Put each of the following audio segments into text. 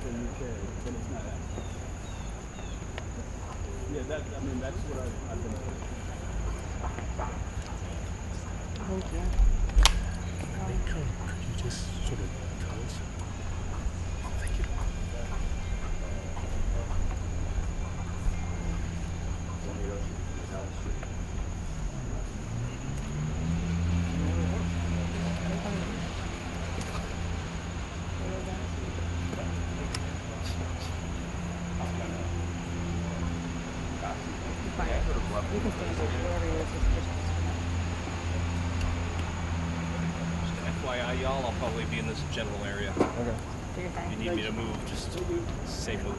the UK, but it's not that. Yeah, I mean, that's what I've been told. Thank you. Could you just sort of tell us? Oh, thank you. You can stay wherever it is. FYI, y'all, I'll probably be in this general area. Okay. Do your thing. If you need me to move, just say move.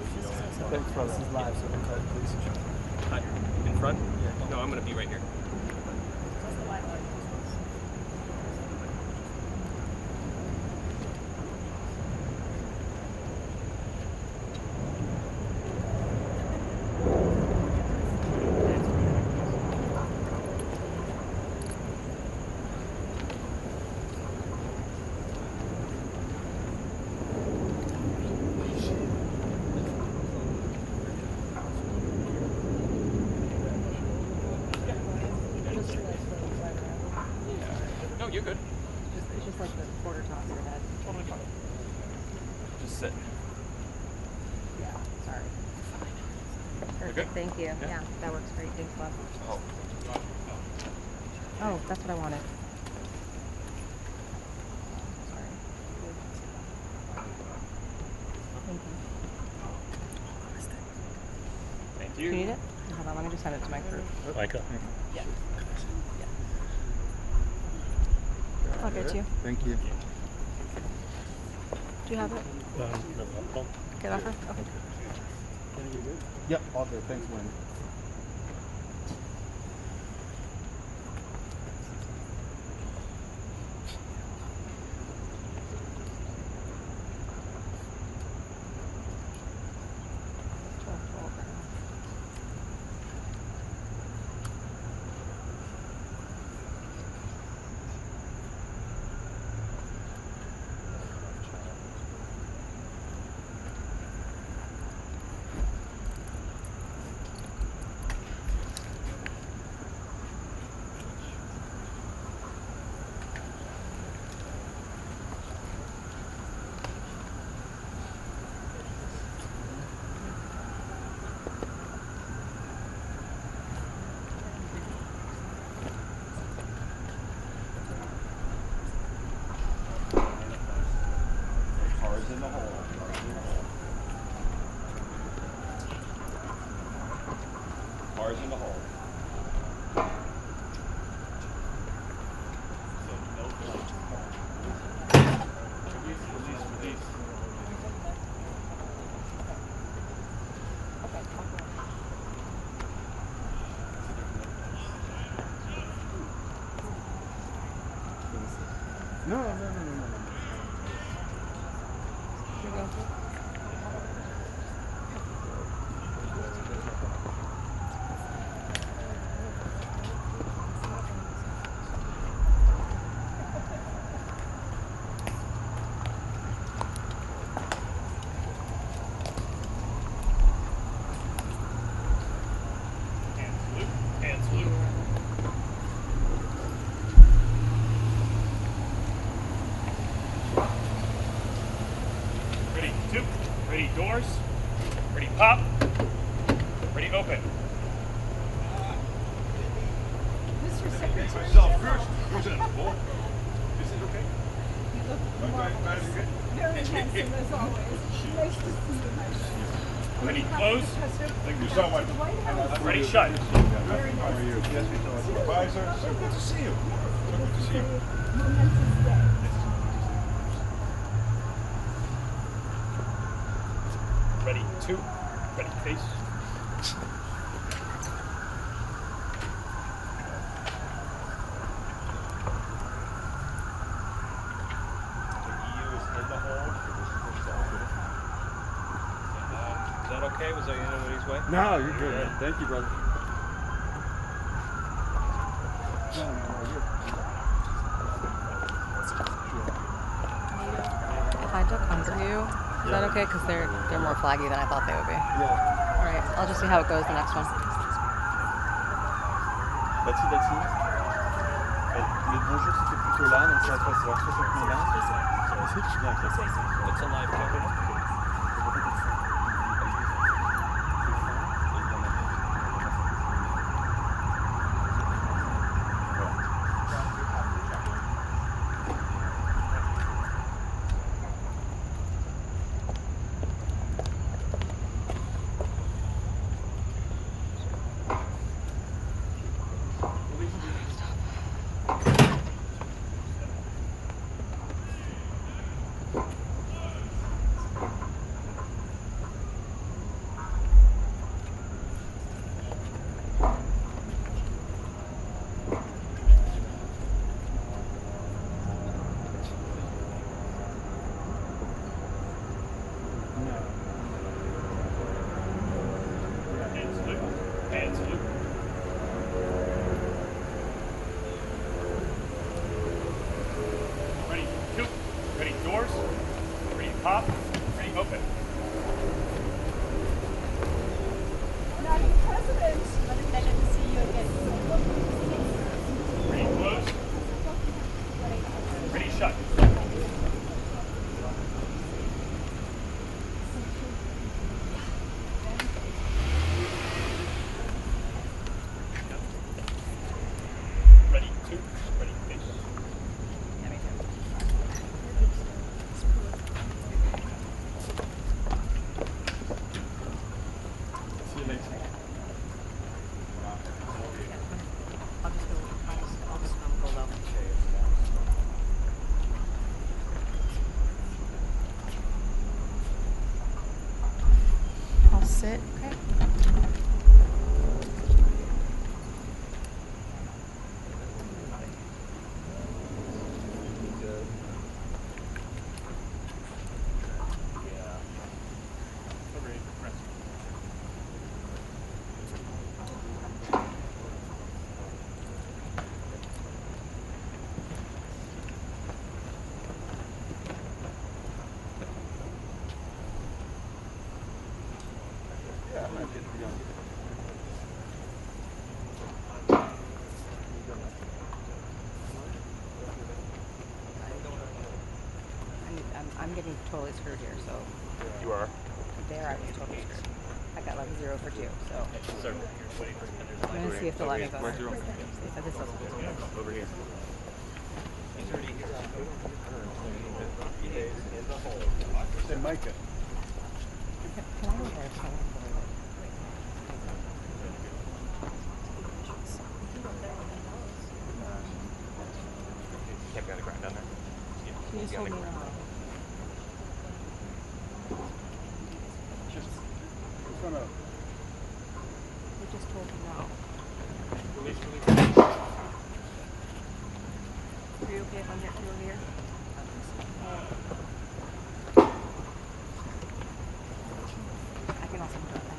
Thanks, brother. This is live, so don't cut it, please. Hi. In front? Yeah. No, I'm going to be right here. No, you're good. It's just like the quarter toss your head. Totally fine. Just sit. Yeah, sorry. Perfect, good? thank you. Yeah, that works great. Thanks, love. Oh. Oh, that's what I wanted. Sorry. Thank you. Thank Do you. you need it? Hold on, let me just send it to my crew. Micah. Yeah. I'll get you. Thank you. Do you have it? No, well, Get off her? Okay. Yep, all good. Thanks, Wendy. Cars in the hole. Cars in the hole. No. Here you go. Hand salute. Ready, two. Ready, doors. Ready, pop. Ready, open. Mr. Secretary Yourself General, first. Who's in the hole? Is it okay? you look marvelous. Very handsome as always. Nice to see you, my friend. Ready, close. Thank you so much. The White House. Ready, shut. Very How are you? nice. Yes, we know supervisor. So good to see you. So good to see you. Momentous day. Ready, two. Ready, face. Is that okay? Was that anybody's way? No, you're good, man. Thank you, brother. If I duck under you, Is that okay? Because they're more flaggy than I thought they would be. Yeah. All right, I'll just see how it goes the next one. That's it. Les bonjours c'était plutôt là, donc ça va passer vers 60 000 là. It's a live camera. Madam President, what a pleasure to see you again. Ready, close. Ready, shut. Ready, two. Ready, face. Yeah, me too. See you later. I'll just go low. I'll sit. Okay. Over here, press. Yeah, I might get to be on. I'm getting totally screwed here, so You are. there I was totally screwed. I got like 0 for 2, so Sir, I'm gonna see if they'll let me go. Where's your- If this doesn't do over here. Hey, Micah. Can I go there? So I don't believe it. Can't be on the ground down there. She just told me no. Just in front of. They just told me no. Release, release. Are you okay if I'm here over here? I can also do it now.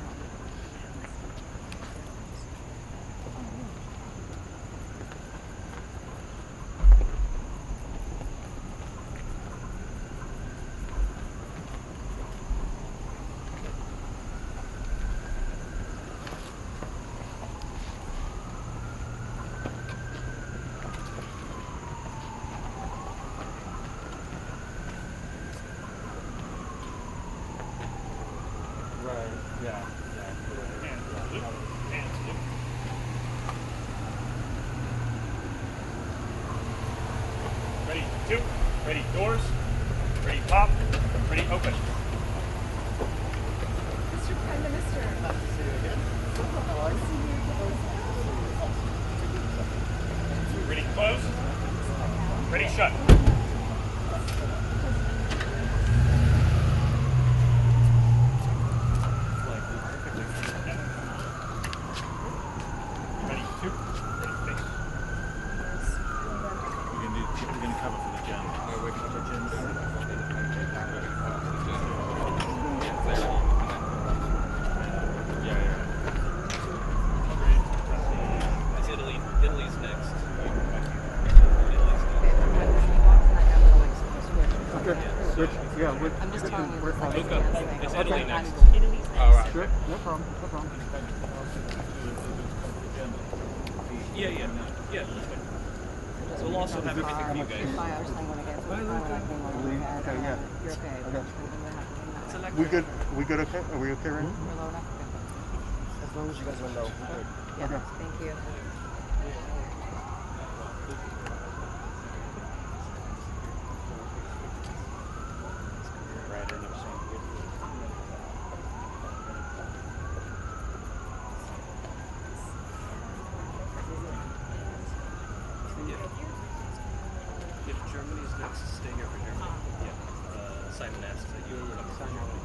Right. Yeah. Hands loop. Hands loop. Ready, two. Ready, doors. Ready, pop. Ready, open. Mr. Prime Minister. Ready, close. Ready, shut. Ready, two. Ready, face. We're gonna cover for the jam. Which, yeah, which, I'm just telling you, we're it's like a Look up. dance thing. It's Italy Okay, next. I'm- All right. sure, no problem, no problem. Yeah, yeah. Yeah, that's fine. So we'll also have everything for you guys. Fine, I was thinking when I get to the car, when I came over, Leave? I had, Okay, yeah. you're okay. I got you. It's electric. We good okay? Are we okay right now? We're low enough? Okay. As long as you guys are low. Good. Yeah, Okay. thank you. If Germany's next, stay here for Germany. Yeah. Simon asked that you come to Germany.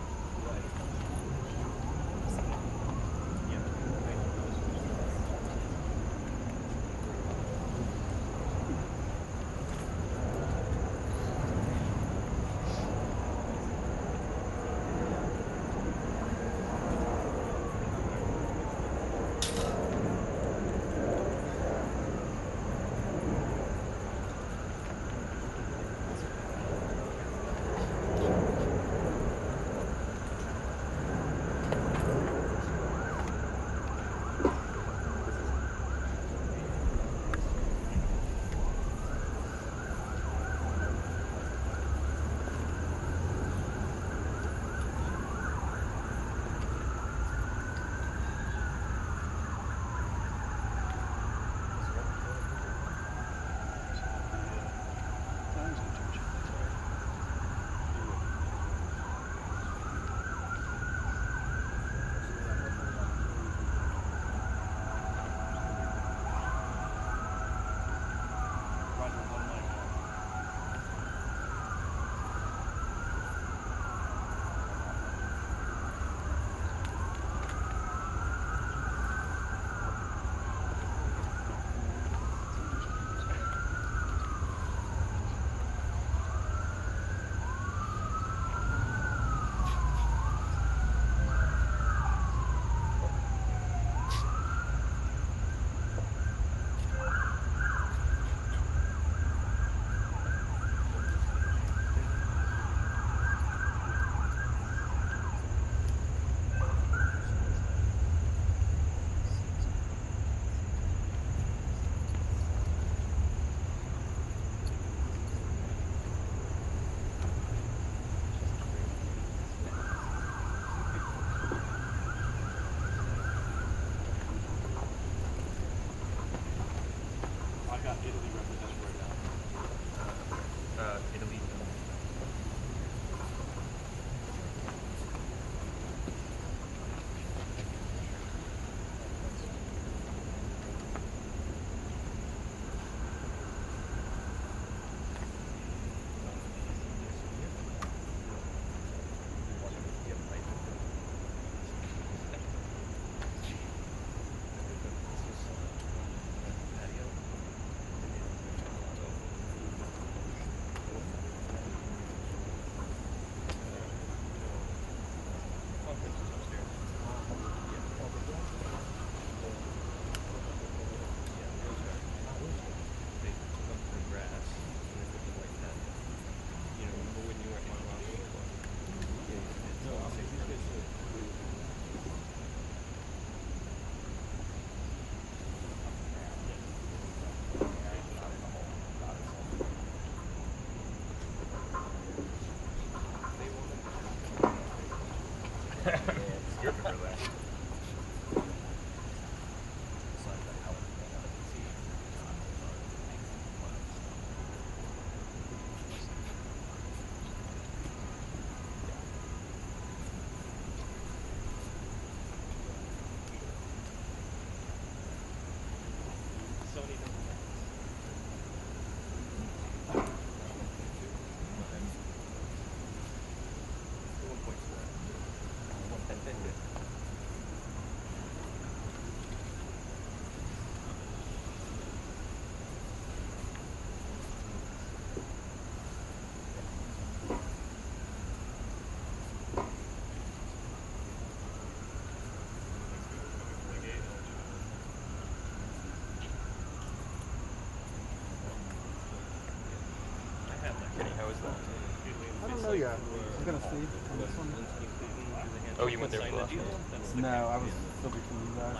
Yeah, I'm gonna see on this one. Zelensky, Putin, do the handshake Oh, you went there sign for the last deal? night? That's the No, I was still between you guys.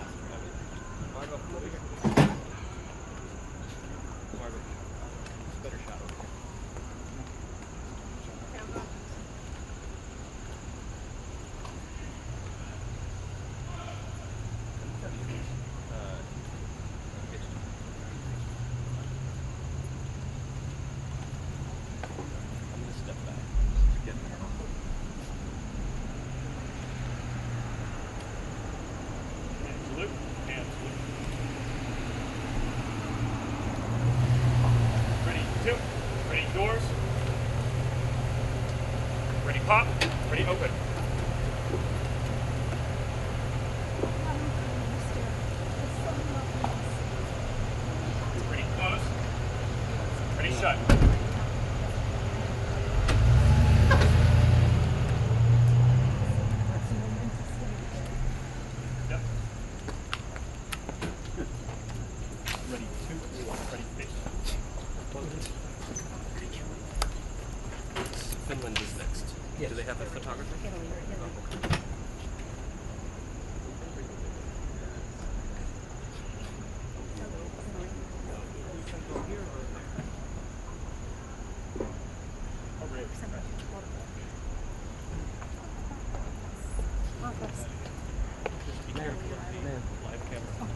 Margot, come over here. Margot, it's a better shot over here. I'm gonna step back. Get Salute. And salute. Ready, two. Ready, doors. Ready, pop. Ready, open. Ready, close. Ready, shut. Yep. Ready, two. Ready, face. Finland is next. Yes. Do they have a photographer? Italy. Oh, okay. Oh, great. Just be careful of the live camera.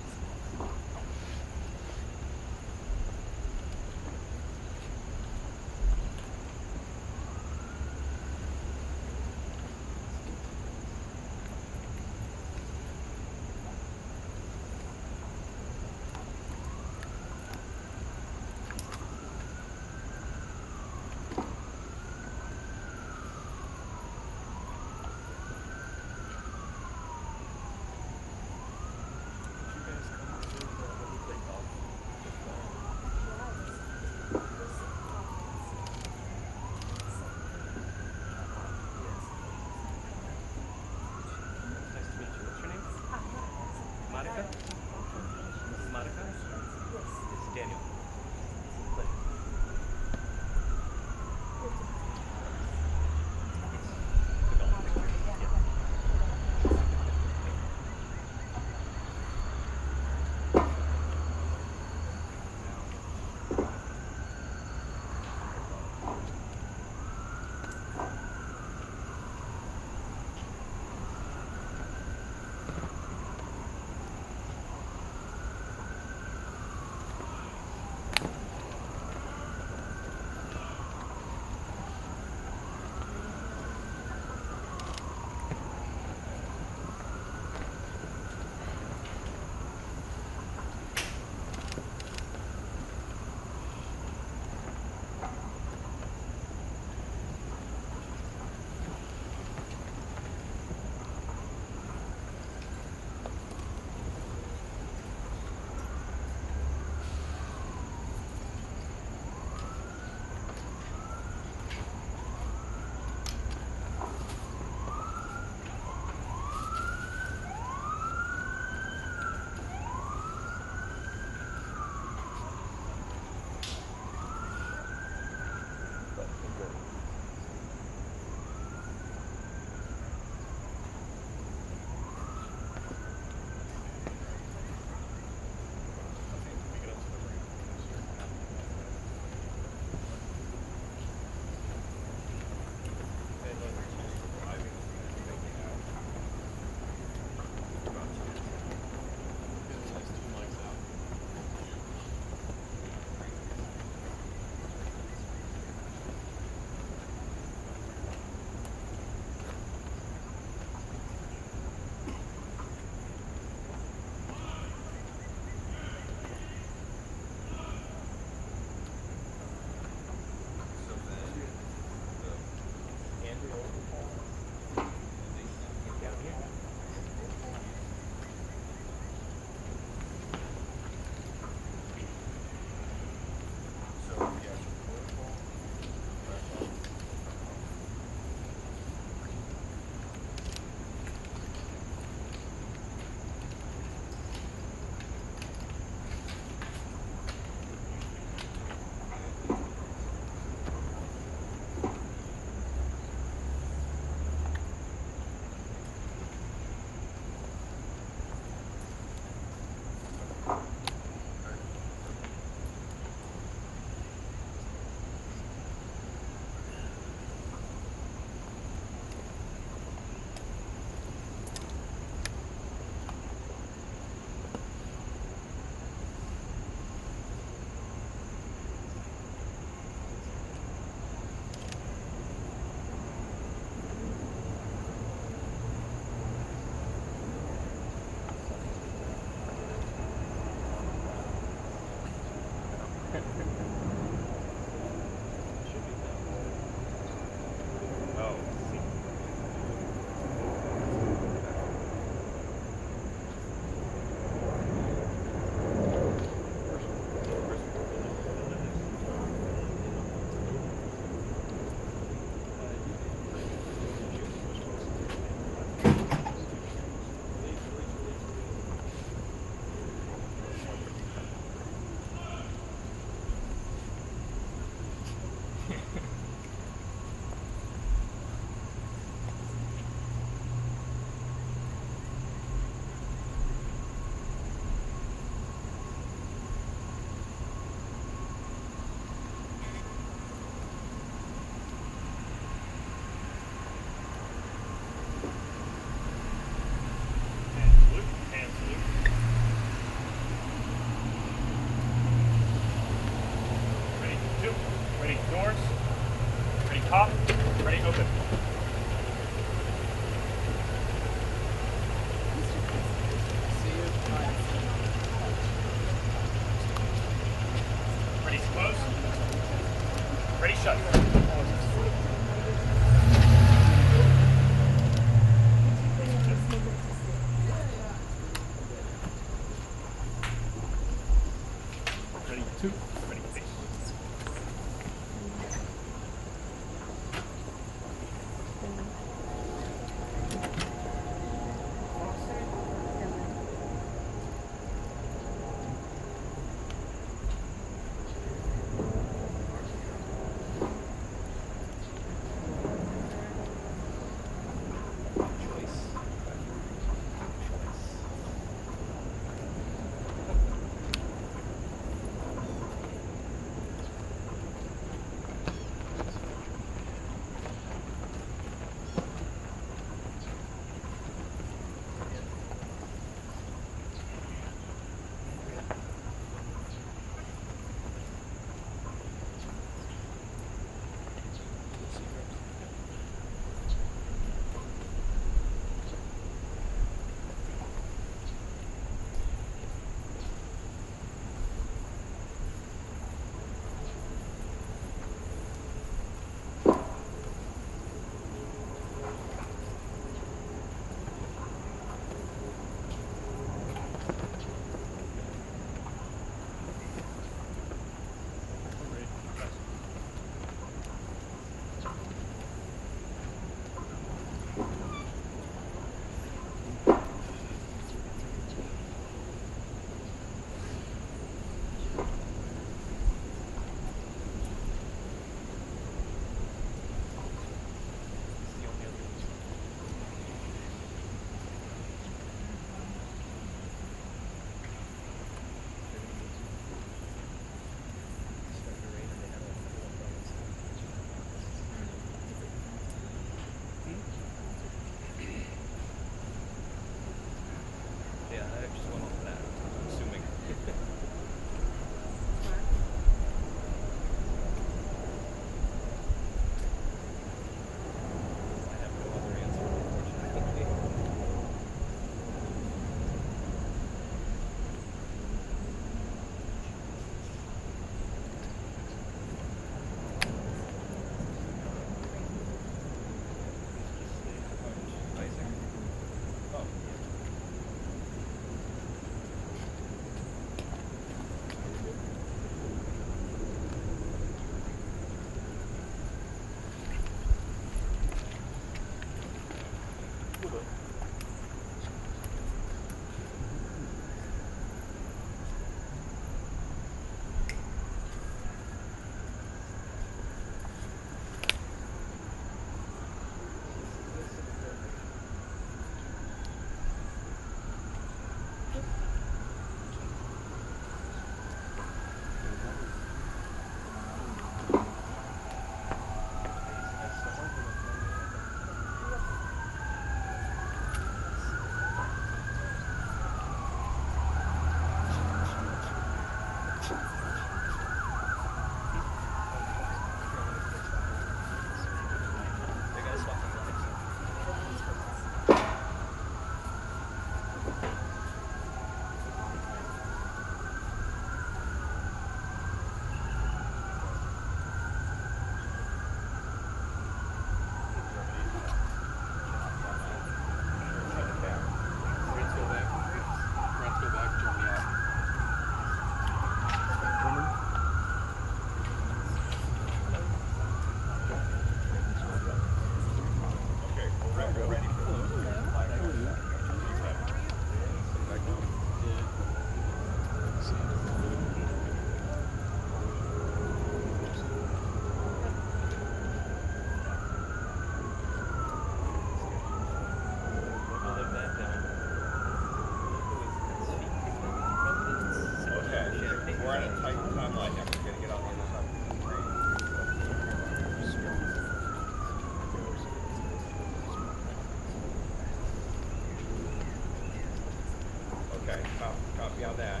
Copy on that.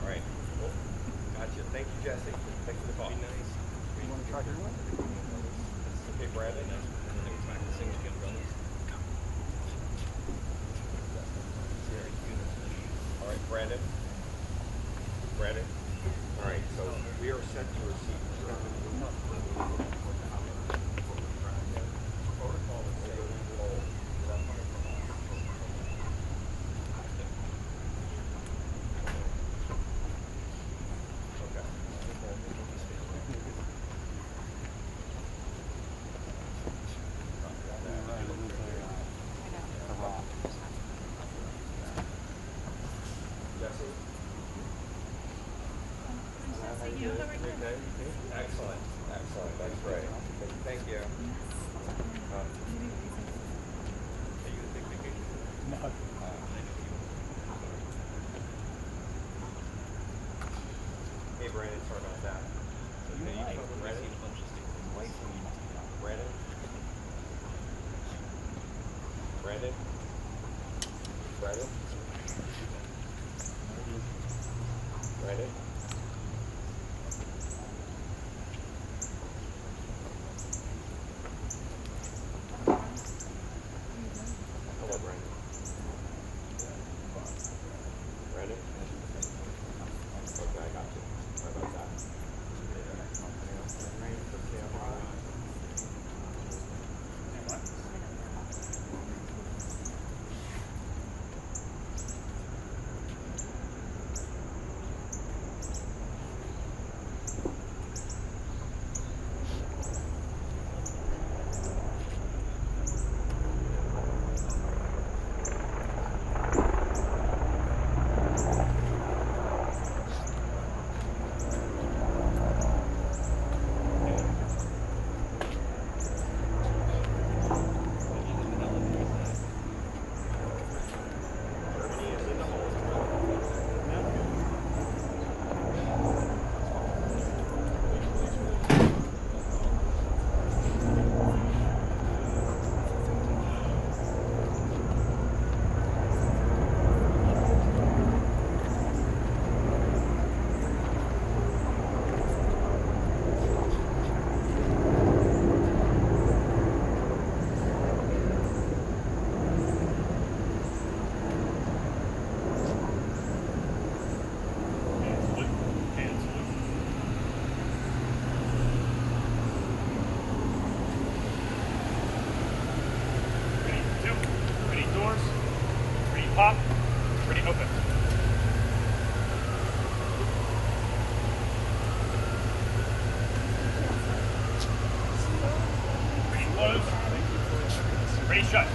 All right. Cool. Gotcha. Thank you, Jesse. Thanks for the call. Be nice. You want to try your one? Okay, Brandon. All right, Brandon. Brandon. All right, so we are set to receive. Protocol is saying we will Excellent. Excellent. That's great. Thank you. No. Hey, Brandon, sorry about that. Brandon? Brandon? Brandon? Brandon? Brandon? Hello, Brandon. Brandon? Okay, I got you. Sorry about that. Pop. Ready, open. Ready, close. Ready, shut.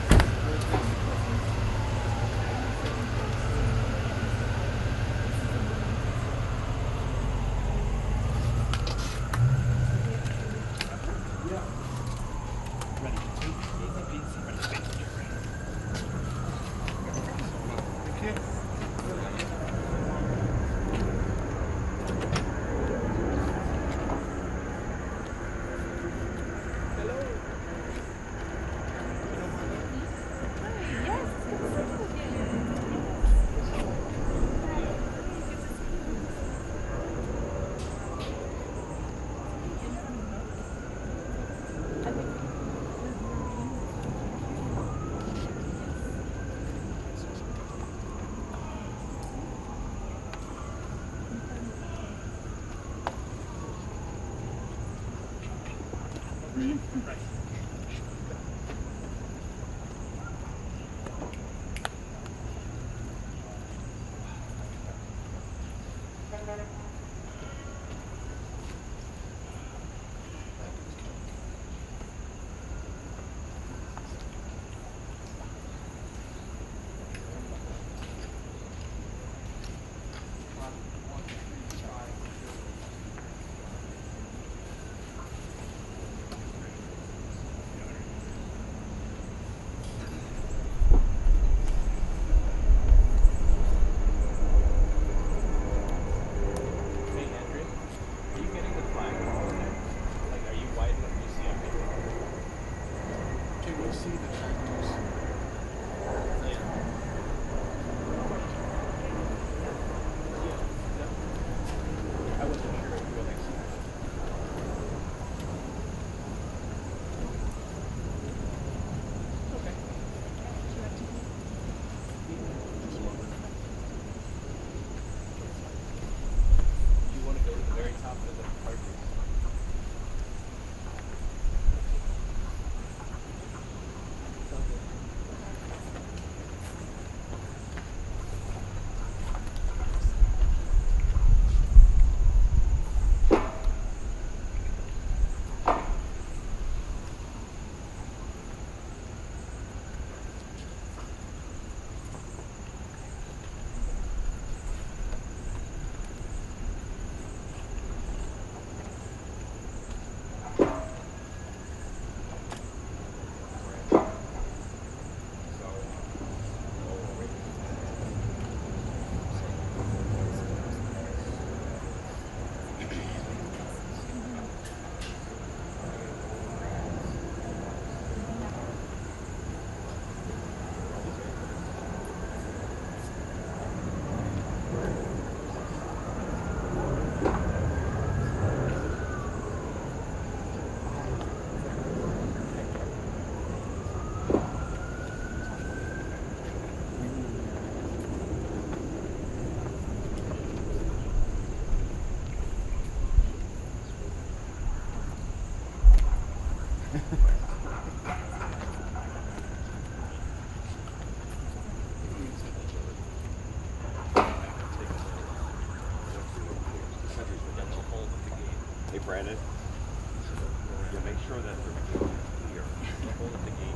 Hey, Brandon. Yeah, make sure that everything's clear. Hold at the gate.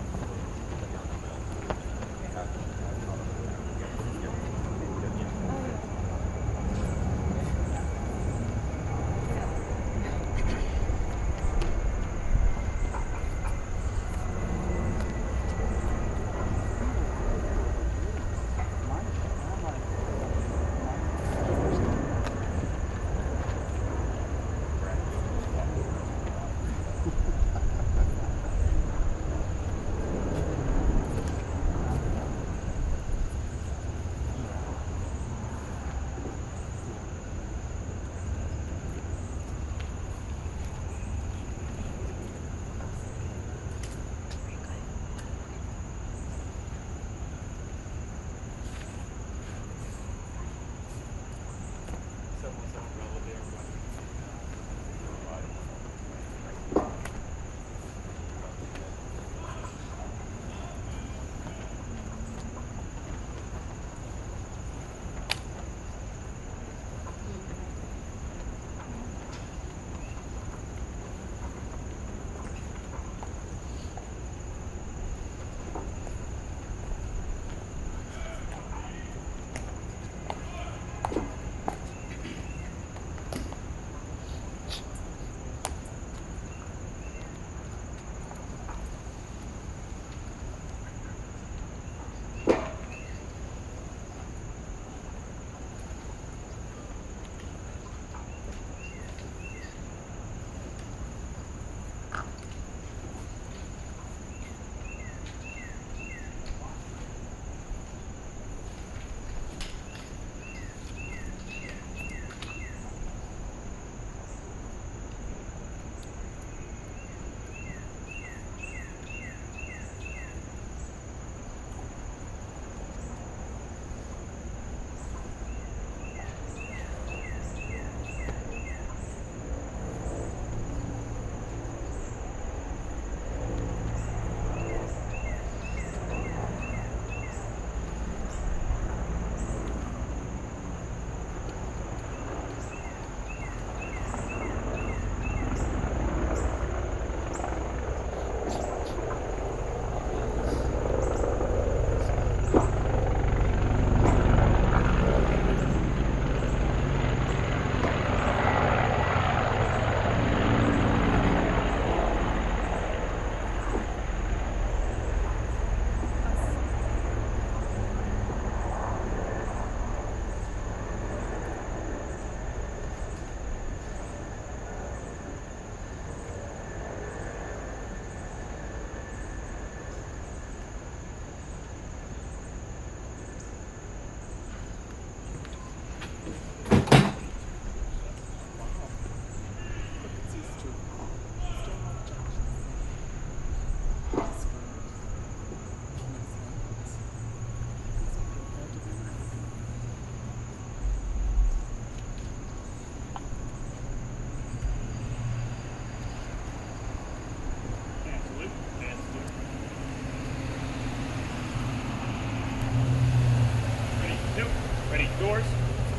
doors.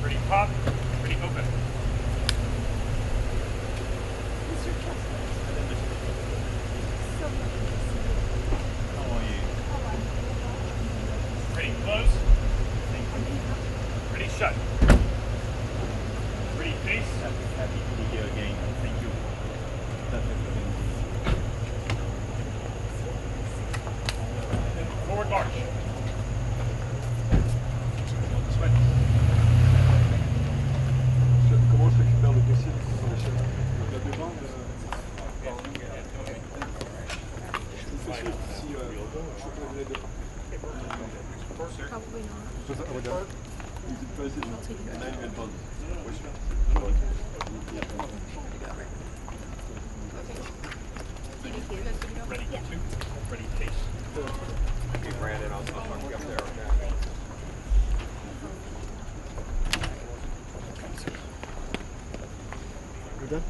Ready pop. Ready open. Mr. Kessler, so lovely to see you. How are you? How are you? Ready close. Ready shut. Ready face. Happy to be here again. Thank you. Forward march. Switch. Comment je récupère le dossier sur l'échelle? Là-dedans, je vous fais suivre si je peux les deux. Probably not. So that we're done. Is it President? Emmanuel Bond. Ready two. Ready pace. Okay, Brandon, I'll talk to you up there, okay? We're done?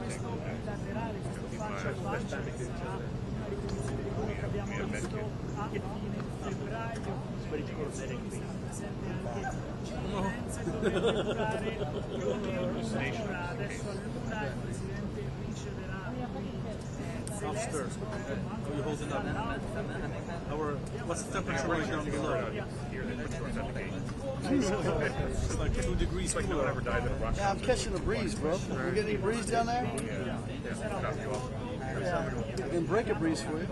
questo bilaterale, questo faccia a faccia sarà una ricostruzione che abbiamo visto a fine febbraio. Presente anche Zelensky dovrebbe durare più o meno un'ora. Adesso all'una il Presidente riceverà Zelensky. Are you holding up? What's the temperature right down below? It's like 2 degrees Like no one ever died in a rock. Yeah, I'm catching the breeze, bro. You get any breeze down there? I can break a breeze for you.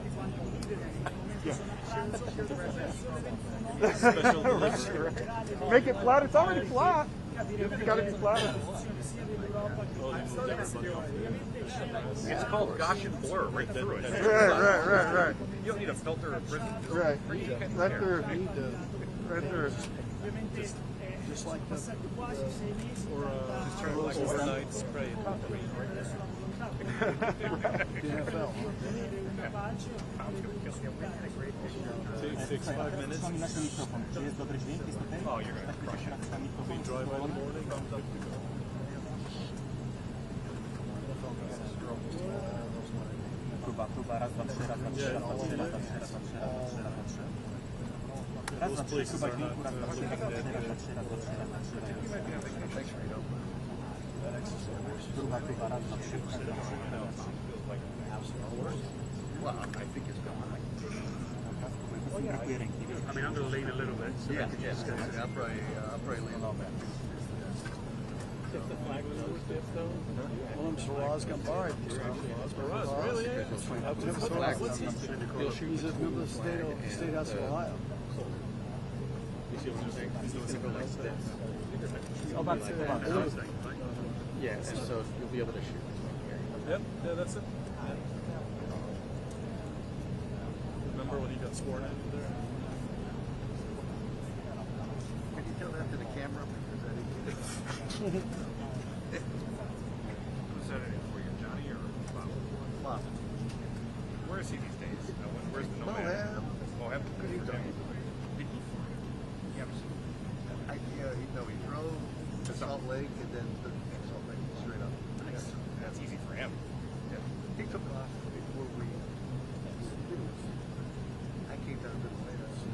Make it flat. It's already flat. It's got to be flat. It's called Gaussian blur right through it. Right. You don't need a filter or prism. Right there. Right there. Just like the Just turn it like overnight spray. NFL. Takes 5 minutes. Nasz mikrofon. Czy jest dobry dźwięk? Jest okej? Oh, you're gonna crush it. We drive in the morning, I'm good to go. Próba, raz, dwa, trzy, raz, dwa, trzy, raz, dwa, trzy, raz, dwa, trzy, raz, dwa, trzy, raz, dwa, trzy, raz, dwa, trzy. Raz, dwa, trzy, próba dźwięku, raz, dwa, trzy, raz, dwa, trzy, raz, dwa, trzy, raz, dwa, trzy, raz, dwa, trzy, raz, dwa, trzy. Próba, raz, dwa, trzy, raz, dwa, trzy, raz, dwa, trzy. Well, I think it's going. Brakuje ręki. I mean, I'm going to lean a little bit. So Yeah, I'll probably lean on that. Well, Shiraz got barred. Shiraz, really? He's a member of the State House of Ohio. Yeah, and so you'll be able to shoot. Yep, yeah, that's it. Remember when he got sworn in there? Can you tell that to the camera? Who's that for you, Johnny or Bob? Where is he these days? Where's the Moab? Moab? Good you doing? He drove to Salt Lake and then to Salt Lake straight up. That's easy for him. Yeah. He took off before we. I came down to Atlanta to.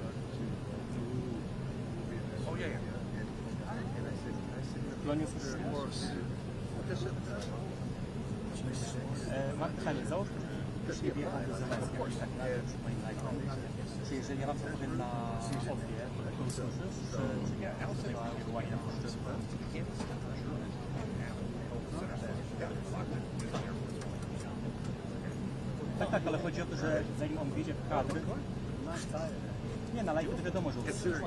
Oh yeah. And I said, Morris. Panie, załóżmy, że już nie wjechał do Zelenskiego i tak dalej, czy jeżeli ja wam to powiem na obie, to usłyszysz, czy nie? To była inna pożyczka. Tak, ale chodzi o to, że zanim on wjedzie w kadr, nie, na live to wiadomo, że usłyszysz,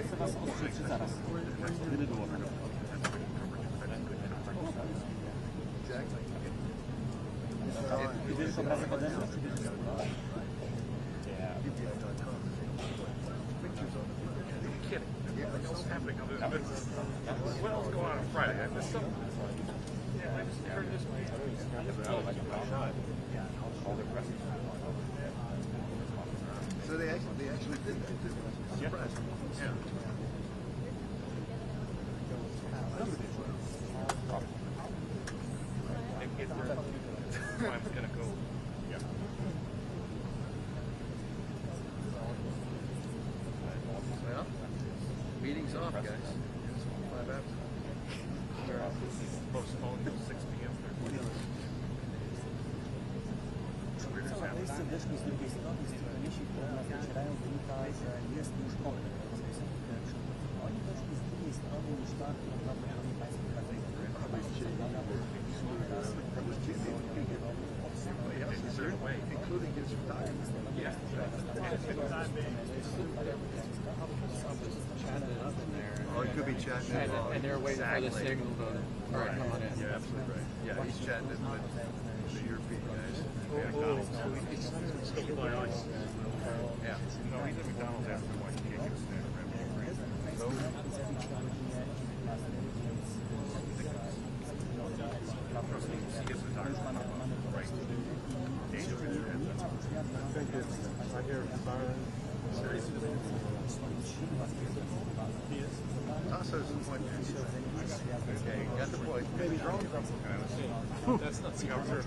chcę was ostrzec zaraz, gdyby było. Czy wiesz obrazek ode mnie, czy wiesz? Kidding. What else happening? What else going on Friday? I missed something. Yeah, I just heard this. So they actually did that. Surprised. Yeah. I'm gonna go. Yeah. Well, meeting's off, guys. It's 5 after. Postponed till 6 p.m. Cała miejsce weszli z drugiej strony, z której jeśli które nas docierają, wynika, że jest już konflikt. Oni weszli z drugiej strony niż tak, prawdopodobnie państwo Including his retirement. Yeah. Or it could be chatting. And they're waiting for the signal to start coming in. Yeah, absolutely right. Yeah, he's chatting with the European guys. Yeah. No, he's at McDonald's after one. He can't get a snack. He gets the tires. Right. I think it's, I hear siren. Tasso's the point. Okay, got the point. Maybe drone. That's not the government.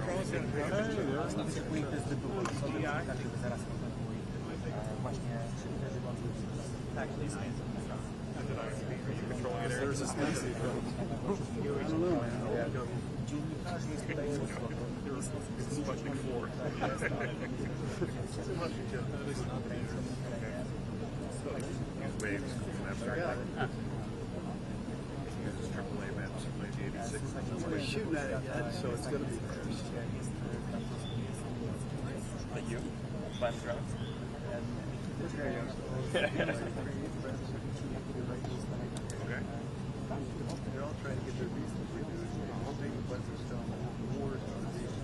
There's this Nancy film. I don't know. It's much before. Waves AAA maps, maybe 86. We're shooting at it yet, so it's going to be theirs. Like you? Climb the drone? Okay. They're all trying to get their visas renewed. Hoping when there's still wars on the visas.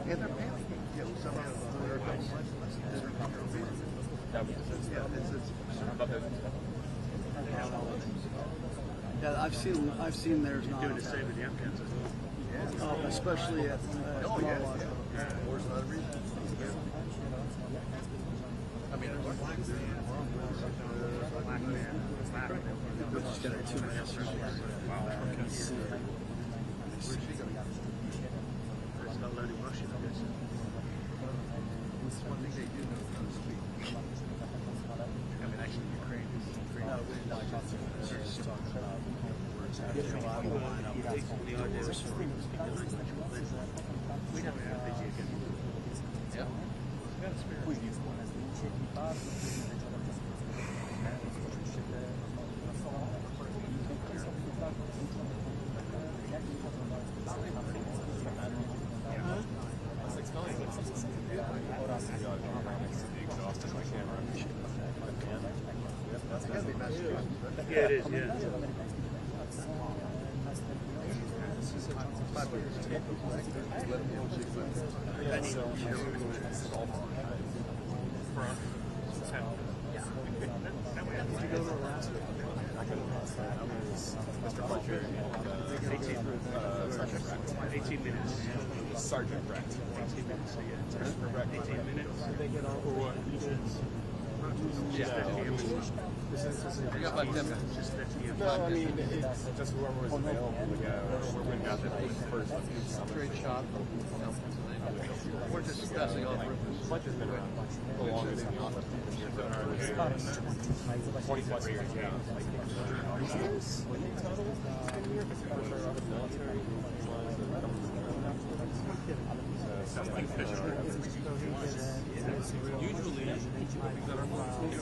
And they're panicking. Yeah, well, some of them are a couple months less than Yeah, I've seen theirs not. Doing the same with the Afghans as well. Especially at oh, yeah. War's not a reason. I mean, there's black man. We're just going to 2 minutes. Wow. Where's she going? It's not loading Russian, I guess. One thing they do know how to speak. I mean, actually, Ukraine is Just talking about words after a lot of line up. we don't have the again. Yeah. We got a spirit. Yeah, it is, yeah. Did you go to Alaska? I couldn't Alaska. I was Mr. Butcher. 18 minutes. Sergeant Brett. 18 minutes to get. 18 minutes. Did they get all the details? We got like 10 minutes. No, I mean, it's just whoever was available to go. We got the first Great shot. We're just discussing all the rumors. Butcher's been around the longest. 20 plus years. Yeah. Something fishy. Usually, it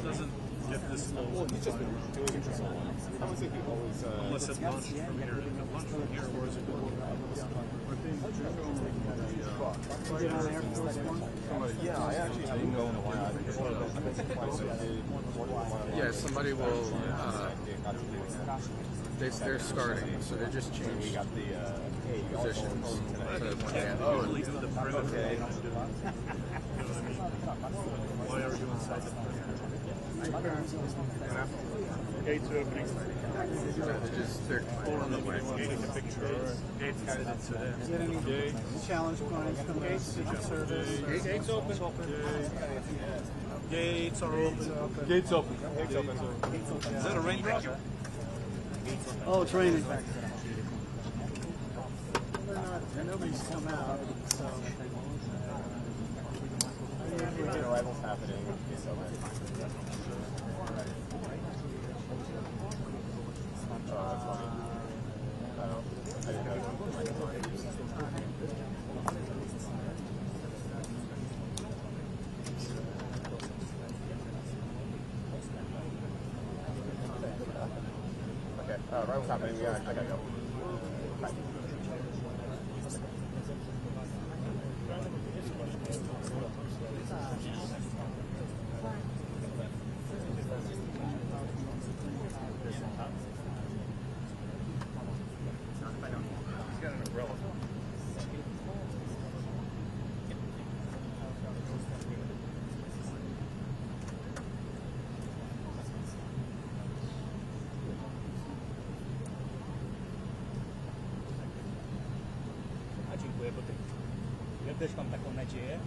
doesn't get this low. Well, he's just been doing it for so long. I would say he always... Unless it's lunch from here. Lunch from here, or is it yeah, I actually didn't go in a while. I've been surprised they did one in a while. Yeah, somebody will. They're starting, so they just changed positions to one hand. usually do the perimeter. You know what I mean? Why are we doing inside the perimeter? Gates opening. They're On the way. Taking the picture. Gates guided it to them. Get any challenge points from the Secret Service? Gates open. Gates are open. Gates open. Gates open. Is that a rainbow? Oh, it's raining. Nobody's come out, so. Arrival's happening. Gates open. That's funny. I didn't know that. Okay, arrival's happening. Yeah, I gotta go. Bye. Dziękuję, bo ty. Ja też mam taką nadzieję,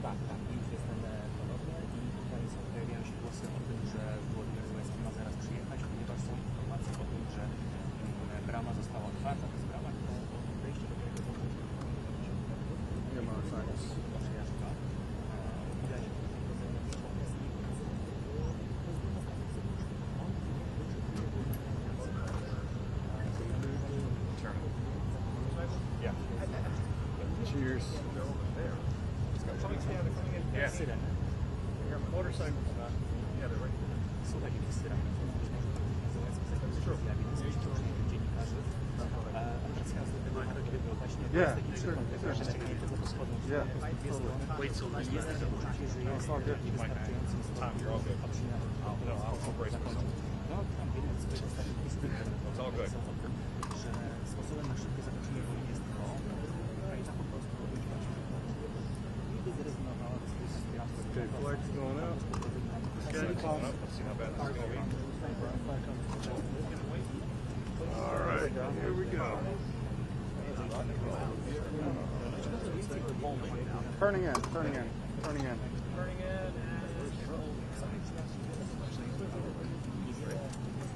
Tak, tak. Już jestem ponownie i tutaj pojawiają się głosy o tym, że Władimir Zelensky ma zaraz przyjechać, ponieważ są informacje o tym, że brama została otwarta. To jest brama, która wejście do tego domu nie ma przejażdżka. Widać Cheers. Yeah. Motorcycles. Yeah, they're right there. Słuchaj, jakiś syren. Zelensky zjawił dziennikarzy. Yeah, sure. Yeah. Wait till jest takie poczucie, że jest niewystarczającym No, tam jeden z swoich ostatnich listów są o tym, że sposobem na szybkie zakończenie wojny jest to, Ukraina po prostu nigdy zrezygnowała ze swoich aspiracji. Okay, flags going out. Let's see how bad this is going to be. All right, here we go. Turning in, turning in, turning in.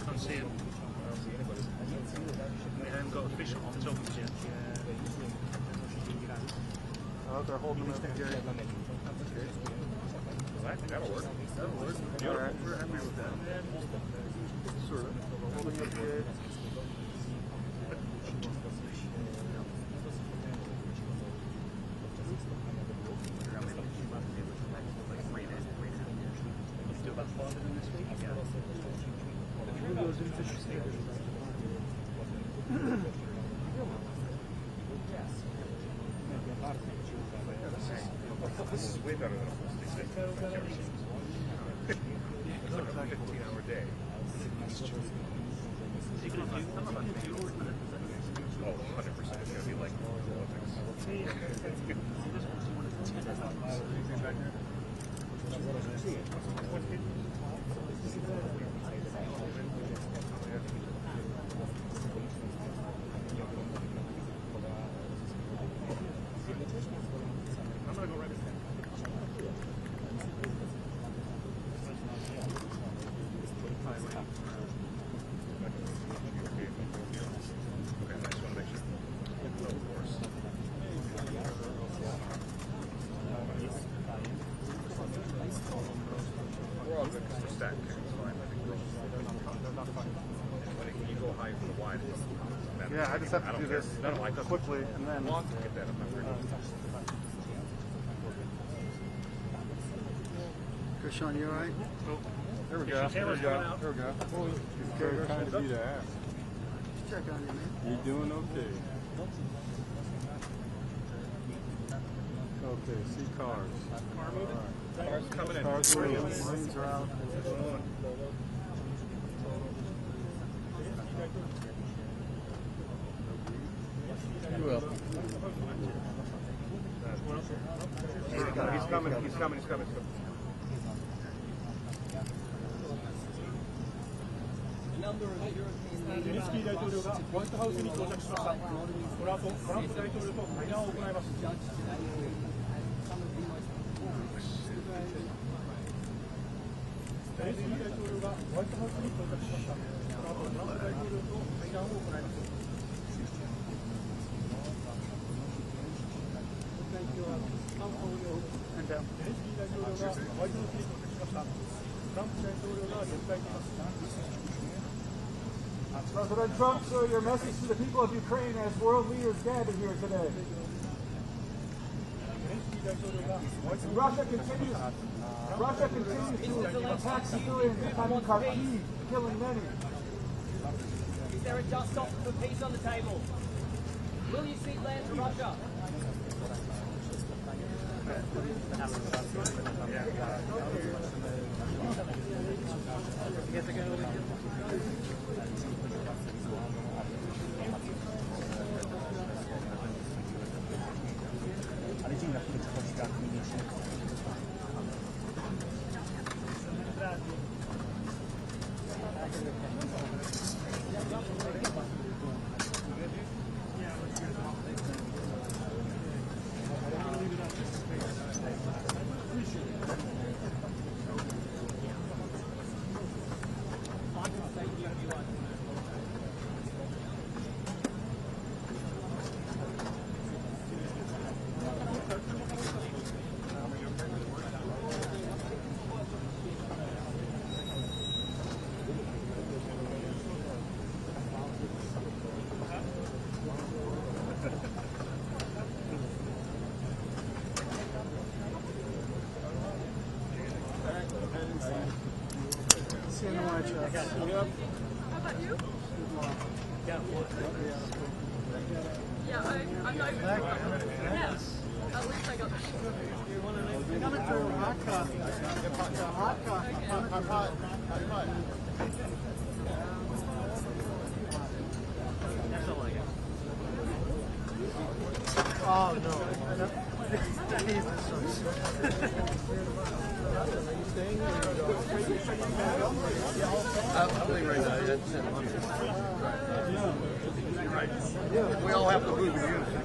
Can't see him. They haven't got official on top of yet. Oh, they're holding up here. That'll work. All right, we're happy with that. Sort of. Holding up the edge. This is way better than a full state. It's like a 15-hour day. Oh, 100%. It's going to be like I'm going to go right in there. Yeah, I just have to do this quickly and then. Krishan, you alright? There we go. There we go. There we go. It's very kind of you to ask. Check on you, man. You doing okay? Okay, see cars. Cars coming in. Cars moving. Marines are out. You will. He's coming. He's coming. He's coming. Zelensky 大統領がホワイトハウスに到着しました。この後、トランプ大統領と会談を行います。ゼレンスキー大統領がホワイトハウスに到着しました。この後、トランプ大統領と会談を行います。ゼレンスキー大統領がホワイトハウスに到着しました。トランプ大統領が出迎えています。President Trump, sir, your message to the people of Ukraine as world leaders gather here today. Russia continues to attack civilians in Kharkiv, killing many. Is there a just offer for peace on the table? Will you cede land to Russia? Ale dziwne, które przychodzi tak mniejsze. see you in the White House. Yep. How about you? Yeah, I'm not even yes. At least I got the coming through hot coffee. Hot coffee. Hot. Oh no. I'm leaving right now. We all have to move in unison.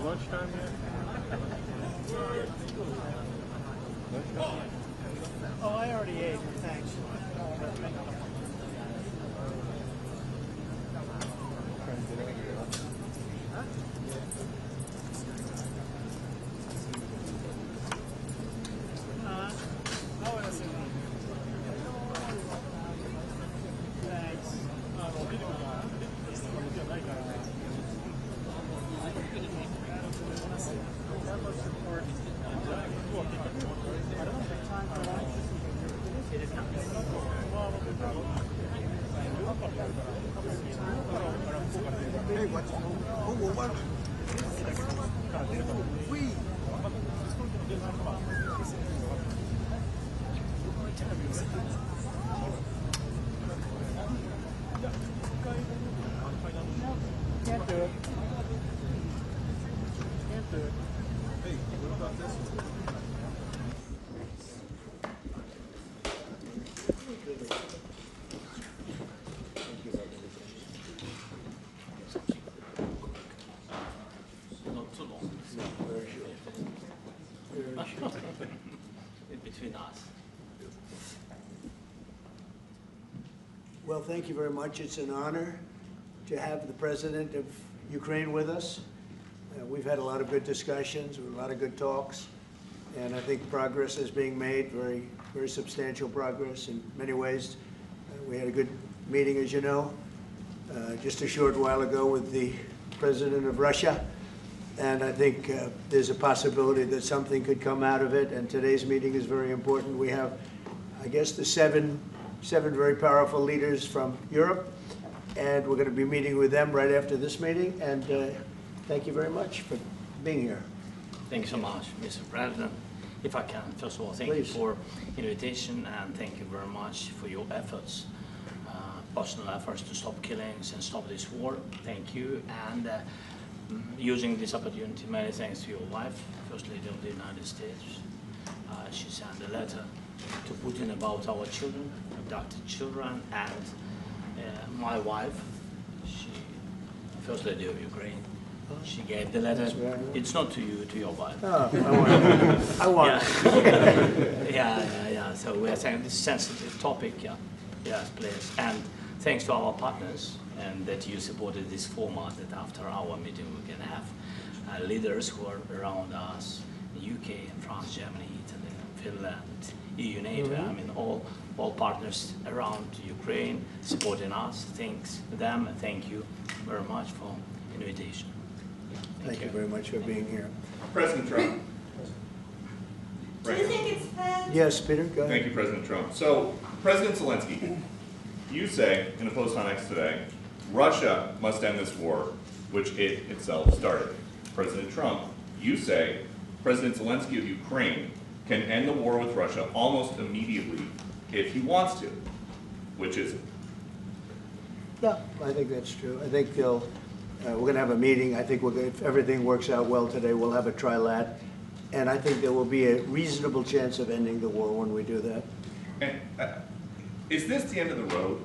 Lunchtime yet? Oh, I already ate. Thanks. Can't do it. Can't do it. Hey, what about this one? Not too long. No, very short. Very short. In between us. Well, thank you very much. It's an honor to have the President of Ukraine with us. We've had a lot of good discussions, a lot of good talks, and I think progress is being made, very, very substantial progress in many ways. We had a good meeting, as you know, just a short while ago with the President of Russia, and I think there's a possibility that something could come out of it, and today's meeting is very important. We have, I guess, the seven very powerful leaders from Europe, and we're going to be meeting with them right after this meeting, and thank you very much for being here. Thank you so much, Mr. President. If I can, first of all, thank you for invitation, and thank you very much for your efforts, personal efforts to stop killings and stop this war. Thank you, and using this opportunity, many thanks to your wife, First Lady of the United States. She sent a letter to Putin about our children, abducted children, and my wife, First Lady of Ukraine, she gave the letter. It's not to you, to your wife. Oh, I want it. Yeah. So we are saying this sensitive topic, yes, please. And thanks to our partners, and that you supported this format, that after our meeting we can have leaders who are around us, UK, and France, Germany, Italy, Finland, EU, NATO, I mean all partners around Ukraine supporting us. Thanks to them, and thank you very much for invitation. Thank you very much for being here. President Trump. Do you think it's fair? Yes, Peter, go ahead. Thank you, President Trump. So, President Zelensky, you say in a post on X today Russia must end this war, which it itself started. President Trump, you say President Zelensky of Ukraine can end the war with Russia almost immediately if he wants to. Which is it? No, I think that's true. I think we're going to have a meeting. I think if everything works out well today, we'll have a trilat. And I think there will be a reasonable chance of ending the war when we do that. And is this the end of the road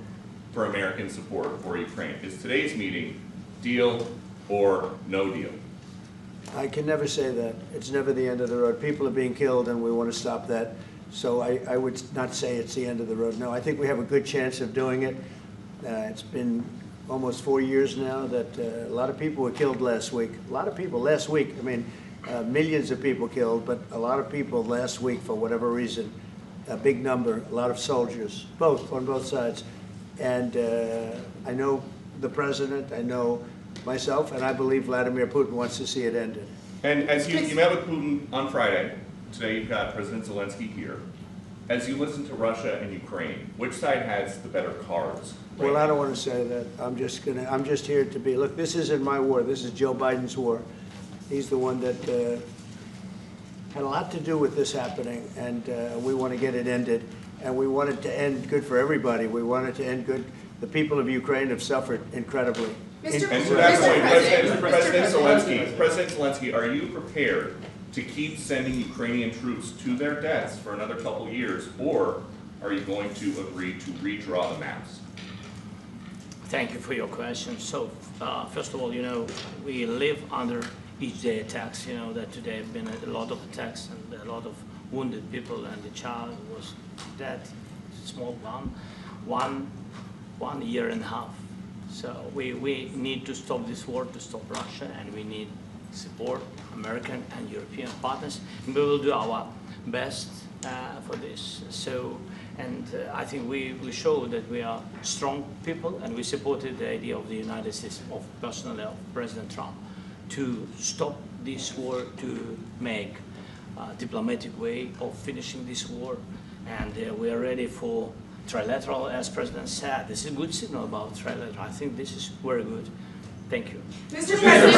for American support for Ukraine? Is today's meeting deal or no deal? I can never say that. It's never the end of the road. People are being killed, and we want to stop that. So I would not say it's the end of the road. No, I think we have a good chance of doing it. It's been almost 4 years now that a lot of people were killed last week. A lot of people last week. I mean, millions of people killed, but a lot of people last week for whatever reason. A big number, a lot of soldiers, on both sides. And I know the president, I know myself, and I believe Vladimir Putin wants to see it ended. And as you met with Putin on Friday, today you've got President Zelensky here. As you listen to Russia and Ukraine, which side has the better cards? Right? Well, I don't want to say that. I'm just here to be, look, this isn't my war. This is Joe Biden's war. He's the one that had a lot to do with this happening, and we want to get it ended. And we want it to end good for everybody. We want it to end good. The people of Ukraine have suffered incredibly. And to that point, President Zelensky, are you prepared to keep sending Ukrainian troops to their deaths for another couple years, or are you going to agree to redraw the maps? Thank you for your question. So, first of all, we live under each day attacks. You know that today have been a lot of attacks and a lot of wounded people, and the child was dead, small one year and a half. So we need to stop this war, to stop Russia, and we need support American and European partners, and we will do our best for this. So, and I think we show that we are strong people, and we supported the idea of the United States, personally of President Trump, to stop this war, to make a diplomatic way of finishing this war, and we are ready for trilateral, as President said. This is a good signal about trilateral. I think this is very good. Thank you. Mr. President,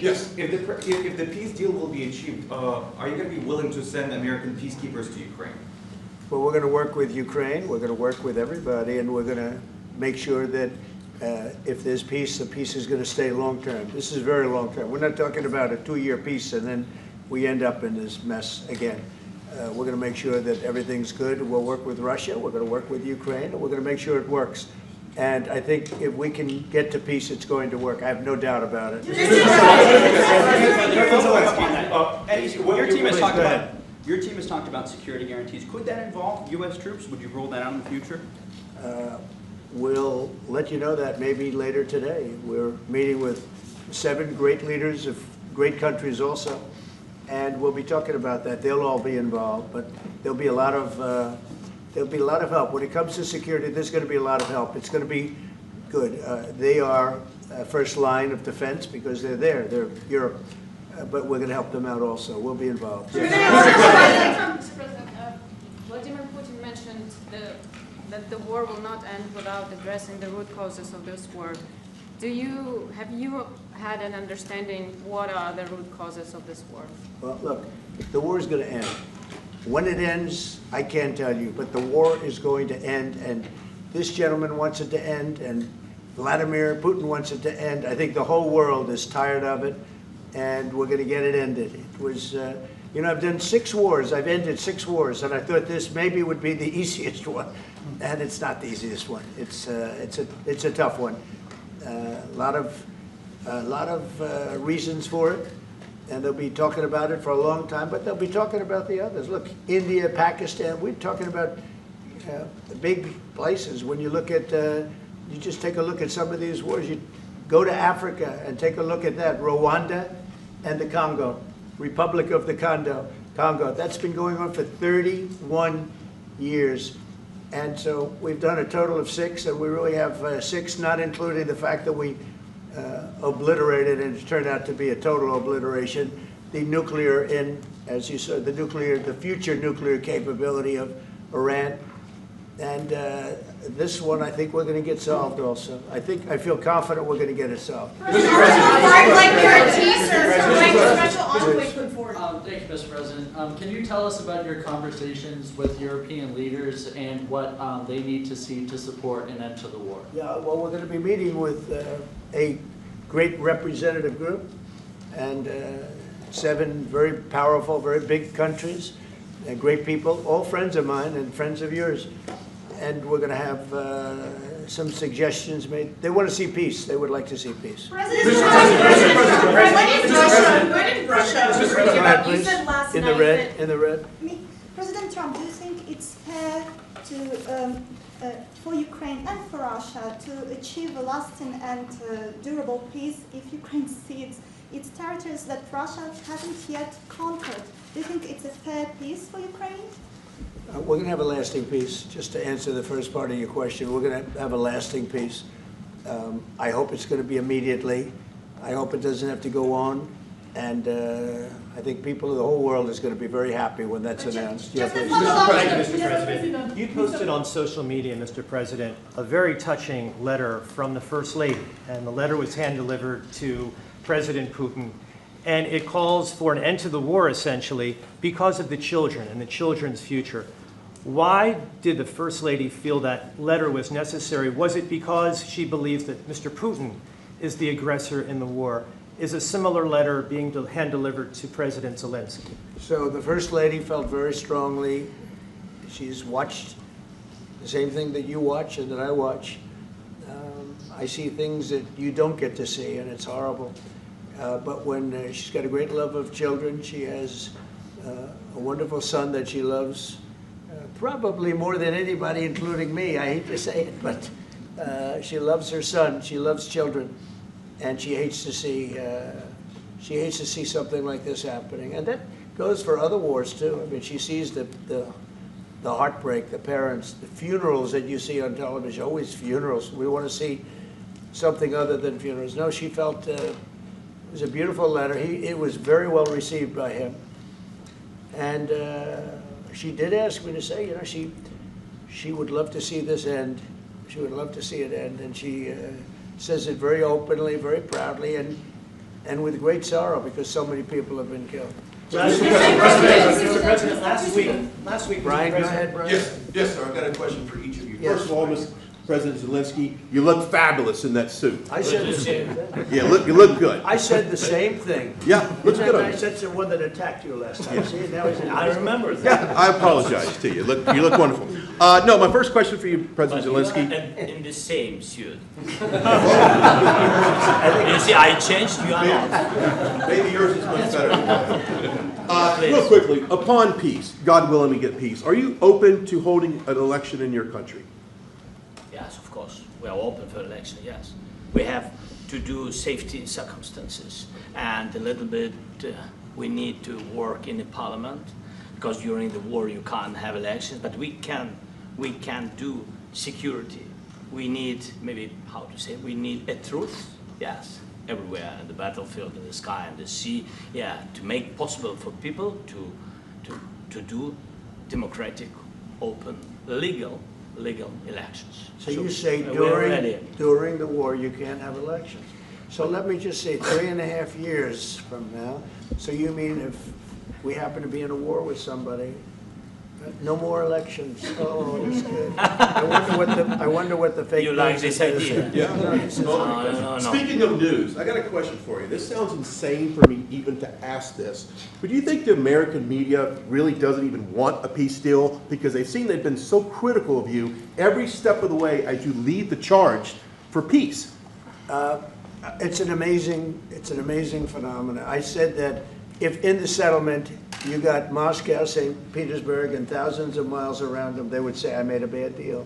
yes, if the peace deal will be achieved, are you going to be willing to send American peacekeepers to Ukraine? Well, we're going to work with Ukraine. We're going to work with everybody, and we're going to make sure that if there's peace, the peace is going to stay long term. This is very long term. We're not talking about a 2-year peace and then we end up in this mess again. We're going to make sure that everything's good. We'll work with Russia. We're going to work with Ukraine, and we're going to make sure it works. And I think if we can get to peace, it's going to work. I have no doubt about it. Your team has talked about security guarantees. Could that involve U.S. troops? Would you roll that out in the future? We'll let you know that maybe later today. We're meeting with 7 great leaders of great countries also, and we'll be talking about that. They'll all be involved, but there'll be a lot of help. When it comes to security, there's going to be a lot of help. It's going to be good. They are first line of defense because they're there. They're Europe, but we're going to help them out also. We'll be involved. Mr. President, Vladimir Putin mentioned that the war will not end without addressing the root causes of this war. Have you had an understanding what are the root causes of this war? Well, look, the war is going to end. When it ends, I can't tell you, but the war is going to end, and this gentleman wants it to end, and Vladimir Putin wants it to end. I think the whole world is tired of it, and we're going to get it ended. It was, you know, I've done 6 wars. I've ended 6 wars, and I thought this maybe would be the easiest one, and it's not the easiest one. It's a tough one. A lot of reasons for it, and they'll be talking about it for a long time, but they'll be talking about the others. Look, India, Pakistan, we're talking about big places. When you look at, you just take a look at some of these wars. You go to Africa and take a look at that. Rwanda and the Congo, Republic of the Congo. That's been going on for 31 years. And so we've done a total of 6, and we really have 6, not including the fact that we obliterated, and it turned out to be a total obliteration, the nuclear as you said, the future nuclear capability of Iran. And this one, I think we're going to get solved also. I feel confident we're going to get it solved. Thank you, Mr. President. Can you tell us about your conversations with European leaders and what they need to see to support an end to the war? Yeah, well, we're going to be meeting with a great representative group and 7 very powerful, very big countries and great people, all friends of mine and friends of yours. And we're going to have some suggestions made. They want to see peace. They would like to see peace. President Trump, you said last night in the red. President Trump, do you think it's fair to for Ukraine and for Russia to achieve a lasting and durable peace if Ukraine cedes its territories that Russia hasn't yet conquered? Do you think it's a fair peace for Ukraine? We're going to have a lasting peace. Just to answer the first part of your question, we're going to have a lasting peace. I hope it's going to be immediately. I hope it doesn't have to go on. And I think people of the whole world is going to be very happy when that's announced. Yeah, Mr. President, you posted on social media, Mr. President, a very touching letter from the First Lady. And the letter was hand-delivered to President Putin. And it calls for an end to the war, essentially, because of the children and the children's future. Why did the First Lady feel that letter was necessary? Was it because she believes that Mr. Putin is the aggressor in the war? Is a similar letter being hand-delivered to President Zelensky? So the First Lady felt very strongly. She's watched the same thing that you watch and that I watch. I see things that you don't get to see, and it's horrible. But when she's got a great love of children, she has a wonderful son that she loves, probably more than anybody, including me. I hate to say it, but she loves her son. She loves children, and she hates to see something like this happening. And that goes for other wars too. I mean, she sees the heartbreak, the parents, the funerals that you see on television. Always funerals. We want to see something other than funerals. No, she felt. It was a beautiful letter. It was very well received by him. And she did ask me to say, you know, she would love to see this end. She would love to see it end. And she says it very openly, very proudly, and with great sorrow because so many people have been killed. Mr. President, last week, Brian, go ahead, Brian. Yes, sir. I've got a question for each of you. Yes. First of all, Mr. President Zelensky, you look fabulous in that suit. I said the same thing. Yeah, you look good. I said the same thing. Yeah, looks good on I you. said the one that attacked you last time. Yeah. See, now he's in. I remember that. Yeah, I apologize to you. You look wonderful. No, my first question for you, President Zelensky. In the same suit. You see, I changed, you are not. Maybe yours is much better. Real quickly, upon peace, God willing we get peace, are you open to holding an election in your country? Yes, of course. We are open for election, yes. We have to do safety circumstances. And a little bit, we need to work in the parliament, because during the war you can't have elections, but we can do security. We need, maybe, how to say, we need a truth, yes, everywhere, in the battlefield, in the sky, in the sea, yeah, to make possible for people to do democratic, open, legal elections. So you say during the war you can't have elections. So let me just say 3.5 years from now, so you mean if we happen to be in a war with somebody, no more elections. Oh, that's good. I wonder what the fake you like this idea? Yeah. No. Speaking of news, I got a question for you. This sounds insane for me even to ask this, but do you think the American media really doesn't even want a peace deal because they've been so critical of you every step of the way as you lead the charge for peace? It's an amazing phenomenon. I said that if in the settlement you got Moscow, St. Petersburg, and thousands of miles around them, they would say I made a bad deal.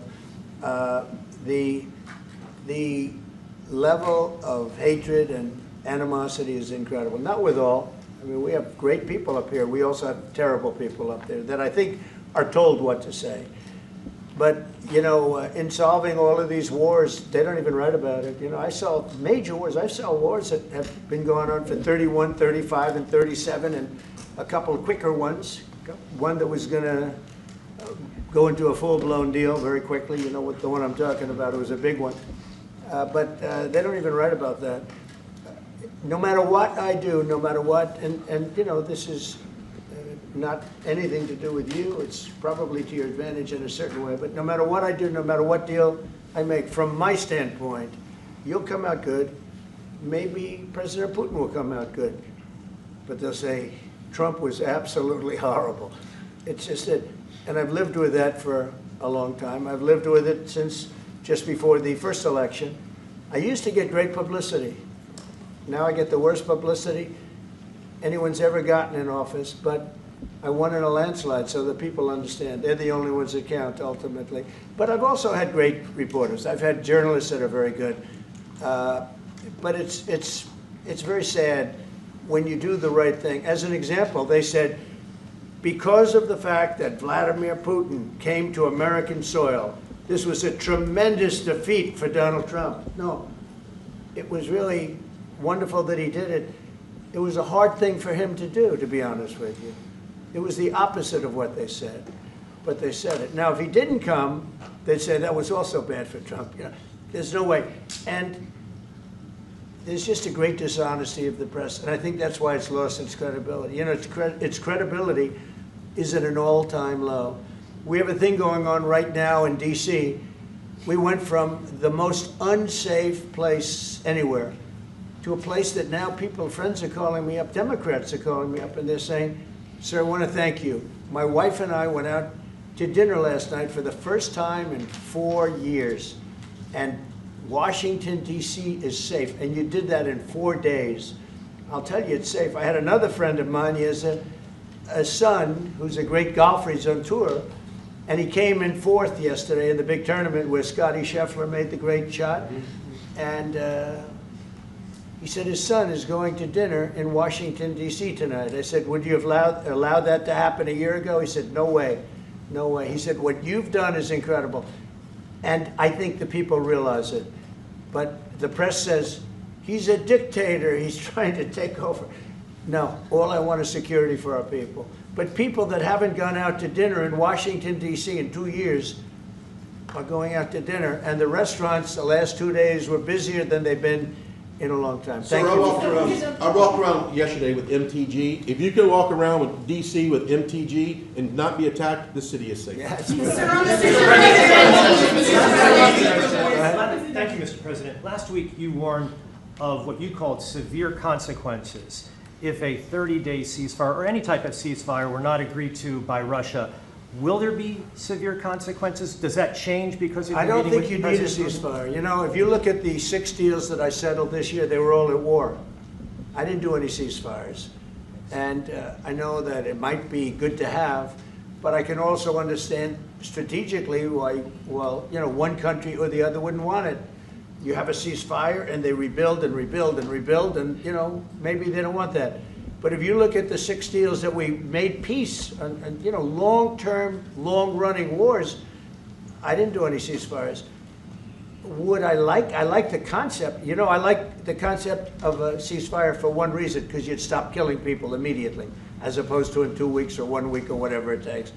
The level of hatred and animosity is incredible. Not with all. I mean, we have great people up here. We also have terrible people up there that I think are told what to say. But, you know, in solving all of these wars, they don't even write about it. You know, I saw major wars. I saw wars that have been going on for 31, 35, and 37, and a couple of quicker ones. One that was going to go into a full-blown deal very quickly. You know what the one I'm talking about. It was a big one. But they don't even write about that. No matter what I do, no matter what, and you know, this is not anything to do with you. It's probably to your advantage in a certain way. But no matter what I do, no matter what deal I make, from my standpoint, you'll come out good. Maybe President Putin will come out good. But they'll say, Trump was absolutely horrible. It's just that, and I've lived with that for a long time. I've lived with it since just before the first election. I used to get great publicity. Now I get the worst publicity anyone's ever gotten in office, but I won in a landslide, so that people understand. They're the only ones that count, ultimately. But I've also had great reporters. I've had journalists that are very good. But it's very sad when you do the right thing. As an example, they said, because of the fact that Vladimir Putin came to American soil, this was a tremendous defeat for Donald Trump. No, it was really wonderful that he did it. It was a hard thing for him to do, to be honest with you. It was the opposite of what they said, but they said it. Now, if he didn't come, they'd say that was also bad for Trump. You know, there's no way. And there's just a great dishonesty of the press, and I think that's why it's lost its credibility. You know, its credibility is at an all-time low. We have a thing going on right now in D.C. We went from the most unsafe place anywhere to a place that now friends are calling me up, Democrats are calling me up, and they're saying, sir, I want to thank you. My wife and I went out to dinner last night for the first time in 4 years, and Washington, D.C. is safe, and you did that in 4 days. I'll tell you, it's safe. I had another friend of mine. He has a son who's a great golfer. He's on tour, and he came in 4th yesterday in the big tournament where Scotty Scheffler made the great shot, and he said his son is going to dinner in Washington, D.C. tonight. I said, would you have allowed that to happen a year ago? He said, no way, no way. He said, what you've done is incredible. And I think the people realize it. But the press says, he's a dictator, he's trying to take over. No, all I want is security for our people. But people that haven't gone out to dinner in Washington, D.C. in 2 years are going out to dinner. And the restaurants the last 2 days were busier than they've been in a long time. Thank you. I walked around yesterday with MTG. If you can walk around with DC with MTG and not be attacked, the city is safe. Thank you, Mr. President. Last week you warned of what you called severe consequences if a 30-day ceasefire or any type of ceasefire were not agreed to by Russia. Will there be severe consequences? Does that change because of I don't think you need a ceasefire. You know, if you look at the 6 deals that I settled this year, they were all at war. I didn't do any ceasefires. And I know that it might be good to have, but I can also understand strategically why, well, you know, one country or the other wouldn't want it. You have a ceasefire and they rebuild and rebuild and rebuild, and, you know, maybe they don't want that. But if you look at the 6 deals that we made peace, and you know, long-term, long-running wars, I didn't do any ceasefires. Would I like the concept. You know, I like the concept of a ceasefire for one reason, because you'd stop killing people immediately, as opposed to in 2 weeks or 1 week or whatever it takes.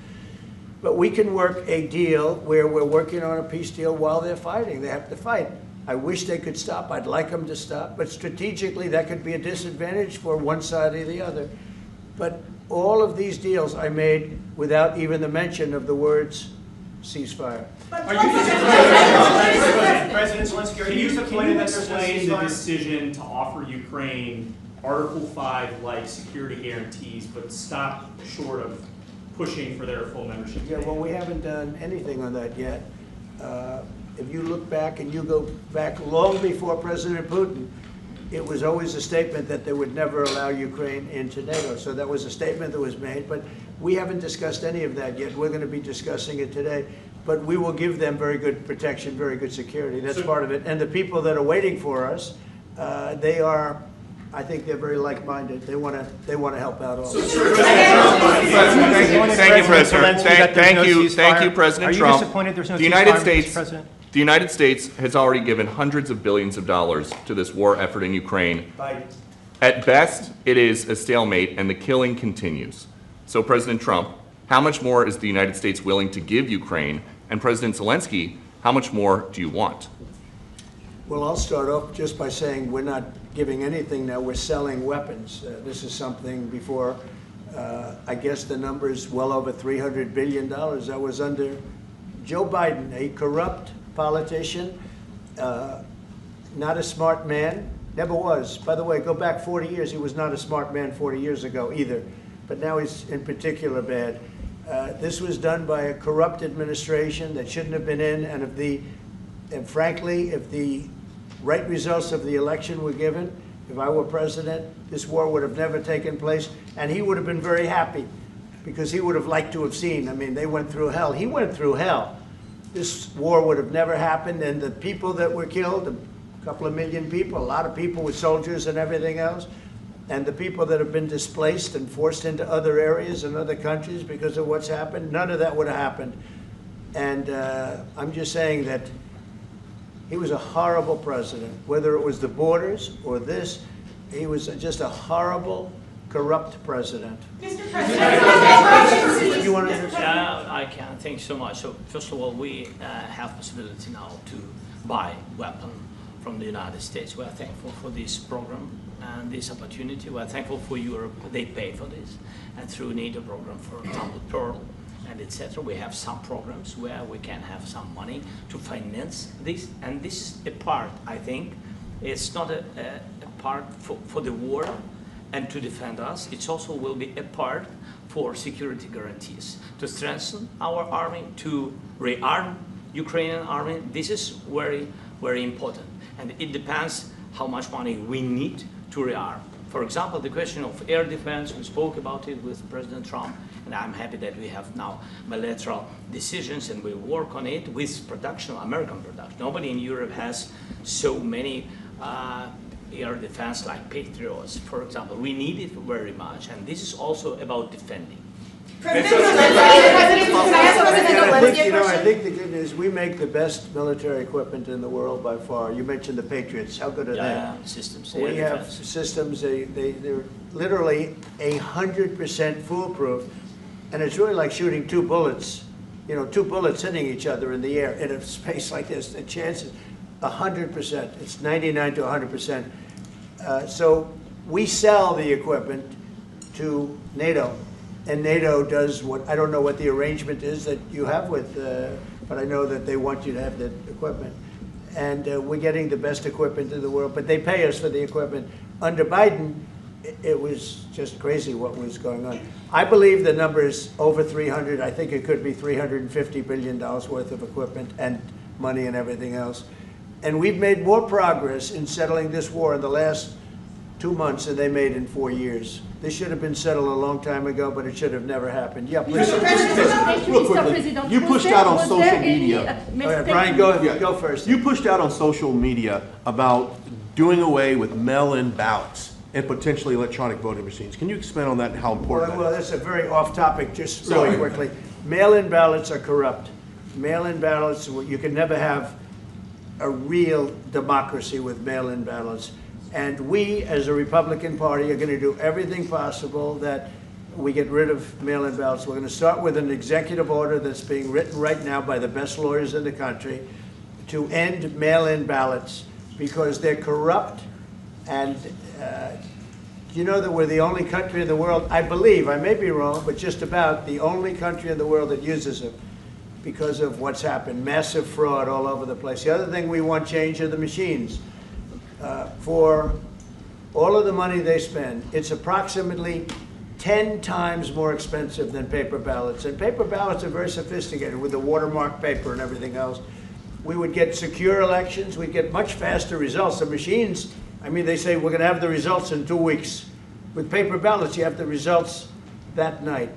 But we can work a deal where we're working on a peace deal while they're fighting. They have to fight. I wish they could stop. I'd like them to stop. But strategically, that could be a disadvantage for one side or the other. But all of these deals I made without even the mention of the words ceasefire. President Zelensky, can you explain the decision to offer Ukraine Article 5-like security guarantees, but stop short of pushing for their full membership? Yeah, well, we haven't done anything on that yet. If you look back and you go back long before President Putin, it was always a statement that they would never allow Ukraine into NATO. So that was a statement that was made, but we haven't discussed any of that yet. We're going to be discussing it today. But we will give them very good protection, very good security. That's part of it. And the people that are waiting for us, they are, I think they're very like-minded. They want to help out all. Thank you, President. Thank you, President Are you Trump. disappointed there's no The ceasefire, United Mr. States, President? the United States has already given hundreds of billions of dollars to this war effort in Ukraine. At best, it is a stalemate, and the killing continues. So, President Trump, how much more is the United States willing to give Ukraine? And President Zelensky, how much more do you want? Well, I'll start off just by saying we're not giving anything now. We're selling weapons. This is something before, I guess the number is well over $300 billion. That was under Joe Biden, a corrupt politician, not a smart man, never was. By the way, go back 40 years, he was not a smart man 40 years ago either, but now he's in particular bad. This was done by a corrupt administration that shouldn't have been in, and frankly, if the right results of the election were given, if I were president, this war would have never taken place, and he would have been very happy because he would have liked to have seen. I mean, they went through hell. He went through hell. This war would have never happened, and the people that were killed, a couple of million people, a lot of people with soldiers and everything else, and the people that have been displaced and forced into other areas and other countries because of what's happened, none of that would have happened. And I'm just saying that he was a horrible president, whether it was the borders or this. He was just a horrible, corrupt president. Mr. President, you want to answer? I can. Thank you so much. So first of all, we have possibility now to buy weapon from the United States. We are thankful for this program and this opportunity. We are thankful for Europe. They pay for this, and through NATO program, for example, Pearl and etc. We have some programs where we can have some money to finance this, and this is a part. I think it's not a part for the war and to defend us. It also will be a part for security guarantees, to strengthen our army, to rearm Ukrainian army. This is very, very important. And it depends how much money we need to rearm. For example, the question of air defense, we spoke about it with President Trump, and I'm happy that we have now bilateral decisions and we work on it with production, American production. Nobody in Europe has so many air defense like Patriots, for example. We need it very much, and this is also about defending. I think the good news, we make the best military equipment in the world by far. You mentioned the Patriots. How good are they? Systems. We have systems, they're literally 100% foolproof. And it's really like shooting two bullets, you know, two bullets hitting each other in the air in a space like this. The chance is 100%. It's 99 to 100%. So we sell the equipment to NATO. And NATO does what, I don't know what the arrangement is that you have with, but I know that they want you to have the equipment. And we're getting the best equipment in the world, but they pay us for the equipment. Under Biden, it was just crazy what was going on. I believe the number is over 300. I think it could be $350 billion worth of equipment and money and everything else. And we've made more progress in settling this war in the last 2 months than they made in 4 years. This should have been settled a long time ago, but it should have never happened. Yeah, please. Real quickly, you pushed out on social media. All right, Brian, go first. You pushed out on social media about doing away with mail-in ballots and potentially electronic voting machines. Can you expand on that and how important Well, that is? that's a very off-topic, just really quickly. Mail-in ballots are corrupt. Mail-in ballots, you can never have a real democracy with mail-in ballots. And we, as a Republican Party, are going to do everything possible that we get rid of mail-in ballots. We're going to start with an executive order that's being written right now by the best lawyers in the country to end mail-in ballots because they're corrupt. And you know that we're the only country in the world, I believe, I may be wrong, but just about the only country in the world that uses them because of what's happened. Massive fraud all over the place. The other thing we want changed are the machines. For all of the money they spend, it's approximately 10 times more expensive than paper ballots. And paper ballots are very sophisticated with the watermark paper and everything else. We would get secure elections. We'd get much faster results. The machines, I mean, they say we're going to have the results in 2 weeks. With paper ballots, you have the results that night.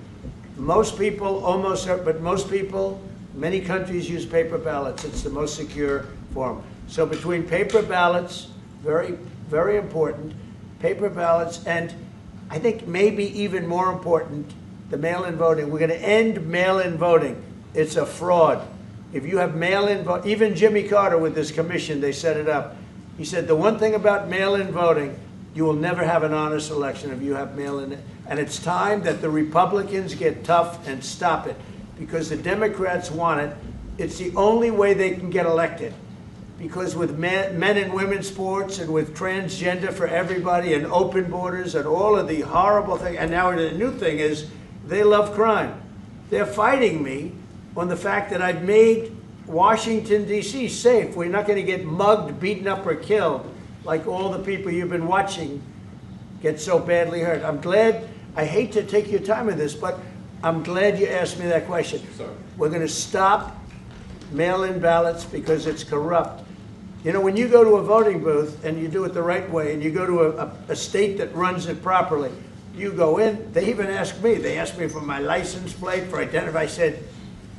Most people, but most people, many countries use paper ballots. It's the most secure form. So between paper ballots, very, very important, paper ballots, and I think maybe even more important, the mail-in voting. We're going to end mail-in voting. It's a fraud. If you have mail-in vote, even Jimmy Carter with this commission, they set it up. He said the one thing about mail-in voting, you will never have an honest election if you have mail-in. And it's time that the Republicans get tough and stop it, because the Democrats want it. It's the only way they can get elected. Because with men and women's sports and with transgender for everybody and open borders and all of the horrible things, and now the new thing is they love crime. They're fighting me on the fact that I've made Washington, D.C. safe. We're not going to get mugged, beaten up, or killed like all the people you've been watching get so badly hurt. I'm glad, I hate to take your time with this, but I'm glad you asked me that question. Sorry. We're going to stop mail-in ballots because it's corrupt. You know, when you go to a voting booth and you do it the right way and you go to a state that runs it properly, you go in, they even ask me, they asked me for my license plate, for identity. I said,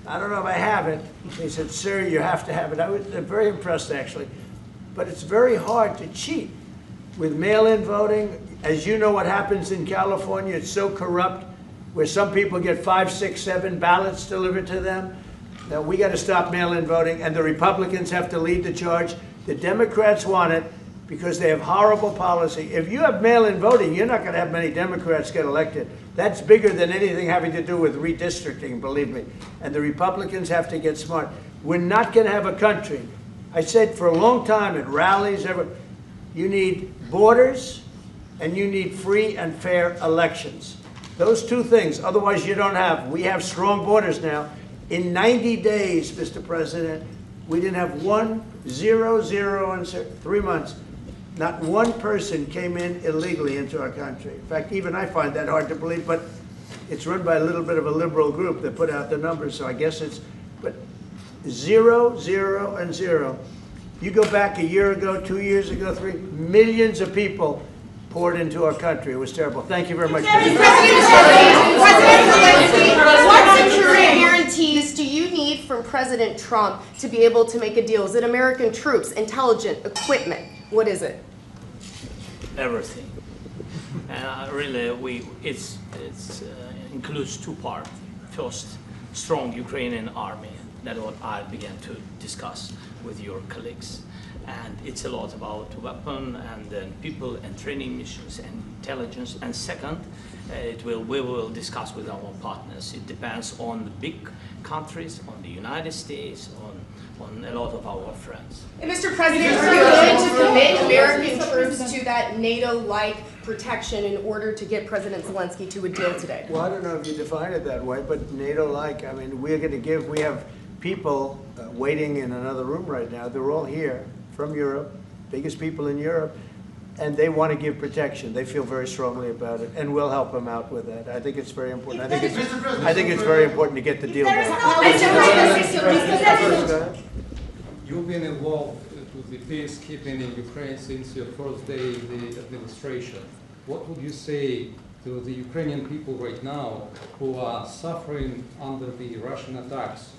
I don't know if I have it. They said, sir, you have to have it. I was very impressed, actually. But it's very hard to cheat with mail-in voting. As you know what happens in California, it's so corrupt, where some people get 5, 6, 7 ballots delivered to them. Now, we got to stop mail-in voting, and the Republicans have to lead the charge. The Democrats want it because they have horrible policy. If you have mail-in voting, you're not going to have many Democrats get elected. That's bigger than anything having to do with redistricting, believe me. And the Republicans have to get smart. We're not going to have a country. I said for a long time at rallies, you need borders and you need free and fair elections. Those two things, otherwise you don't have. We have strong borders now. In 90 days, Mr. President, we didn't have 1, 0, 0, and 3 months. Not one person came in illegally into our country. In fact, even I find that hard to believe, but it's run by a little bit of a liberal group that put out the numbers, so I guess it's, but 0, 0, and 0. You go back a year ago, 2 years ago, 3, millions of people poured into our country. It was terrible. Thank you very much. What security guarantees do you need from President Trump to be able to make a deal? Is it American troops, intelligence, equipment? What is it? Everything. And really, it includes 2 parts. First, strong Ukrainian army. That's what I began to discuss with your colleagues. And it's a lot about weapon and then people and training missions and intelligence. And second, we will discuss with our partners. It depends on the big countries, on the United States, on a lot of our friends. And Mr. President, are you willing to commit American troops to that NATO-like protection in order to get President Zelensky to a deal today? Well, I don't know if you define it that way, but NATO-like, I mean, we're going to give, we have people waiting in another room right now. They're all here from Europe, biggest people in Europe, and they want to give protection. They feel very strongly about it, and we'll help them out with that. I think it's very important. I think it's very important to get the deal done. You've been involved with the peacekeeping in Ukraine since your first day in the administration. What would you say to the Ukrainian people right now who are suffering under the Russian attacks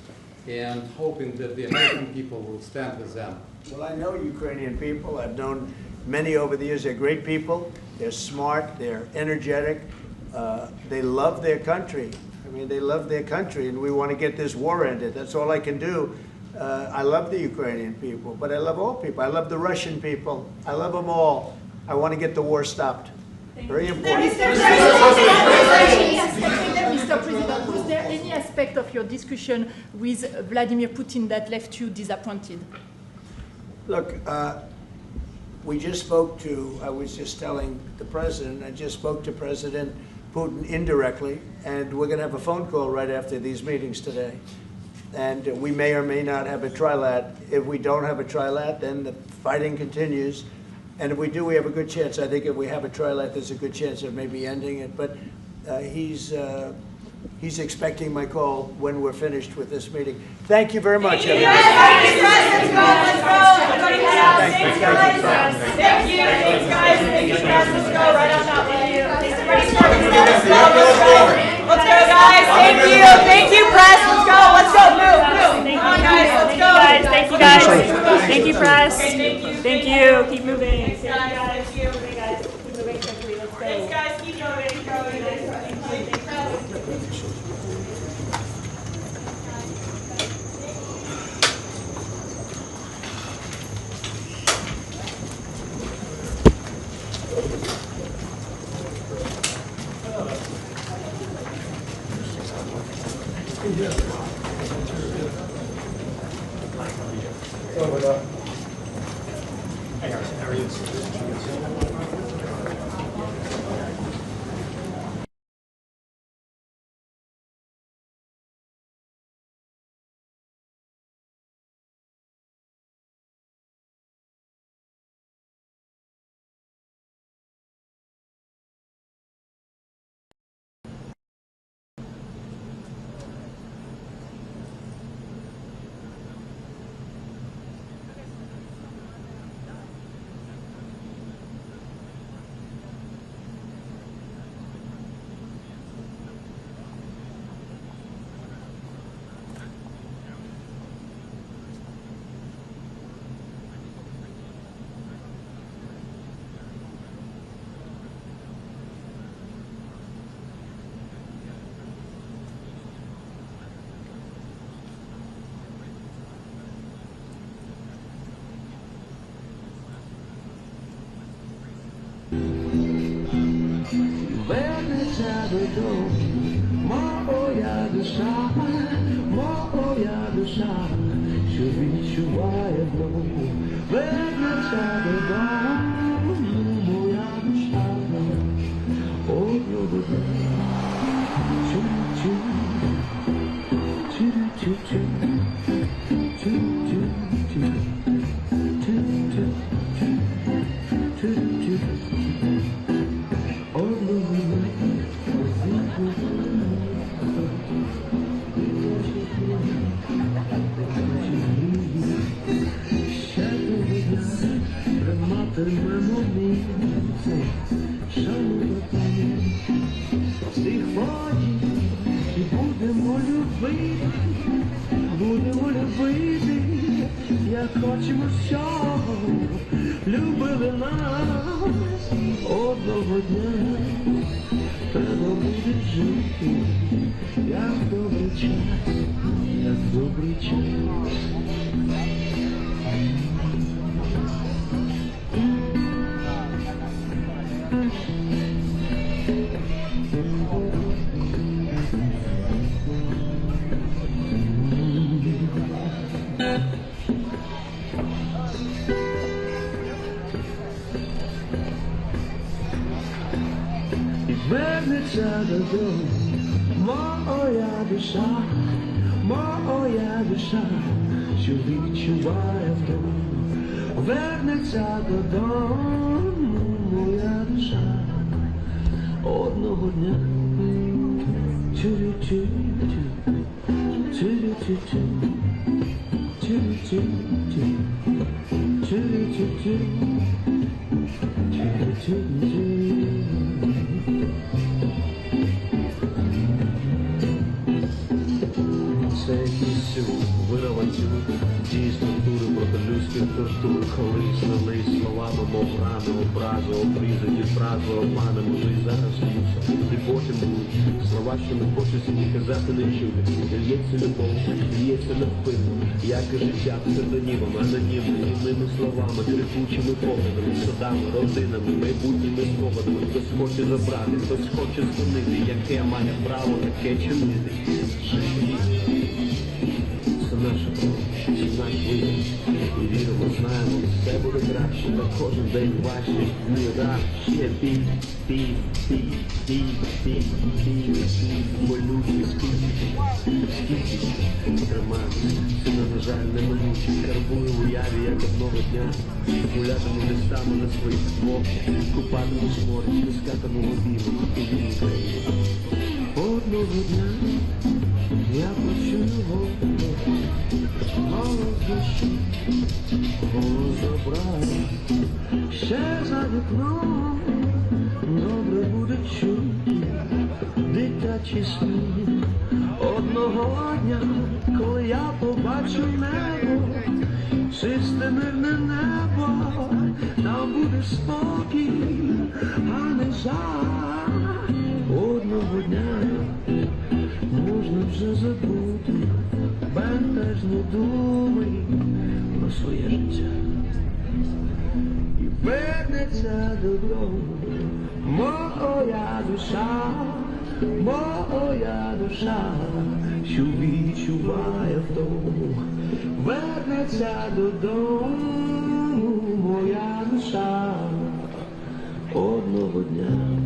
and hoping that the American people will stand with them? Well, I know Ukrainian people. I've known many over the years. They're great people. They're smart. They're energetic. They love their country. I mean, they love their country, and we want to get this war ended. That's all I can do. I love the Ukrainian people, but I love all people. I love the Russian people. I love them all. I want to get the war stopped. Very important. Mr. President, was there any aspect of your discussion with Vladimir Putin that left you disappointed? Look, we just spoke to, I was just telling the President, I just spoke to President Putin indirectly, and we're going to have a phone call right after these meetings today. And we may or may not have a trilat. If we don't have a trilat, then the fighting continues. And if we do, we have a good chance. I think if we have a trilat, there's a good chance of maybe ending it. But he's expecting my call when we're finished with this meeting. Thank you very much, everybody. Thank you. Thanks, guys. Thank you, guys. Let's go right on that way. Let's go, guys. Thank you. Thank you, press. Let's go. Let's go. Move. Come on, guys. Let's go. Thank you, guys. Thank you, press. Thank you. Keep moving. Thanks, guys. Thank you. Keep moving quickly. Let's go. Thanks, guys. Keep moving. Вернеться додому, моя душа, моя душа, що відчуває вдома. Вернеться додому, моя душа, одного дня. Чу-чу, чу-чу-чу, чу-чу-чу, чу-чу-чу, чу-чу-чу. Будемо любити, як хочемо, щоб любили нас. Одного дня треба буде жити, як добрий час, як добрий час. Вернеться додому, моя душа, моя душа, що відчуває вдома. Вернеться додому, моя душа, одного дня. Чу-чу-чу, чу-чу-чу, чу-чу-чу, чу-чу-чу, чу-чу-чу. Це якийсь вираванців, дії структури проти людських тортур, коли знали словами, мов рани, образи, обрізані фрази, обманами, вже й зараз ліпше. І потім будуть слова, що не хочеться ні казати, не чути. Лється любов, лється навпину, як і життя псевдонімами, анонімними, ними словами, трикучими поглядами, судами, родинами, майбутніми спогадами. Хтось хоче забрати, хтось хоче змінити, яке має право таке чинити. Це наша кров, це наш вибір. І віримо, знаємо, все буде краще, та кожен день важче. Не рад, ще бій, бій, бій, бій, бій, бій, болючий скільки тримаємось. Ціна, на жаль, неминуча, карбує в уяві, як одного дня. Гулятиму листами на своїх двох, купатимусь в морі, стискатиму в обіймах, і він Україні. Одного дня я почую голос душі, голос добра. Ще за вікном добре буде чути дитячий сміх. Одного дня, коли я побачу небо, чисте мирне небо, там буде спокій, а не жаль. Одного дня можна вже забути бентежні думи про своє життя. І вернеться додому моя душа, моя душа, що відчуває втому, вернеться додому, моя душа, одного дня.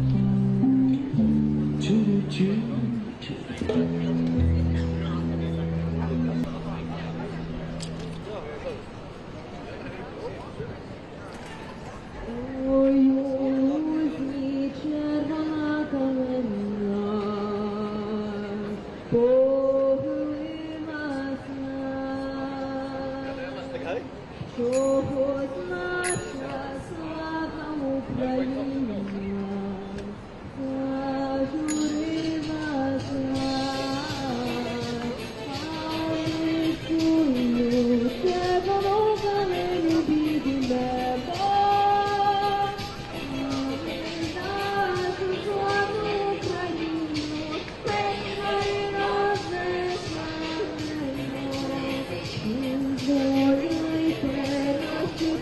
Чогось наша славна Україна зажурилася, але чую, це воно зелені біднемо, нашу славну Україну, нехай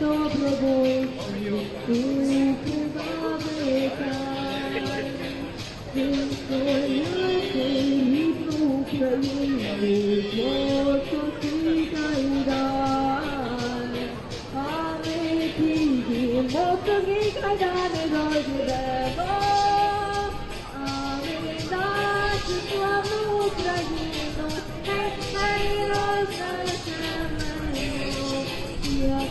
добровольці, відстояти рідну Україну, посохитай далі, а ми підемо, тоді кайдани дойдемо, а ми нашу славну Україну, нехай рознесемо, як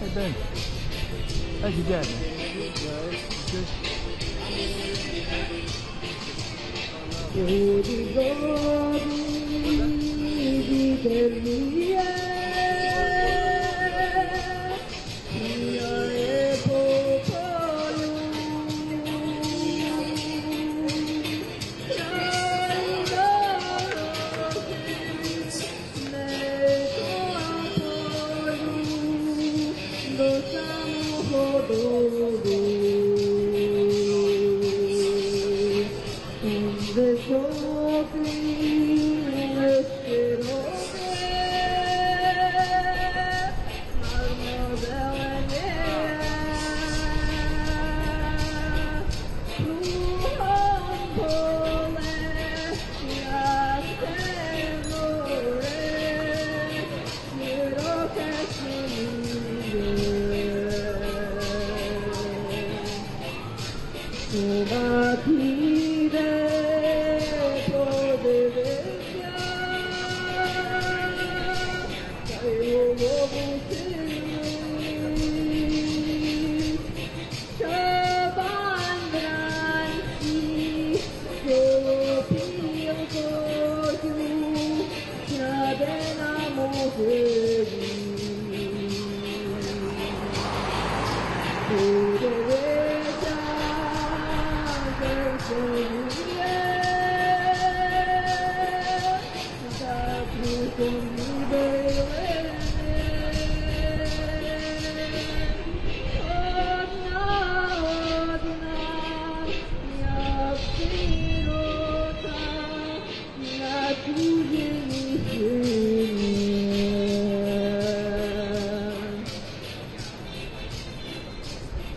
Hey Ben, how's your dad, man?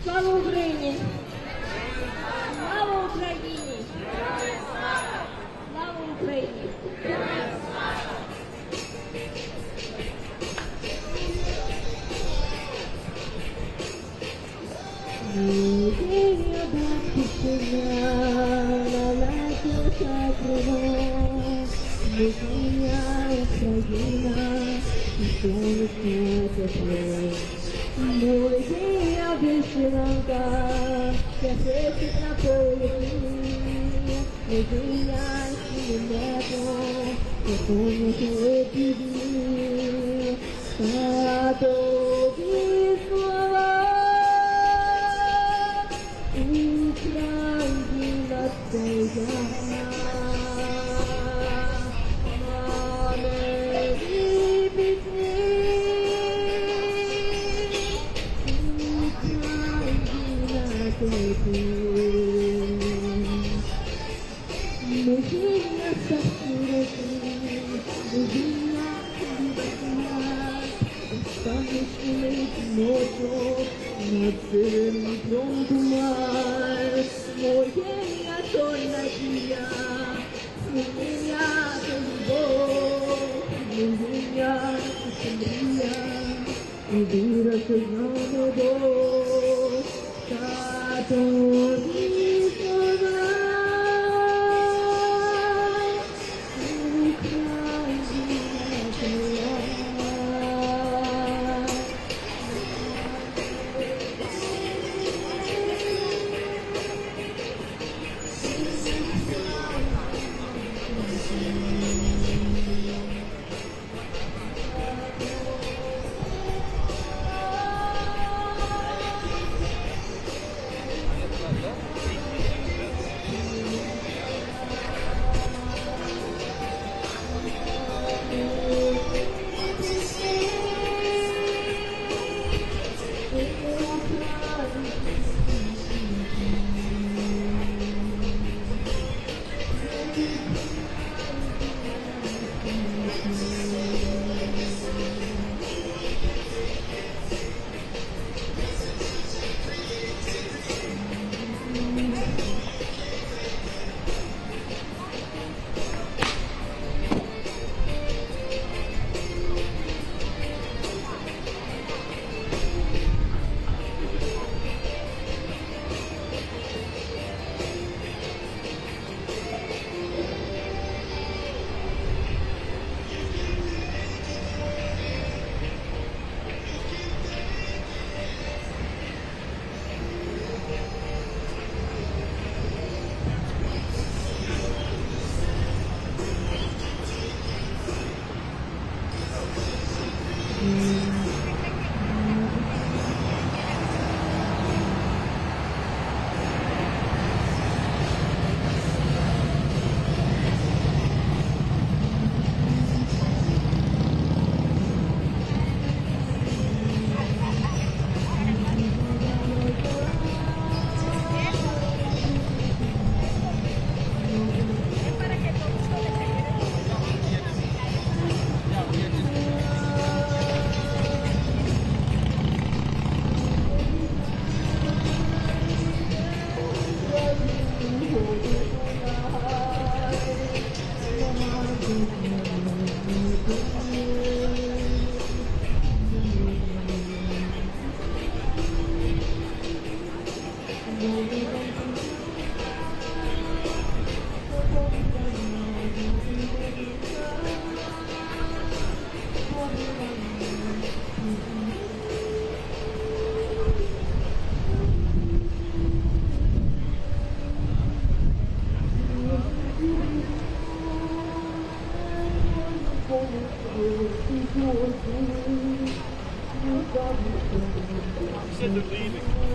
Слава Україні! Моя вишиванка, я світить на полі, Медіянське небо, якому ти підні, та тобі слова, Україна твоя. said they're leaving.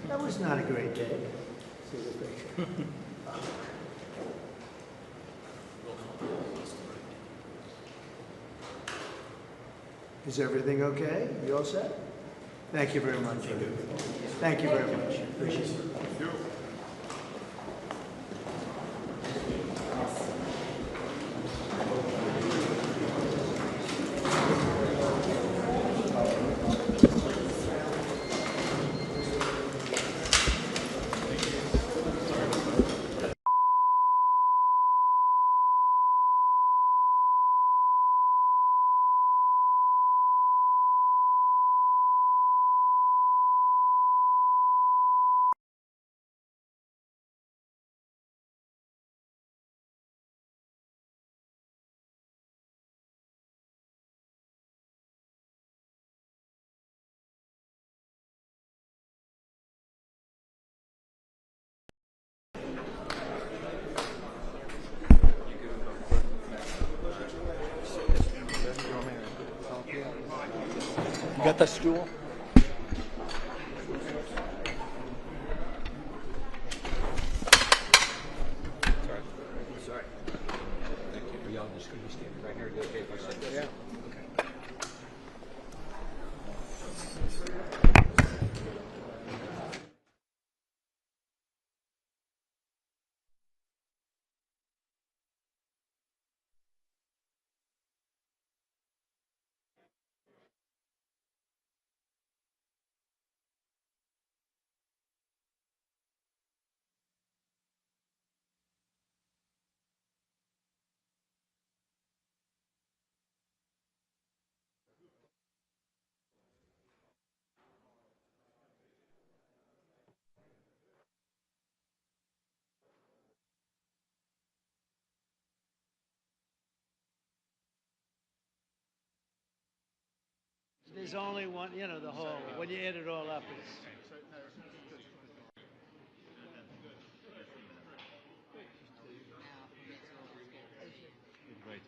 That was not a great day. Is everything okay? You all set? Thank you very much. Thank you very much. Appreciate it. You got the stool? Sorry. Thank you. Are y'all just going to stand right here? Okay, if I said this? Yeah. only one, you know, the whole, when you add it all up, it's. Great.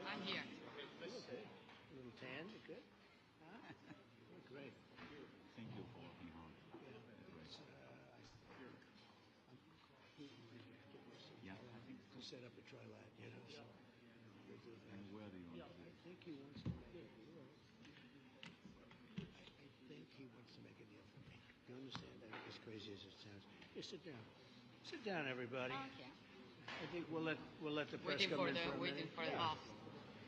I'm here. A little tan, good? Huh? Great. Thank you for being on. Yeah, I think to set up a trilat, you know. So and where do you want to do I think he wants to make it. I think he wants to make a deal for me. You understand that? As crazy as it sounds. Here, sit down. Sit down, everybody. Okay. I think we'll let the press Waiting come for in the for a waiting minute. for the boss.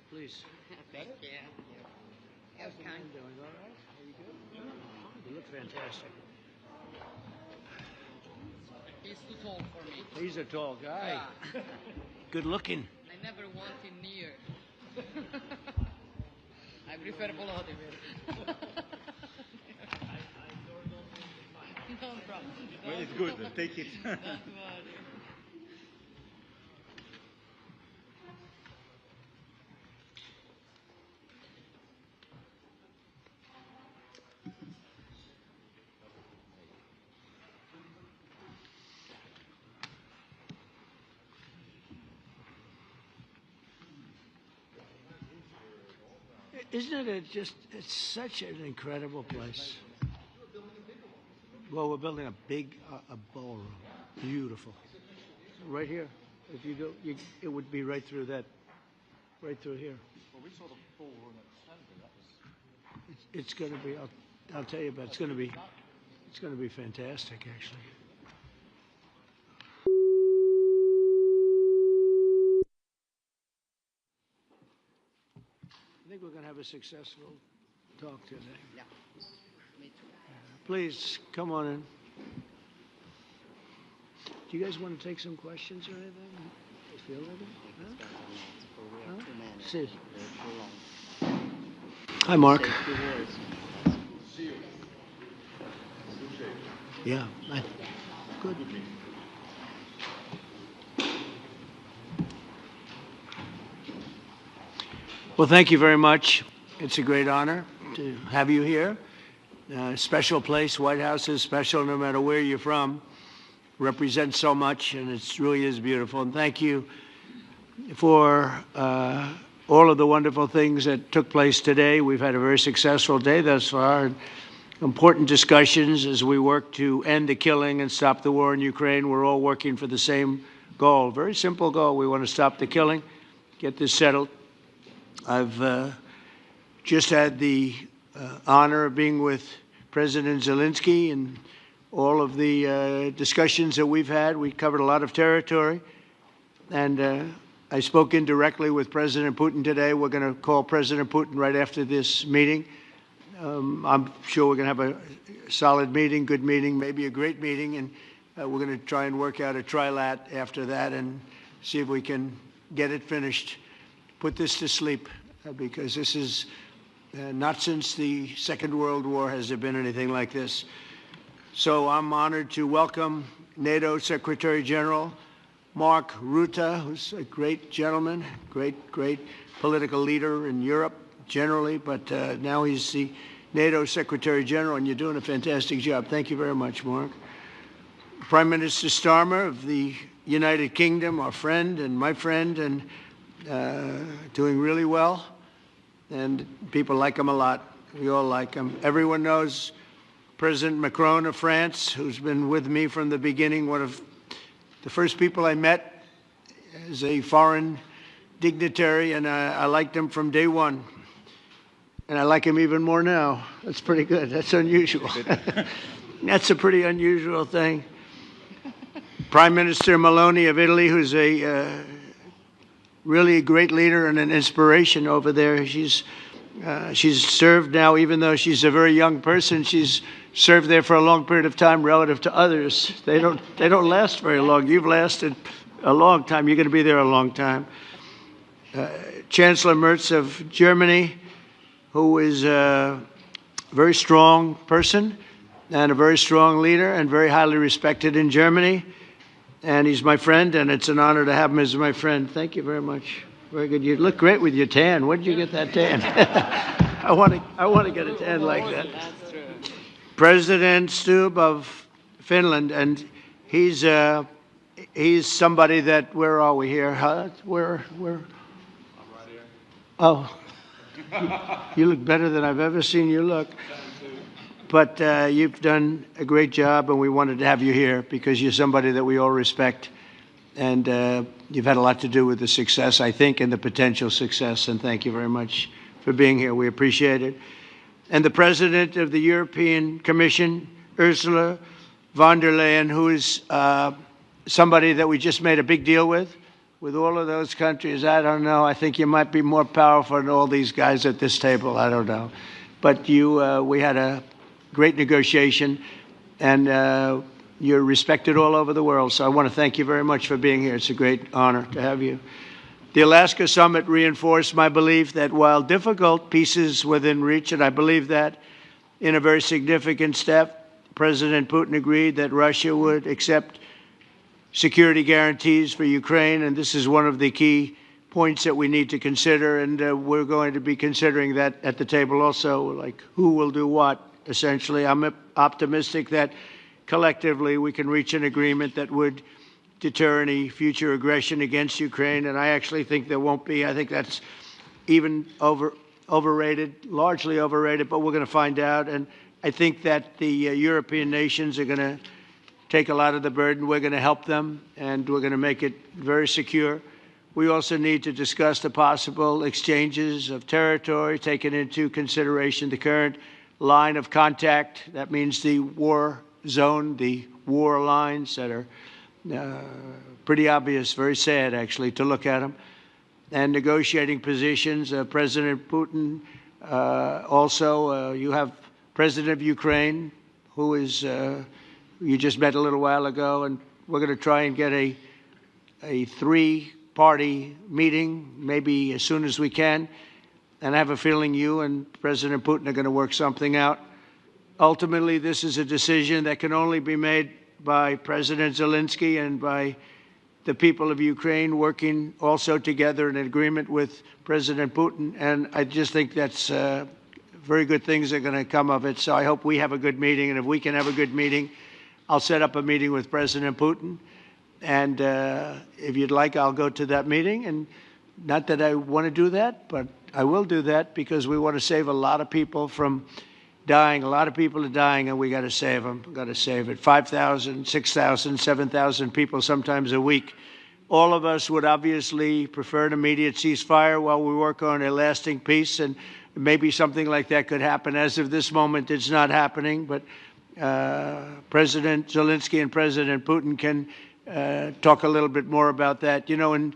Please. Thank you. How's the man doing? All right? Are you good? You look fantastic. He's too tall for me. He's a tall guy. Yeah. Good looking. I never want him near. I prefer Volodymyr. No problem. Well, it's good. Take it. Don't worry. Isn't it it's such an incredible place. Well, we're building a big a ballroom. Beautiful. Right here. If you go, it would be right through that, right through here. Well, we saw the ballroom at Stanley. That was. It's going to be, I'll tell you about it's going to be fantastic, actually. I think we're going to have a successful talk today. Yeah, me too. Please, come on in. Do you guys want to take some questions or anything? You feel ready? Huh? See. Hi, Mark. Yeah, good. Well, thank you very much. It's a great honor to have you here. Special place. White House is special no matter where you're from. Represents so much, and it really is beautiful. And thank you for all of the wonderful things that took place today. We've had a very successful day thus far. Important discussions as we work to end the killing and stop the war in Ukraine. We're all working for the same goal. Very simple goal. We want to stop the killing, get this settled. I've just had the honor of being with President Zelensky and all of the discussions that we've had. We covered a lot of territory. And I spoke indirectly with President Putin today. We're going to call President Putin right after this meeting. I'm sure we're going to have a solid meeting, good meeting, maybe a great meeting. And we're going to try and work out a trilat after that and see if we can get it finished. Put this to sleep, because this is not since the Second World War has there been anything like this. So I'm honored to welcome NATO Secretary General Mark Rutte, who's a great gentleman, great political leader in Europe generally, but now he's the NATO Secretary General, and you're doing a fantastic job. Thank you very much, Mark. Prime Minister Starmer of the United Kingdom, our friend and my friend, and doing really well, and people like him a lot. We all like him. Everyone knows President Macron of France, who's been with me from the beginning, one of the first people I met as a foreign dignitary, and I liked him from day one. And I like him even more now. That's pretty good. That's unusual. That's a pretty unusual thing. Prime Minister Meloni of Italy, who's a really a great leader and an inspiration over there. She's served now, even though she's a very young person, she's served there for a long period of time relative to others. They don't last very long. You've lasted a long time. You're going to be there a long time. Chancellor Merz of Germany, who is a very strong person and a very strong leader and very highly respected in Germany. And he's my friend, and it's an honor to have him as my friend. Thank you very much. Very good. You look great with your tan. Where did you get that tan? I want to get a tan like that. President Stubb of Finland, and he's somebody that, where are we here? Huh? Where? Oh, you look better than I've ever seen you look. But you've done a great job, and we wanted to have you here because you're somebody that we all respect. And you've had a lot to do with the success, I think, and the potential success. And thank you very much for being here. We appreciate it. And the President of the European Commission, Ursula von der Leyen, who is somebody that we just made a big deal with all of those countries. I don't know. I think you might be more powerful than all these guys at this table. I don't know. But we had a great negotiation, and you're respected all over the world. So I want to thank you very much for being here. It's a great honor to have you. The Alaska summit reinforced my belief that while difficult, peace is within reach, and I believe that in a very significant step, President Putin agreed that Russia would accept security guarantees for Ukraine, and this is one of the key points that we need to consider, and we're going to be considering that at the table also, like who will do what, essentially. I'm optimistic that collectively we can reach an agreement that would deter any future aggression against Ukraine, and I actually think there won't be. I think that's even overrated, largely overrated, but we're going to find out. And I think that the European nations are going to take a lot of the burden. We're going to help them, and we're going to make it very secure. We also need to discuss the possible exchanges of territory, taking into consideration the current line of contact. That means the war zone, the war lines that are pretty obvious, very sad, actually, to look at them. And negotiating positions. President Putin, also, you have President of Ukraine, who is, you just met a little while ago, and we're going to try and get a three-party meeting, maybe as soon as we can. And I have a feeling you and President Putin are going to work something out. Ultimately, this is a decision that can only be made by President Zelensky and by the people of Ukraine working also together in agreement with President Putin. And I just think that's very good things are going to come of it. So I hope we have a good meeting. And if we can have a good meeting, I'll set up a meeting with President Putin. And if you'd like, I'll go to that meeting. And not that I want to do that, but I will do that because we want to save a lot of people from dying. A lot of people are dying, and we got to save them. Got to save it. 5,000, 6,000, 7,000 people sometimes a week. All of us would obviously prefer an immediate ceasefire while we work on a lasting peace, and maybe something like that could happen. As of this moment, it's not happening, but President Zelensky and President Putin can talk a little bit more about that. You know, in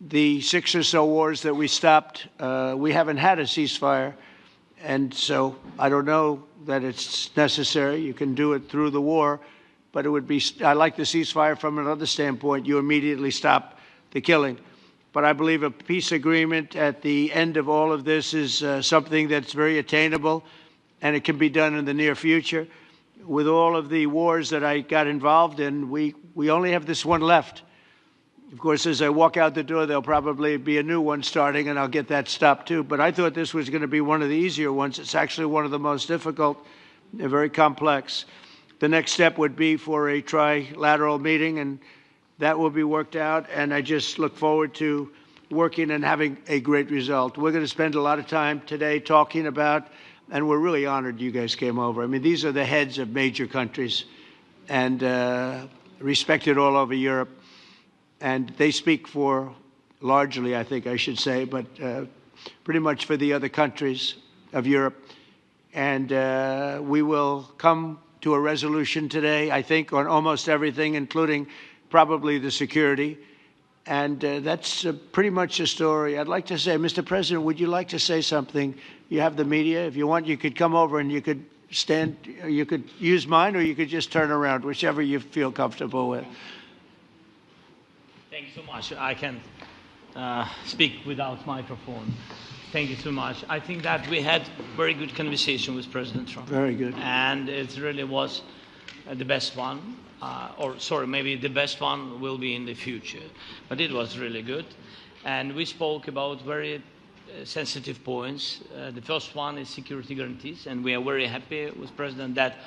the 6 or so wars that we stopped, we haven't had a ceasefire. And so I don't know that it's necessary. You can do it through the war, but it would be, I like the ceasefire from another standpoint. You immediately stop the killing. But I believe a peace agreement at the end of all of this is something that's very attainable, and it can be done in the near future. With all of the wars that I got involved in, we only have this one left. Of course, as I walk out the door, there'll probably be a new one starting, and I'll get that stopped too. But I thought this was going to be one of the easier ones. It's actually one of the most difficult, very complex. The next step would be for a trilateral meeting, and that will be worked out. And I just look forward to working and having a great result. We're going to spend a lot of time today talking about, and we're really honored you guys came over. I mean, these are the heads of major countries and respected all over Europe. And they speak for, largely, I think I should say, but pretty much for the other countries of Europe. And we will come to a resolution today, I think, on almost everything, including probably the security. And that's pretty much the story. I'd like to say, Mr. President, would you like to say something? You have the media. If you want, you could come over and you could stand, you could use mine, or you could just turn around, whichever you feel comfortable with. Thank you so much. I can speak without microphone. Thank you so much. I think that we had very good conversation with President Trump. Very good. And it really was the best one. Or sorry, maybe the best one will be in the future. But it was really good. and we spoke about very sensitive points. The first one is security guarantees, and we are very happy with President that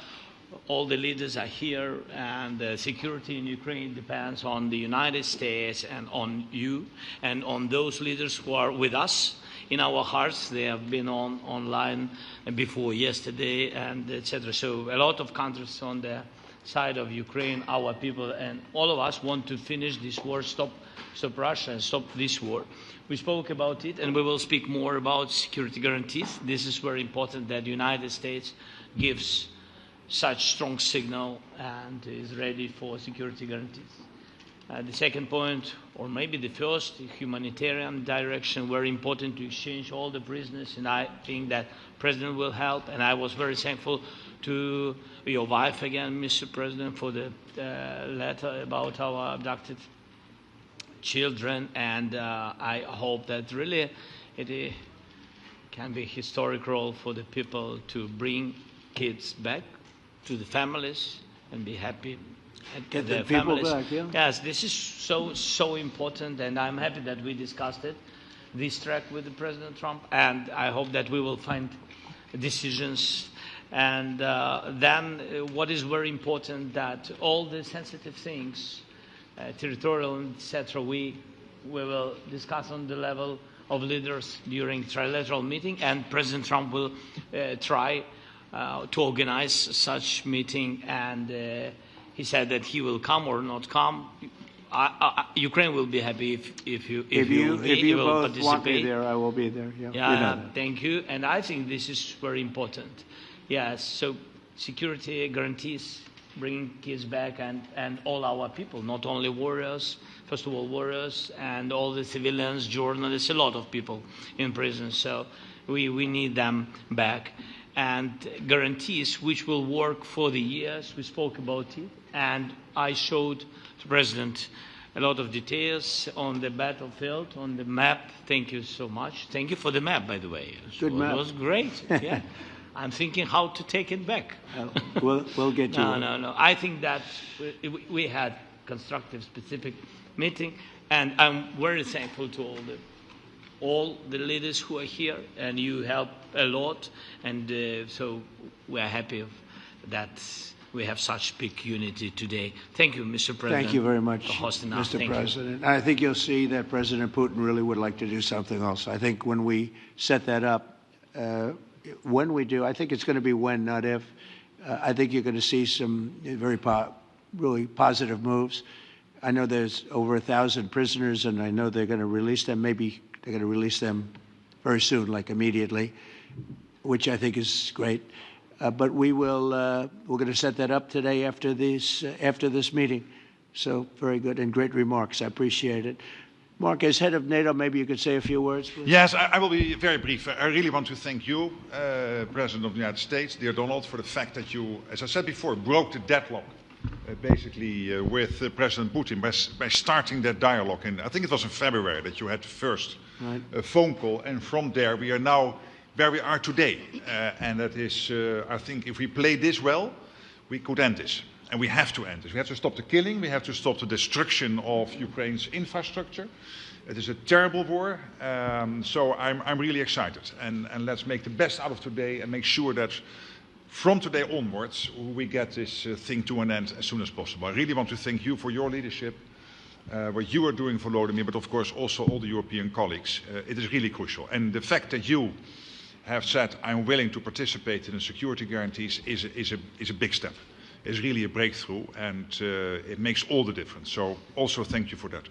all the leaders are here, and the security in Ukraine depends on the United States and on you and on those leaders who are with us in our hearts. They have been online before yesterday, and etc. So a lot of countries on the side of Ukraine, our people, and all of us want to finish this war, stop Russia and stop this war. We spoke about it, and we will speak more about security guarantees. This is very important that the United States gives such strong signal and is ready for security guarantees. The second point, or maybe the first, the humanitarian direction, very important to exchange all the prisoners, and I think that President will help, and I was very thankful to your wife again, Mr. President, for the letter about our abducted children, and I hope that really it can be a historic role for the people to bring kids back to the families and be happy. Get the people back, yeah. Yes, this is so important, and I'm happy that we discussed it, this track with the President Trump, and I hope that we will find decisions. And then what is very important, that all the sensitive things, territorial, etc., we will discuss on the level of leaders during trilateral meeting, and President Trump will try to organize such meeting, and he said that he will come or not come. Ukraine will be happy if you will both want me there, I will be there. Yeah, yeah, you know that. Thank you. And I think this is very important. Yes, so security guarantees, bringing kids back, and all our people, not only warriors, first of all warriors, and all the civilians, journalists, a lot of people in prison. So we need them back. And guarantees which will work for the years. We spoke about it, and I showed the President a lot of details on the battlefield, on the map. Thank you so much. Thank you for the map, by the way. Good map. It was great. Yeah. I'm thinking how to take it back. We'll get you. No. I think that we had constructive, specific meeting, and I'm very thankful to all the leaders who are here, and you help a lot, and so we are happy that we have such big unity today. Thank you, Mr. President. Thank you very much, for hosting us. Mr. President. I think you'll see that President Putin really would like to do something else. I think when we set that up, when we do, I think it's going to be when, not if. I think you're going to see some really positive moves. I know there's over 1,000 prisoners, and I know they're going to release them. Maybe they're going to release them very soon, like immediately, which I think is great. But we're going to set that up today after this meeting. So very good and great remarks. I appreciate it. Mark, as head of NATO, maybe you could say a few words, please. Yes, I will be very brief. I really want to thank you, President of the United States, dear Donald, for the fact that you, as I said before, broke the deadlock basically with President Putin by starting that dialogue. And I think it was in February that you had the first phone call, and from there we are now where we are today. And that is, I think, if we play this well, we could end this. And we have to end this. We have to stop the killing. We have to stop the destruction of Ukraine's infrastructure. It is a terrible war. So I'm really excited. And let's make the best out of today and make sure that from today onwards, we get this thing to an end as soon as possible. I really want to thank you for your leadership, what you are doing for Volodymyr, but of course also all the European colleagues. It is really crucial. And the fact that you have said, I'm willing to participate in the security guarantees is a big step. It's really a breakthrough, and it makes all the difference. So also thank you for that.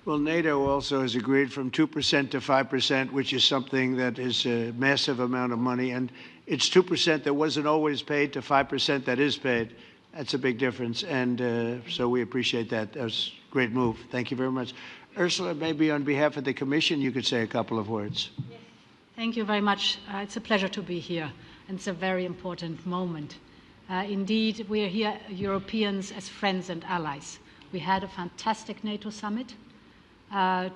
Well, NATO also has agreed from 2% to 5%, which is something that is a massive amount of money. And it's 2% that wasn't always paid to 5% that is paid. That's a big difference. And so we appreciate that. That was a great move. Thank you very much. Ursula, maybe on behalf of the Commission, you could say a couple of words. Yes. Thank you very much. It's a pleasure to be here. And it's a very important moment. Indeed, we are here, Europeans, as friends and allies. We had a fantastic NATO summit.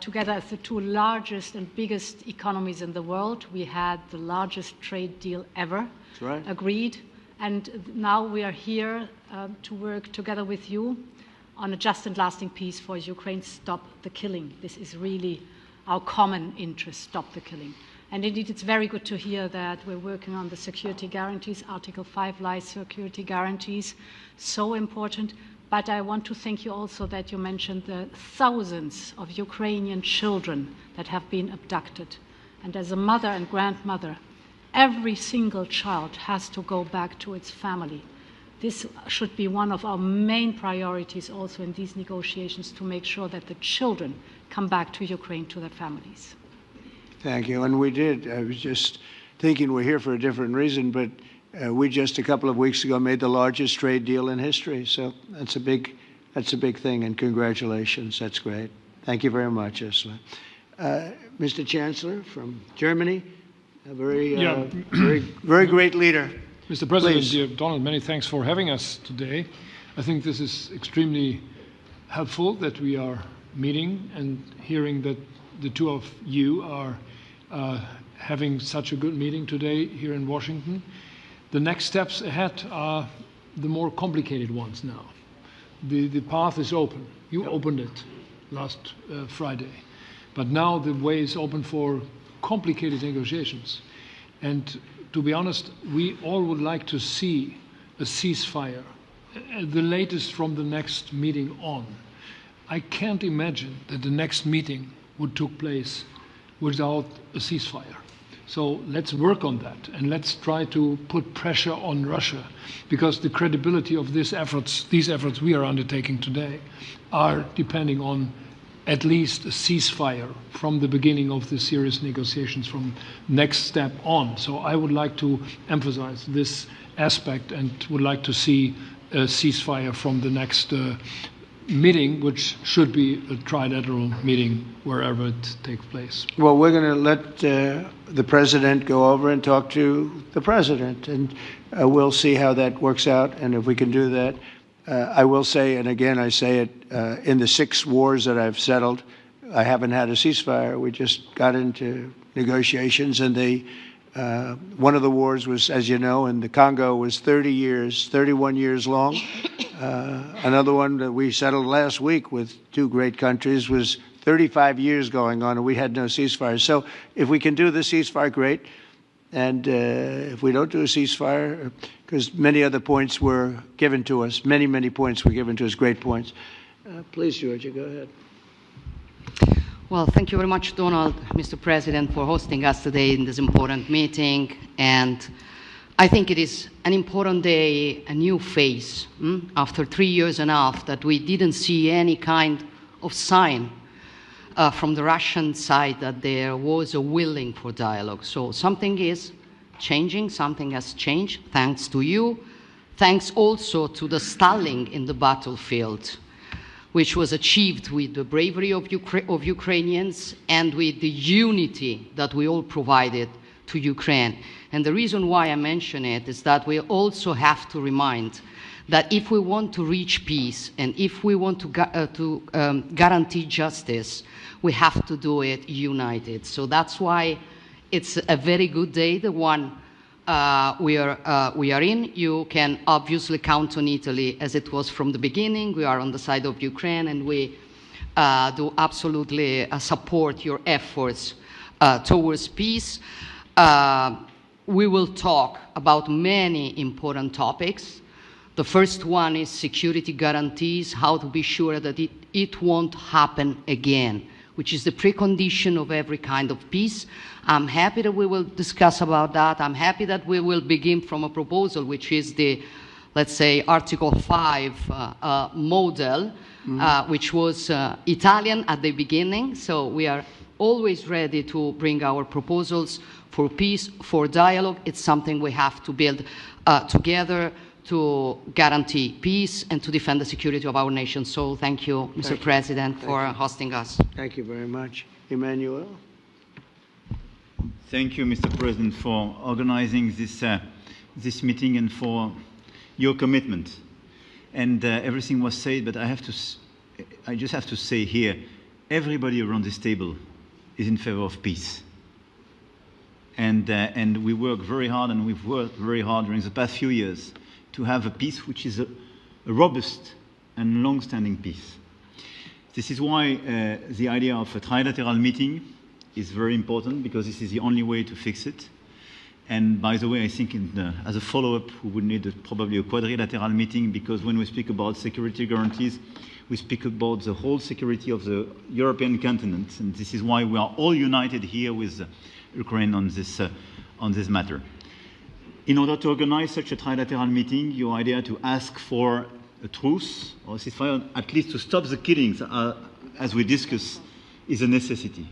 Together as the two largest and biggest economies in the world, we had the largest trade deal ever agreed. And now we are here to work together with you on a just and lasting peace for Ukraine. Stop the killing. This is really our common interest, stop the killing. And indeed, it's very good to hear that we're working on the security guarantees, Article 5 lies security guarantees, so important. But I want to thank you also that you mentioned the thousands of Ukrainian children that have been abducted. And as a mother and grandmother, every single child has to go back to its family. This should be one of our main priorities also in these negotiations, to make sure that the children come back to Ukraine, to their families. Thank you. And we did. I was just thinking we're here for a different reason, but we just a couple of weeks ago made the largest trade deal in history. So that's a big thing, and congratulations. That's great. Thank you very much, Ursula. Mr. Chancellor from Germany, a very great leader. Mr. President, Please. dear Donald, many thanks for having us today. I think this is extremely helpful that we are meeting and hearing that the two of you are having such a good meeting today here in Washington. The next steps ahead are the more complicated ones now. The path is open. You opened it last Friday. But now the way is open for complicated negotiations. And to be honest, we all would like to see a ceasefire, the latest from the next meeting on. I can't imagine that the next meeting would take place without a ceasefire. So let's work on that, and let's try to put pressure on Russia, because the credibility of these efforts we are undertaking today are depending on at least a ceasefire from the beginning of the serious negotiations from next step on. So I would like to emphasize this aspect and would like to see a ceasefire from the next meeting, which should be a trilateral meeting wherever it takes place. Well, we're going to let the president go over and talk to the president, and we'll see how that works out, and if we can do that. I will say, and again I say it, in the 6 wars that I've settled, I haven't had a ceasefire. We just got into negotiations, and one of the wars was, as you know, in the Congo was 31 years long. Another one that we settled last week with 2 great countries was 35 years going on, and we had no ceasefire. So if we can do the ceasefire, great. And if we don't do a ceasefire, because many other points were given to us, many points were given to us, great points. Please, Georgia, go ahead. Well, thank you very much, Donald, Mr. President, for hosting us today in this important meeting. And I think it is an important day, a new phase, after 3 years and a half that we didn't see any kind of sign from the Russian side that there was a willing for dialogue. So something is changing, something has changed, thanks to you. Thanks also to the stalling in the battlefield, which was achieved with the bravery of Ukrainians and with the unity that we all provided to Ukraine. And the reason why I mention it is that we also have to remind that if we want to reach peace and if we want to guarantee justice, we have to do it united. So that's why it's a very good day, the one we are in. You can obviously count on Italy as it was from the beginning. We are on the side of Ukraine, and we do absolutely support your efforts towards peace. We will talk about many important topics. The first one is security guarantees, how to be sure that it won't happen again, which is the precondition of every kind of peace. I'm happy that we will discuss about that. I'm happy that we will begin from a proposal, which is the, let's say, Article 5 model, which was Italian at the beginning. So we are always ready to bring our proposals for peace, for dialogue. It's something we have to build together to guarantee peace and to defend the security of our nation. So thank you, Mr. President, for hosting us. Thank you very much. Emmanuel? Thank you, Mr. President, for organizing this meeting and for your commitment. And everything was said, but I just have to say here, everybody around this table is in favor of peace. And we work very hard, and we've worked very hard during the past few years to have a peace which is a robust and long-standing peace. This is why the idea of a trilateral meeting is very important, because this is the only way to fix it. And by the way, I think as a follow-up, we would need probably a quadrilateral meeting, because when we speak about security guarantees, we speak about the whole security of the European continent. And this is why we are all united here with Ukraine on this matter. In order to organize such a trilateral meeting, your idea to ask for a truce or a ceasefire, at least to stop the killings, as we discussed, is a necessity.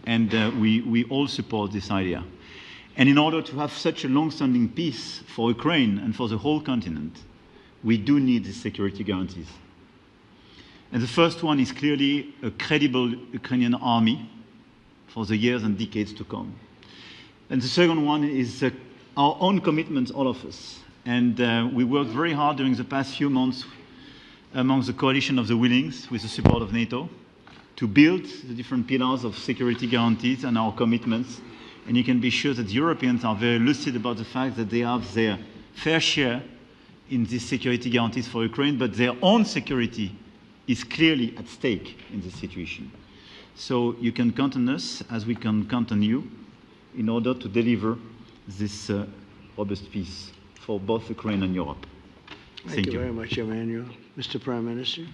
And we all support this idea. And in order to have such a long-standing peace for Ukraine and for the whole continent, we do need these security guarantees. And the first one is clearly a credible Ukrainian army for the years and decades to come. And the second one is our own commitment, all of us. And we worked very hard during the past few months among the coalition of the willings, with the support of NATO, to build the different pillars of security guarantees and our commitments. And you can be sure that Europeans are very lucid about the fact that they have their fair share in these security guarantees for Ukraine, but their own security is clearly at stake in this situation. So you can count on us, as we can count on you, in order to deliver this robust peace for both Ukraine and Europe. Thank you very much, Emmanuel. Mr. Prime Minister.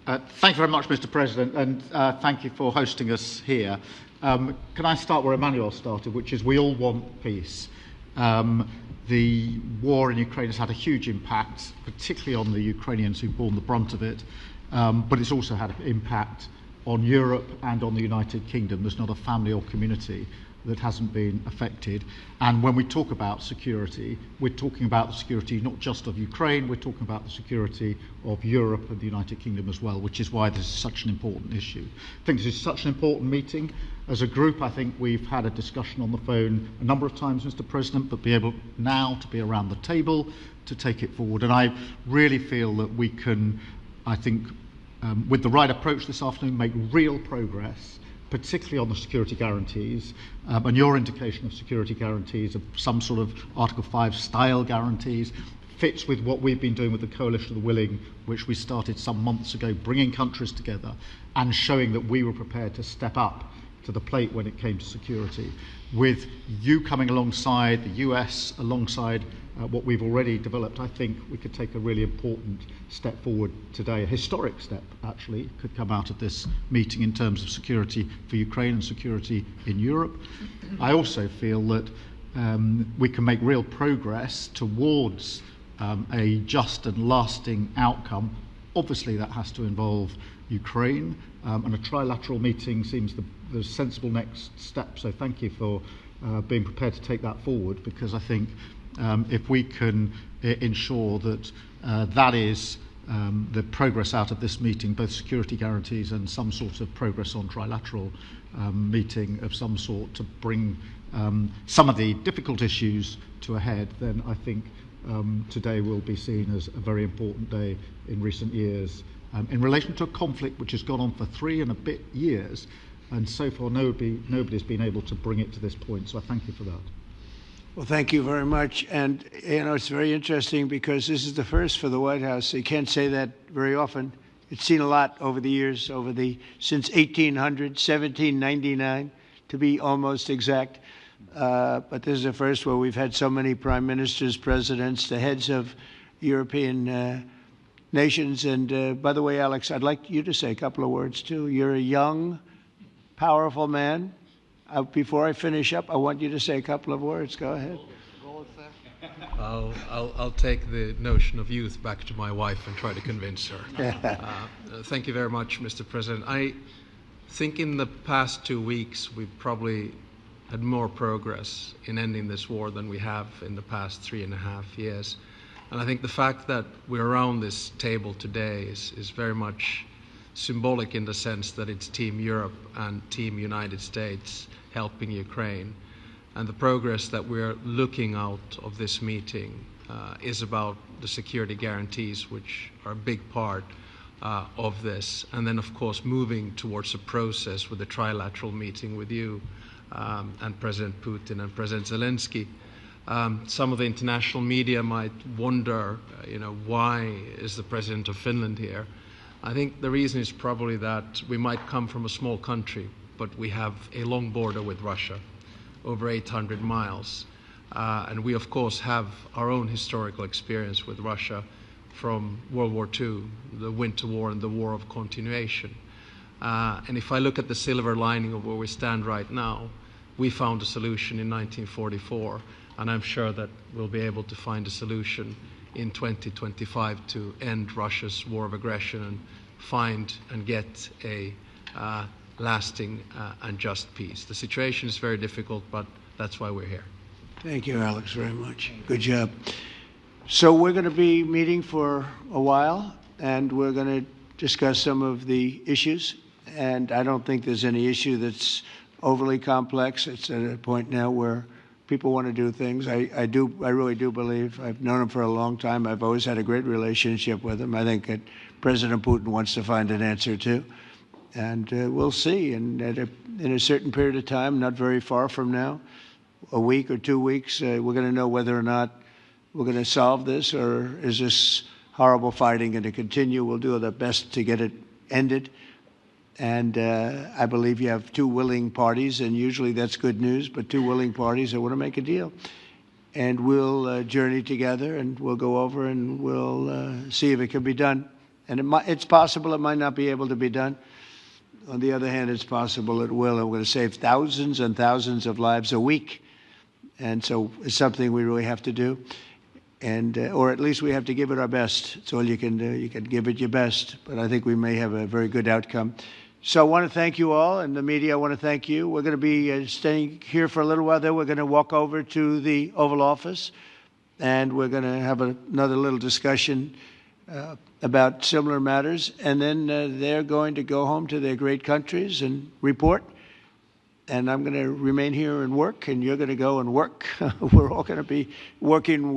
Thank you very much, Mr. President, and thank you for hosting us here. Can I start where Emmanuel started, which is we all want peace. The war in Ukraine has had a huge impact, particularly on the Ukrainians who've borne the brunt of it, but it's also had an impact on Europe and on the United Kingdom. There's not a family or community that hasn't been affected. And when we talk about security, we're talking about the security not just of Ukraine, we're talking about the security of Europe and the United Kingdom as well, which is why this is such an important issue. I think this is such an important meeting. As a group, I think we've had a discussion on the phone a number of times, Mr. President, but be able now to be around the table to take it forward. And I really feel that we can, I think, with the right approach this afternoon, make real progress, particularly on the security guarantees, and your indication of security guarantees, of some sort of Article 5 style guarantees, fits with what we've been doing with the Coalition of the Willing, which we started some months ago, bringing countries together and showing that we were prepared to step up to the plate when it came to security. With you coming alongside, the US alongside what we've already developed, I think we could take a really important step forward today. A historic step, actually, could come out of this meeting in terms of security for Ukraine and security in Europe. I also feel that we can make real progress towards a just and lasting outcome. Obviously, that has to involve Ukraine, and a trilateral meeting seems the sensible next step. So thank you for being prepared to take that forward, because I think if we can ensure that that is the progress out of this meeting, both security guarantees and some sort of progress on trilateral meeting of some sort to bring some of the difficult issues to a head, then I think today will be seen as a very important day in recent years in relation to a conflict which has gone on for 3 and a bit years, and so far nobody's been able to bring it to this point. So I thank you for that. Well, thank you very much. And, you know, it's very interesting because this is the first for the White House. You can't say that very often. It's seen a lot over the years, since 1800, 1799, to be almost exact. But this is the first where we've had so many prime ministers, presidents, the heads of European nations. And by the way, Alex, I'd like you to say a couple of words, too. You're a young, powerful man. Before I finish up, I want you to say a couple of words. Go ahead. I'll take the notion of youth back to my wife and try to convince her. Thank you very much, Mr. President. I think in the past 2 weeks, we've probably had more progress in ending this war than we have in the past 3.5 years. And I think the fact that we're around this table today is very much symbolic in the sense that it's Team Europe and Team United States helping Ukraine. And the progress that we're looking out of this meeting is about the security guarantees, which are a big part of this. And then, of course, moving towards a process with a trilateral meeting with you and President Putin and President Zelensky. Some of the international media might wonder, why is the President of Finland here? I think the reason is probably that we might come from a small country, but we have a long border with Russia, over 800 miles. And we, of course, have our own historical experience with Russia from World War II, the Winter War and the War of Continuation. And if I look at the silver lining of where we stand right now, we found a solution in 1944, and I'm sure that we'll be able to find a solution in 2025 to end Russia's war of aggression and find and get a lasting and just peace. The situation is very difficult, but that's why we're here. Thank you, Alex, very much. Good job. So we're going to be meeting for a while, and we're going to discuss some of the issues. And I don't think there's any issue that's overly complex. It's at a point now where people want to do things. I really do believe. I've known him for a long time. I've always had a great relationship with him. I think that President Putin wants to find an answer too. And we'll see. And in a certain period of time, not very far from now, a week or 2 weeks, we're going to know whether or not we're going to solve this, or is this horrible fighting going to continue. We'll do our best to get it ended. And I believe you have two willing parties, and usually that's good news, but two willing parties that want to make a deal. And we'll journey together, and we'll go over, and we'll see if it can be done. And it's possible it might not be able to be done. On the other hand, it's possible it will, and we're going to save thousands and thousands of lives a week. And so it's something we really have to do. And or at least we have to give it our best. It's all you can do. You can give it your best. But I think we may have a very good outcome. So I want to thank you all, and the media, I want to thank you. We're going to be staying here for a little while. Then we're going to walk over to the Oval Office, and we're going to have another little discussion about similar matters. And then they're going to go home to their great countries and report. And I'm going to remain here and work, and you're going to go and work. We're all going to be working.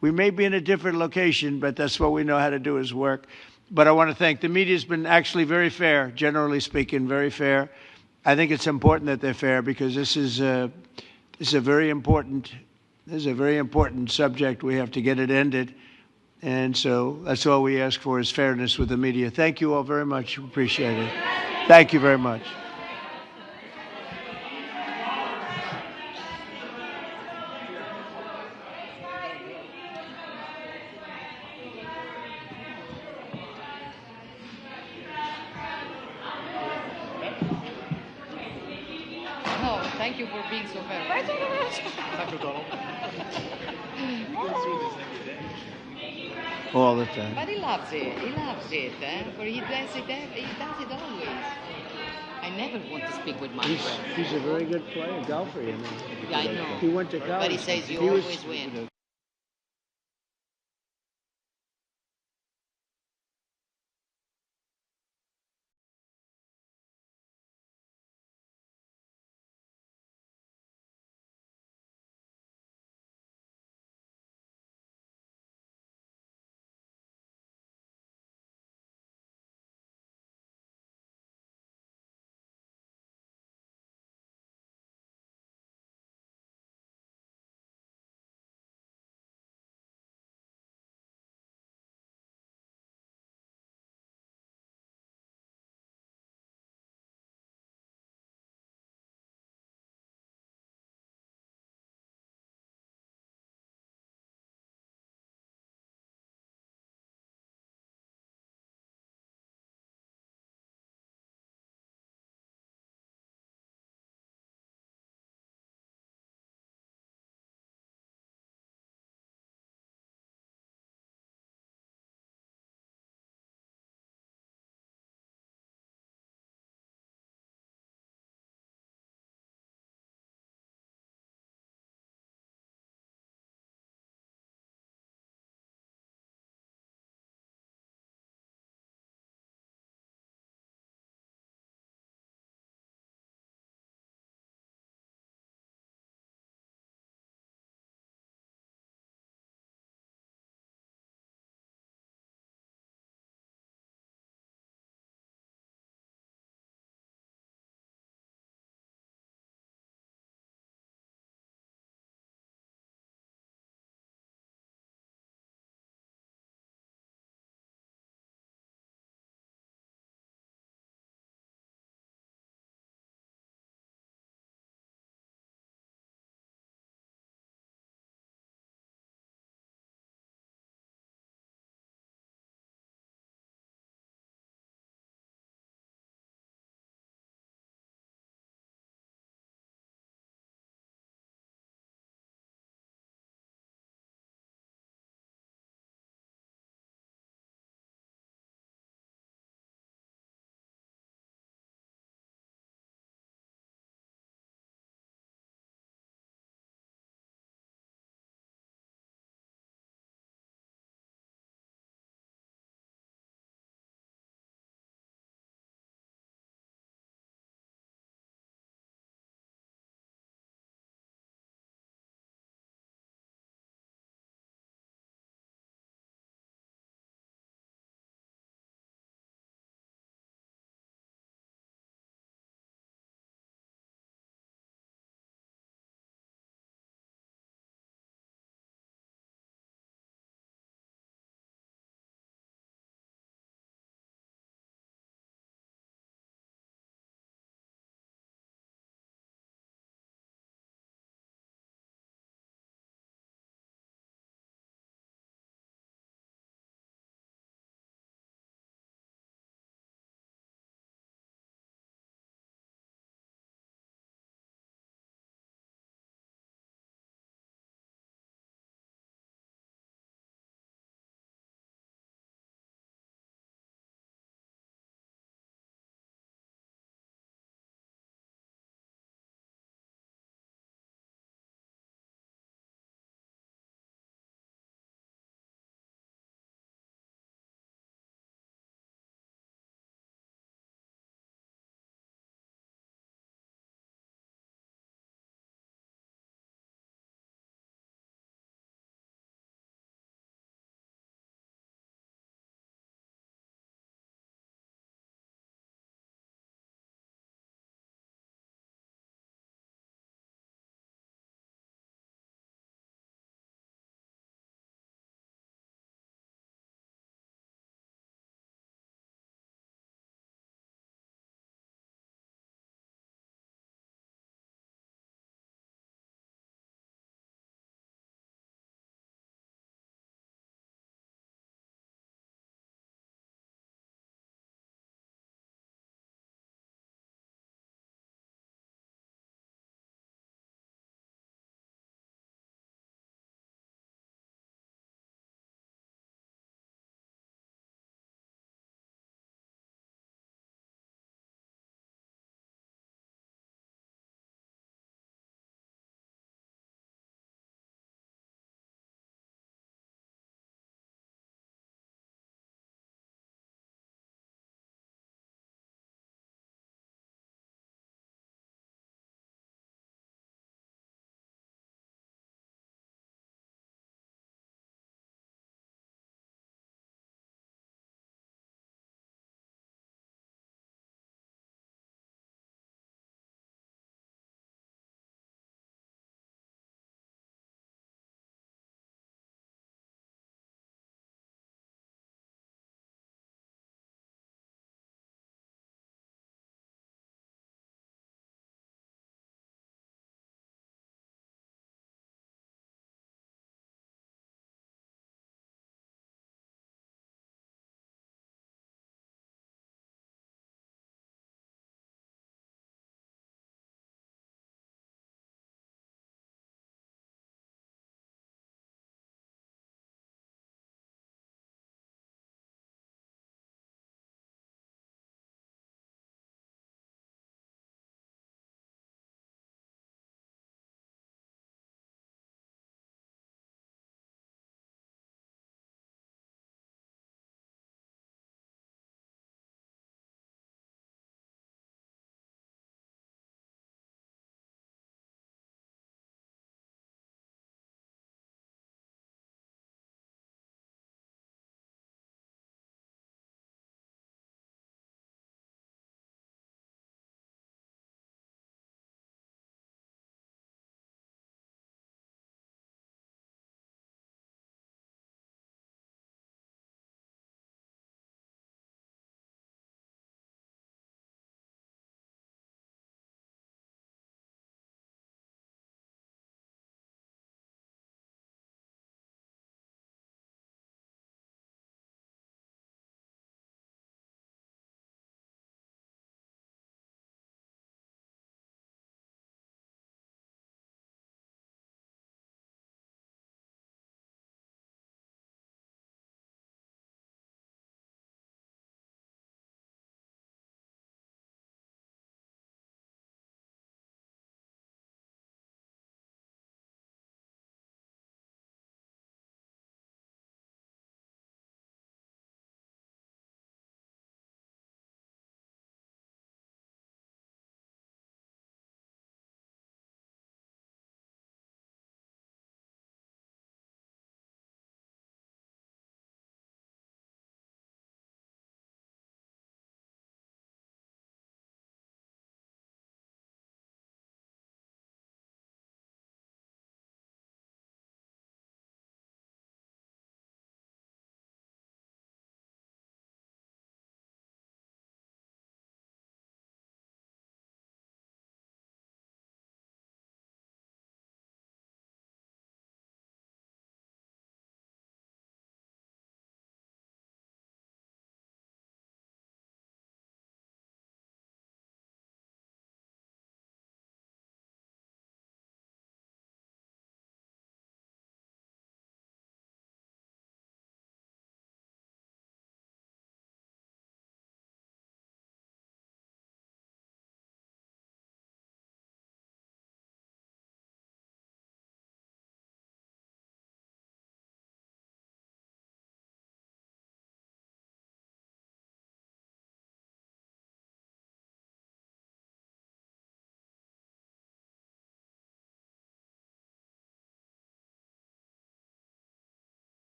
We may be in a different location, but that's what we know how to do is work. But I want to thank the media. Has been actually very fair, generally speaking, very fair. I think it's important that they're fair because this is a very important subject. We have to get it ended. And so that's all we ask for is fairness with the media. Thank you all very much. Appreciate it. Thank you very much. Thank you for being so fair. Thank you, Donald. All the time. But he loves it. He loves it. For he does it always. I never want to speak with my friend. He's a very good player, golfer. You know. Yeah, I know. He went to college. But he says you always win.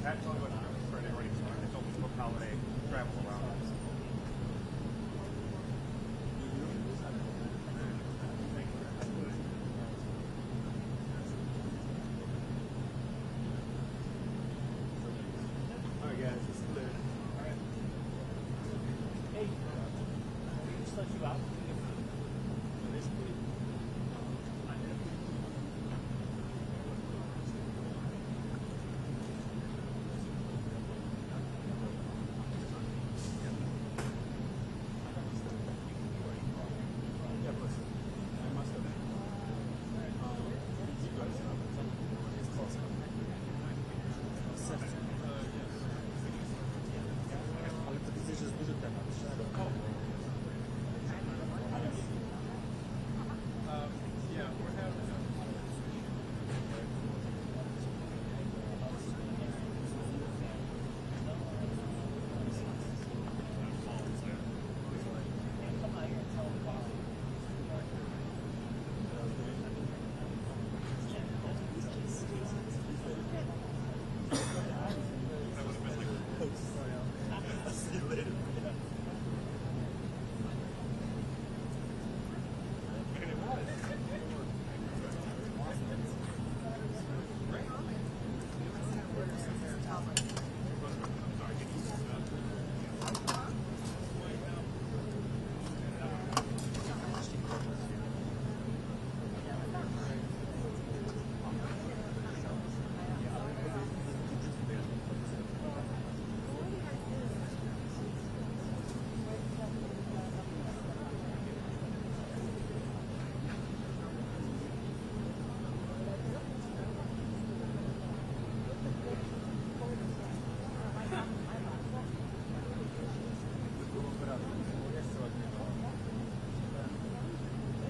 That's only what for everybody. It's almost book holiday travel around. All right, guys, this is good. All right. Hey, just let you out.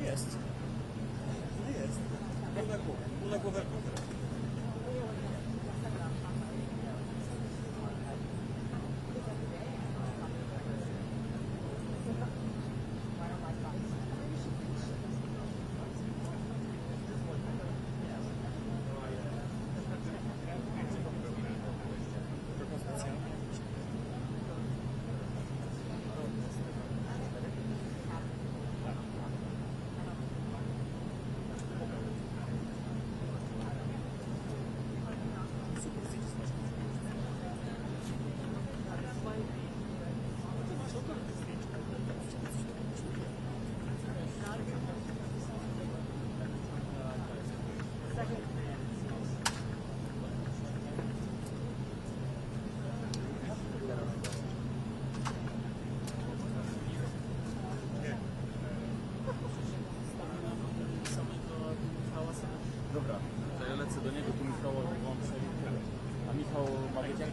Jest. No jest. Główna głowę. Dobra, to ja lecę do niego, tu Michała włączę, a Michał ma być jak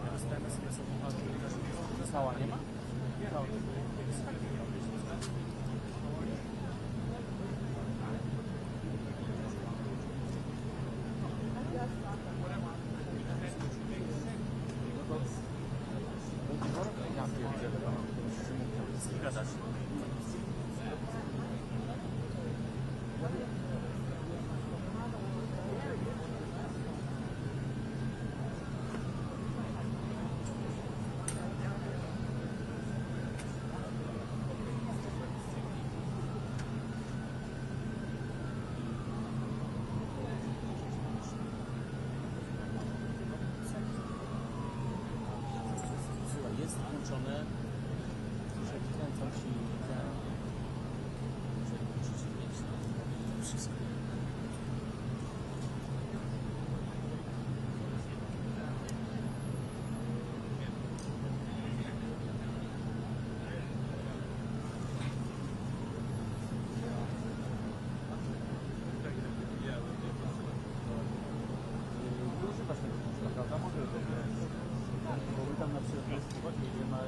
ja dostałem SMS-a, Michała nie ma? Michał. Zgadzasz. Jest włączone, że wkręcam ci wszystko. Używasz tego, prawda? Może bo my tam na przykład nie ma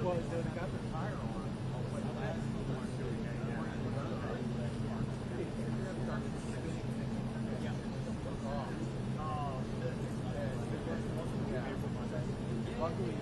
Well, they got the tire on. Luckily,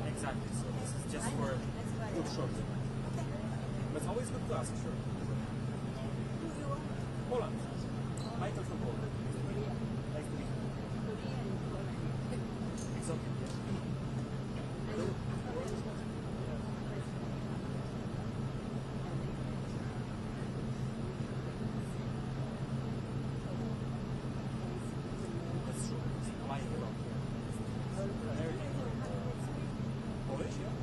Exactly. So this is just for good short. But it's always good to ask, sure. Poland. Michael from Poland. Nice to meet you. It's okay. That's true. Why you don't? Polish, yeah?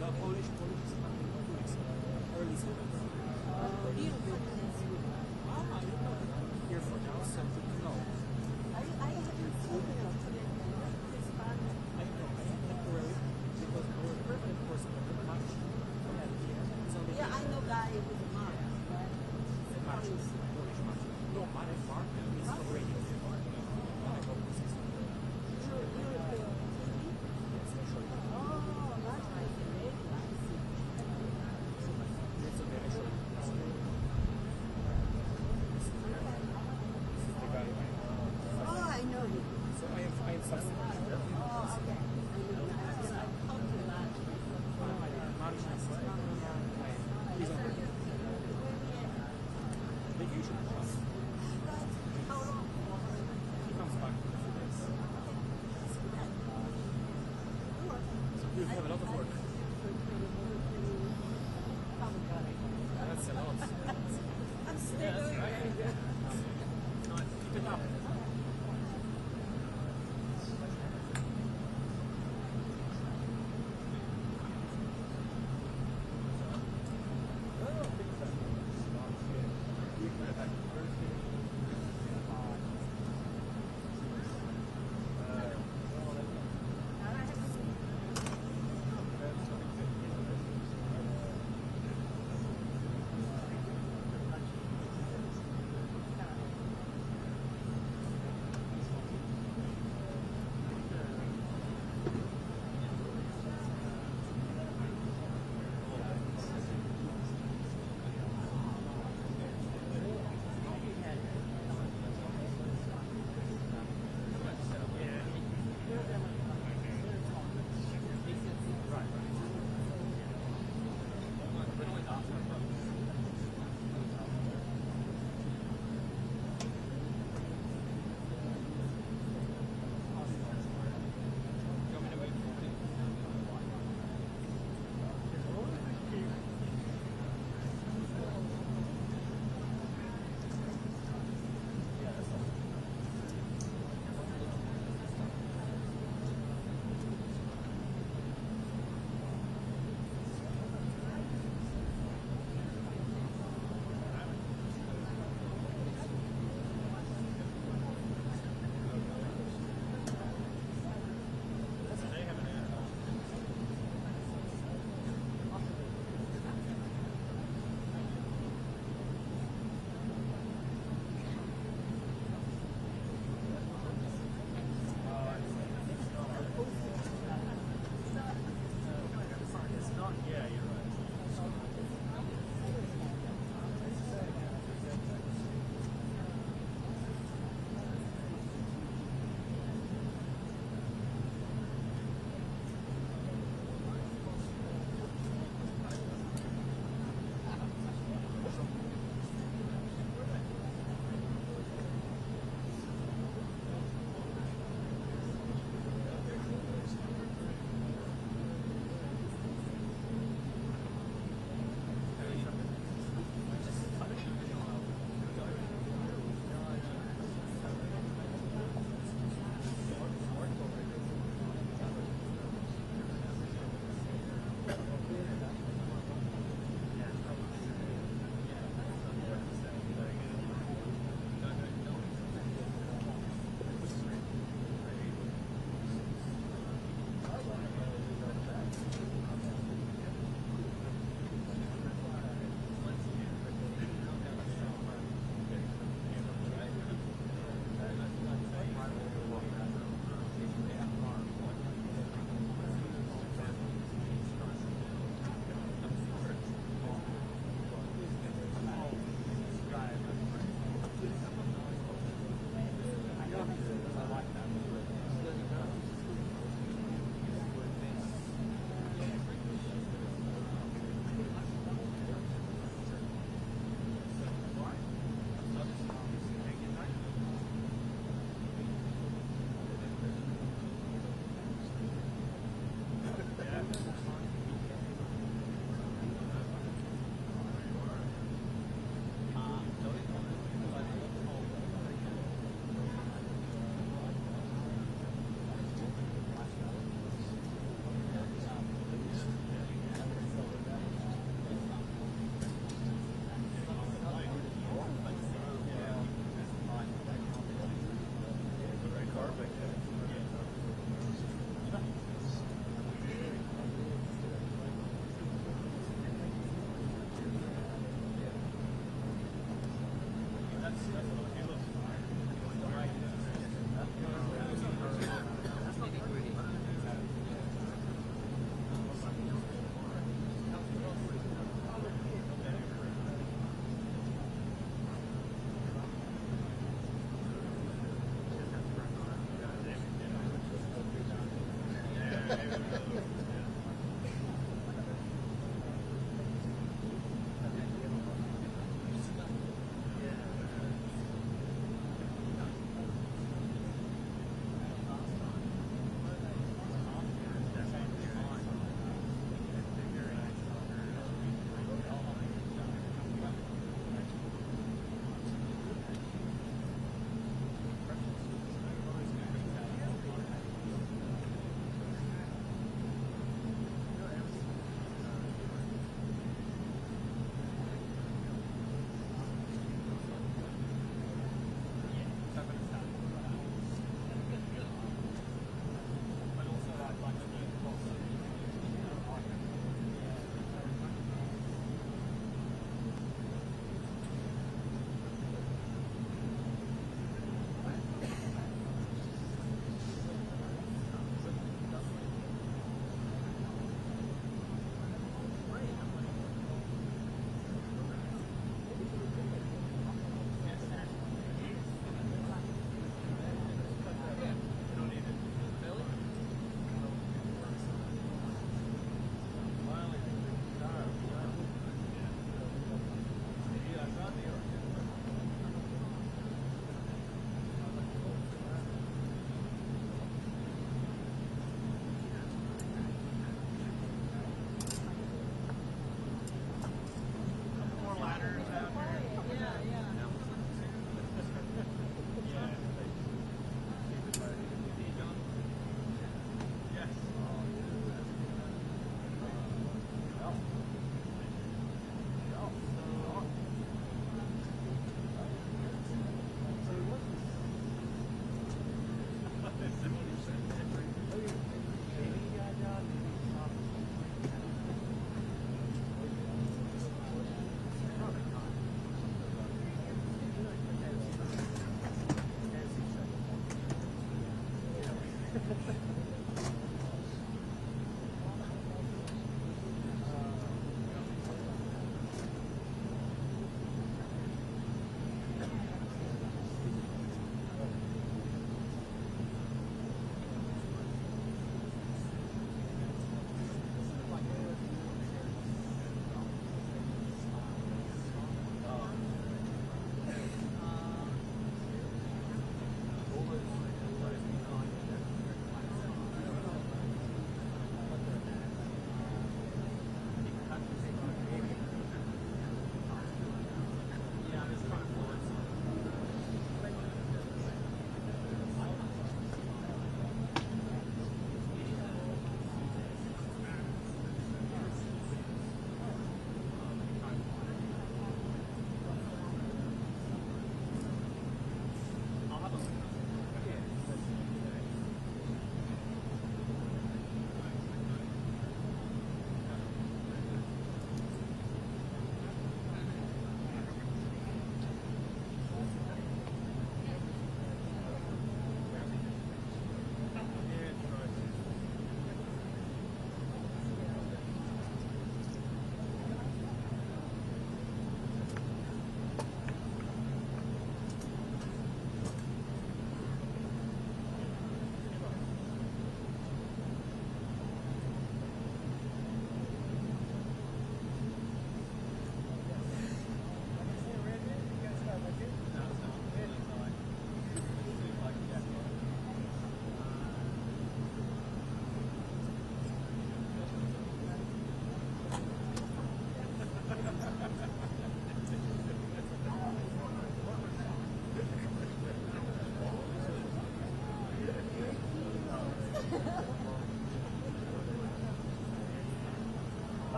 No, Polish is early 70s. You're not here for now, so no. I know, I am temporary because our permanent person of the match yeah, I know guy with the mark. The match is Polish match. No, mark is for radio. You have a lot of work. That's a lot. I'm still keep it up.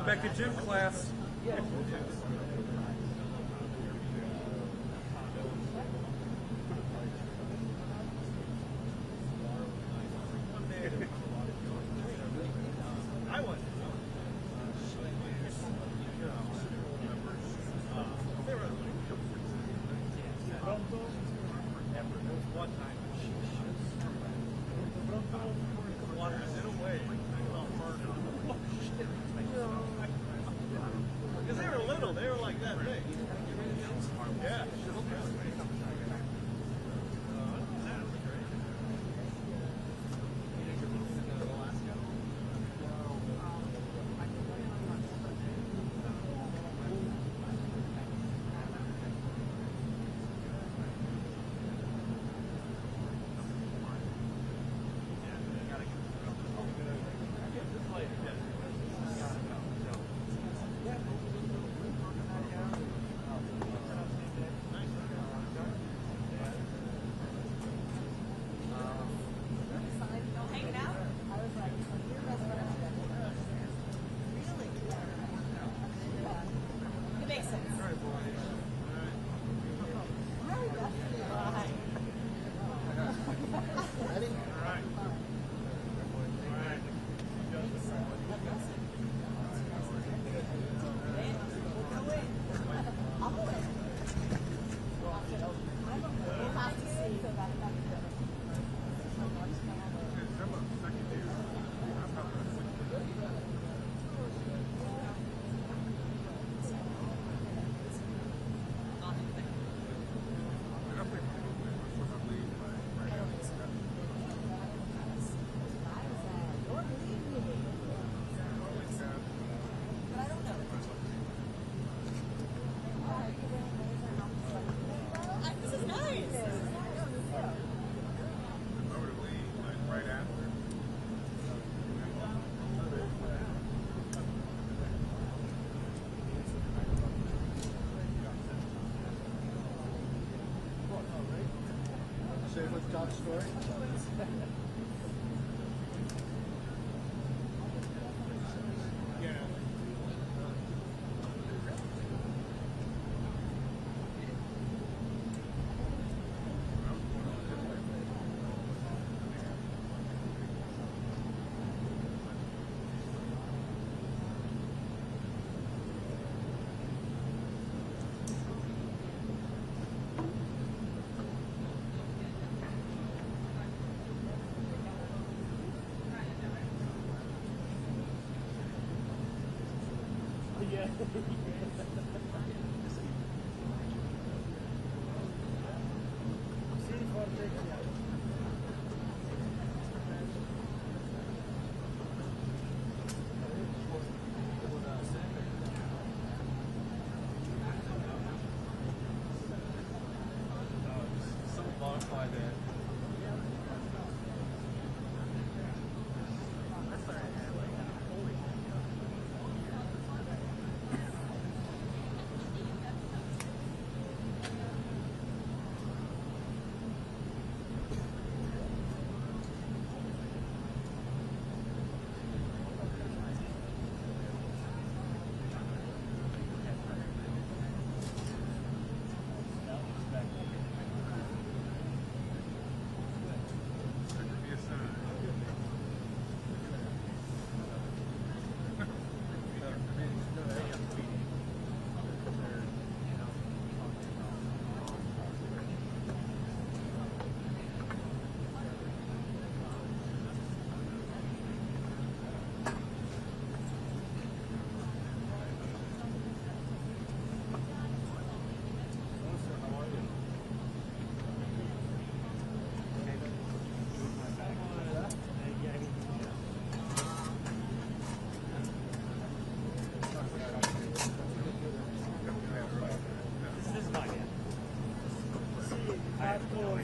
back to gym class. I was. One time. Water it away. Because they were little, they were like that big. Yeah. Doc's story?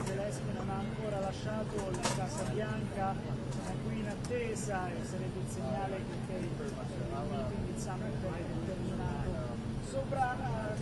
Zelensky non ha ancora lasciato la Casa Bianca, siamo qui in attesa e sarebbe il segnale che il meeting, il summit è terminato. Sopra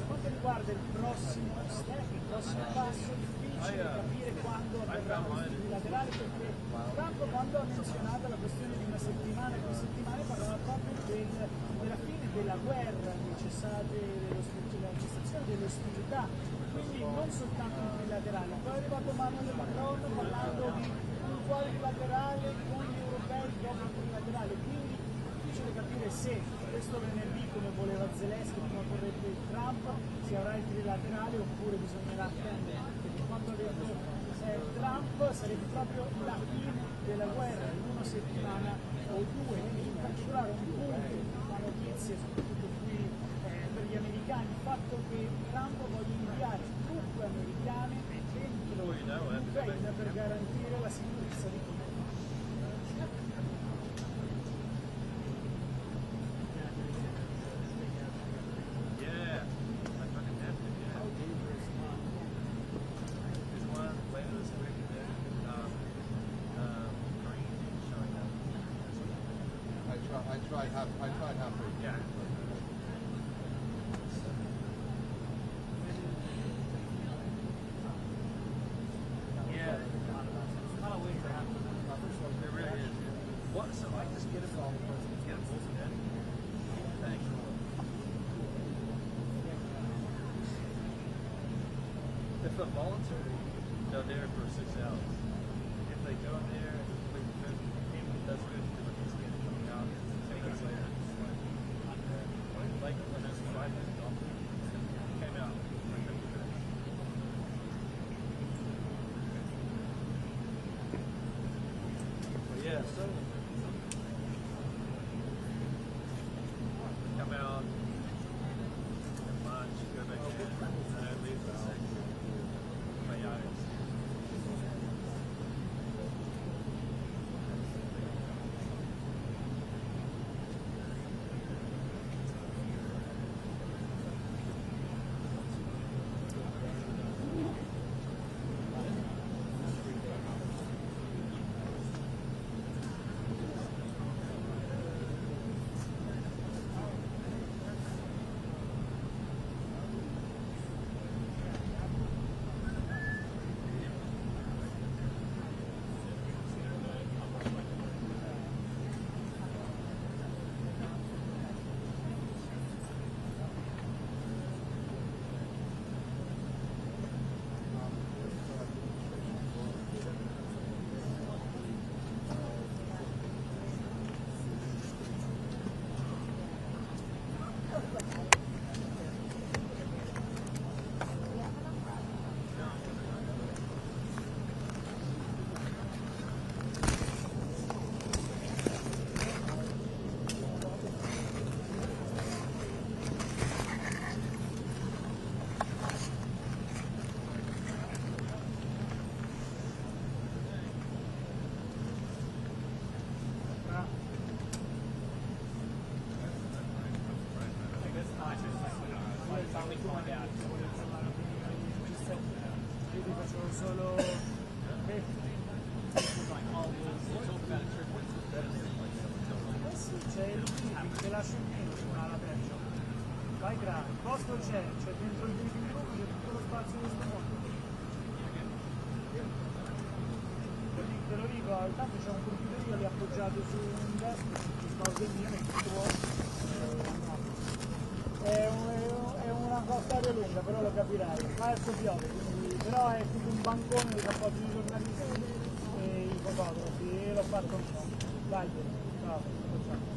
quanto riguarda il prossimo step, il prossimo passo, difficile capire quando avverranno i bilaterali, perché Trump, quando ha menzionato la questione di una settimana, 2 settimane, parlava proprio della fine della guerra, del cessate della cessazione delle ostilità, quindi non soltanto un trilaterale. Poi è arrivato Emmanuel Macron parlando di un quadrilaterale con gli europei dopo il trilaterale, quindi difficile capire se questo venerdì, come voleva Zelensky, come vorrebbe Trump, si avrà il trilaterale oppure bisognerà attendere, perché quando ha detto Trump sarebbe proprio la fine della guerra in una settimana o due, in particolare un punto, una notizia soprattutto qui per gli americani, il fatto che Trump voglia inviare truppe americane dentro l'Ucraina per garantire la sicurezza di tutti. I tried halfway. Yeah. Yeah. It's not a way to happen. There really is. What? So I just get it all. Get it both in. Thanks. If the voluntary, they're there for 6 hours. If they go in there and complete the game, that's good because it gets coming out 10 minutes later. Like when there's 5 minutes off, it came out. But yeah, so come out and lunch, go back in, and then leave the 6. Solo sì, c'è il meeting, te lascio il mio, la perciò. Vai grande, il posto c'è dentro il meeting room, c'è tutto lo spazio di questo mondo. Te lo dico, intanto c'è un computer lì appoggiato su un desk, ci sposo il mio, è una storia lunga, però lo capirai. Adesso piove, quindi, però è tipo un bancone dove appoggi i giornalisti e i fotografi, e l'ho fatto un po'. Dai, ciao, ciao.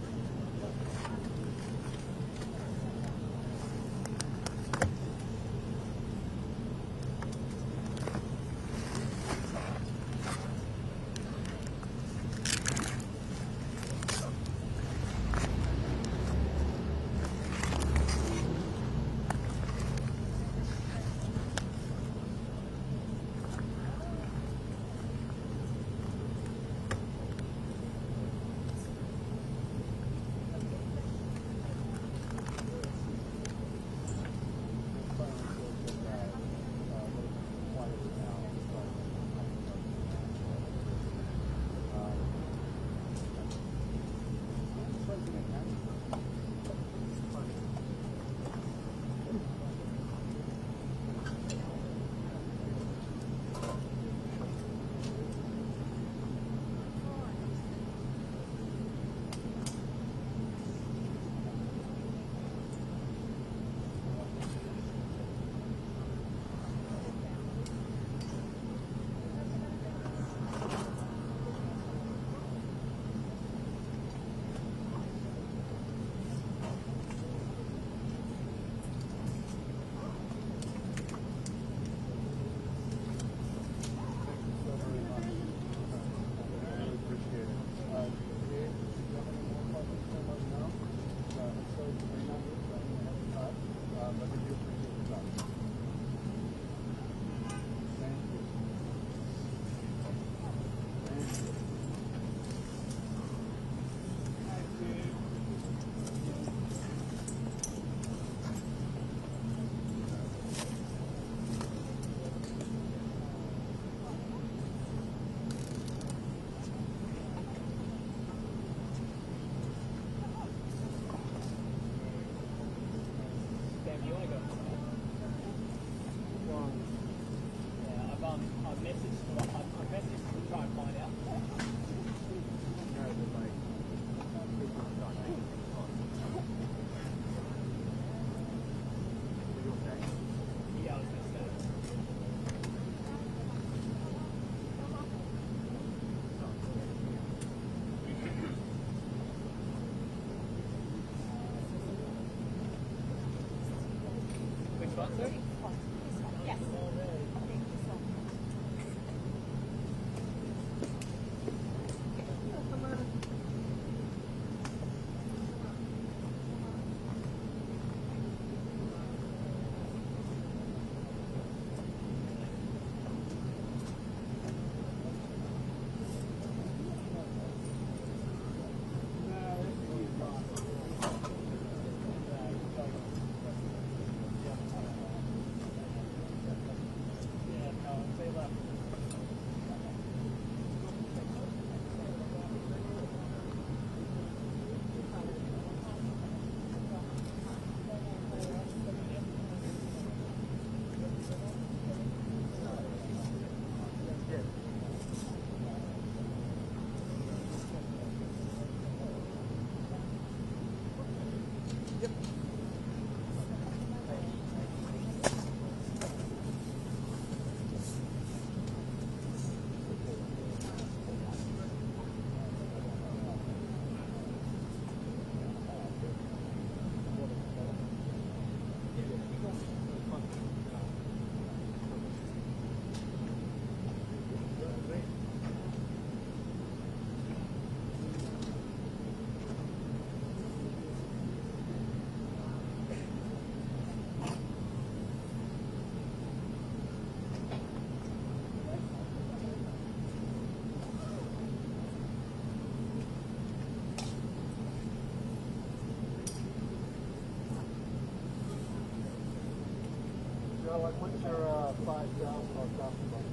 like, what's your 5,000 on top of that?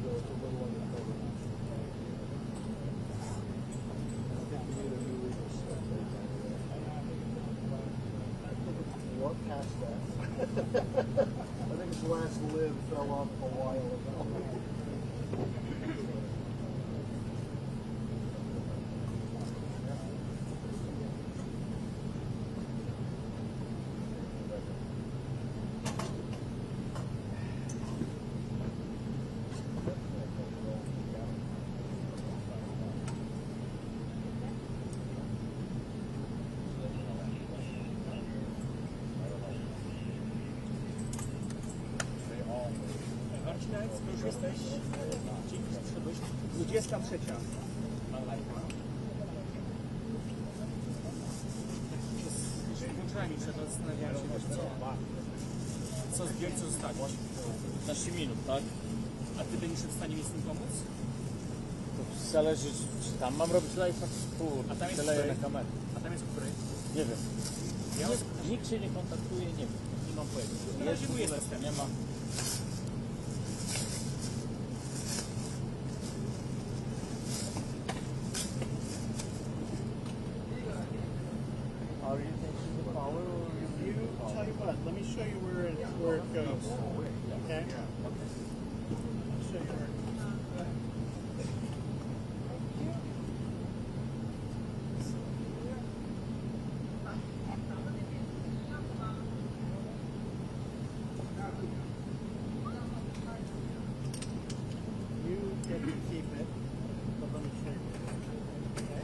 So it's a little under cover. I think you need a new legal system. What past that? I think his last lid fell off a while ago. Marcinec, to już jesteś. Dzięki, że przyszedłeś. 23. Włączałem się, to zastanawiałem się, wiesz co zdjąć, co zostawić. 15 minut, tak? A ty będziesz w stanie mi z tym pomóc? To zależy, czy tam mam robić live, a tam jest teleję na kamerę. A tam jest której? Nie wiem. Nikt się nie kontaktuje, nie wiem. Nie mam pojęcia. Na razie tu jest dostęp. Nie ma. Are you taking the power or you tell you what, let me show you where it goes. Okay? I'll show you where you get to keep it, but let me show you. Okay?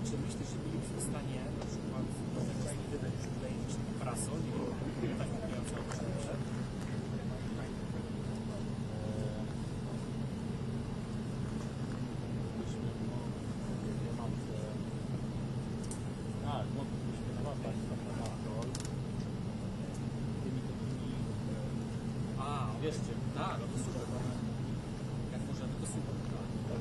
Czy myślisz, że byliśmy w stanie na przykład ewentualnie wydać przykleić prasą, nie wiem, tak mówiąc o przerwę? Tak, moglibyśmy naładować na to. Tymi takimi... Wieszcie. Tak, no to super. Jak możemy, to super. Tak.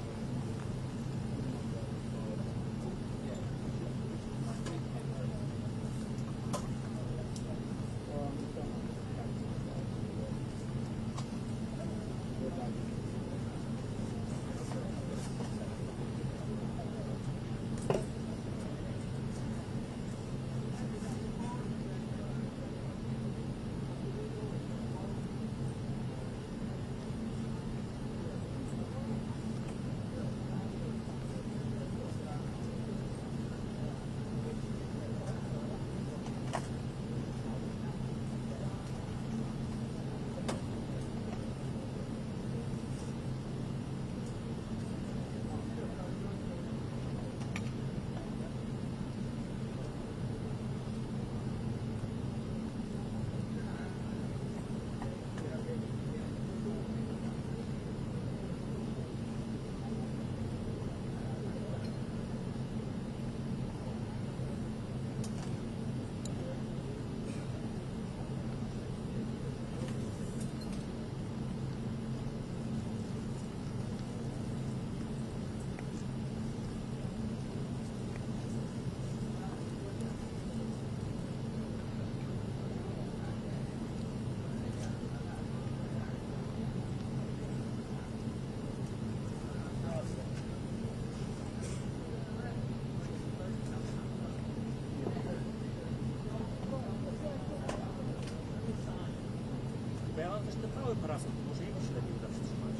też ten mały parasol, to może jego się lepiej uda przytrzymać.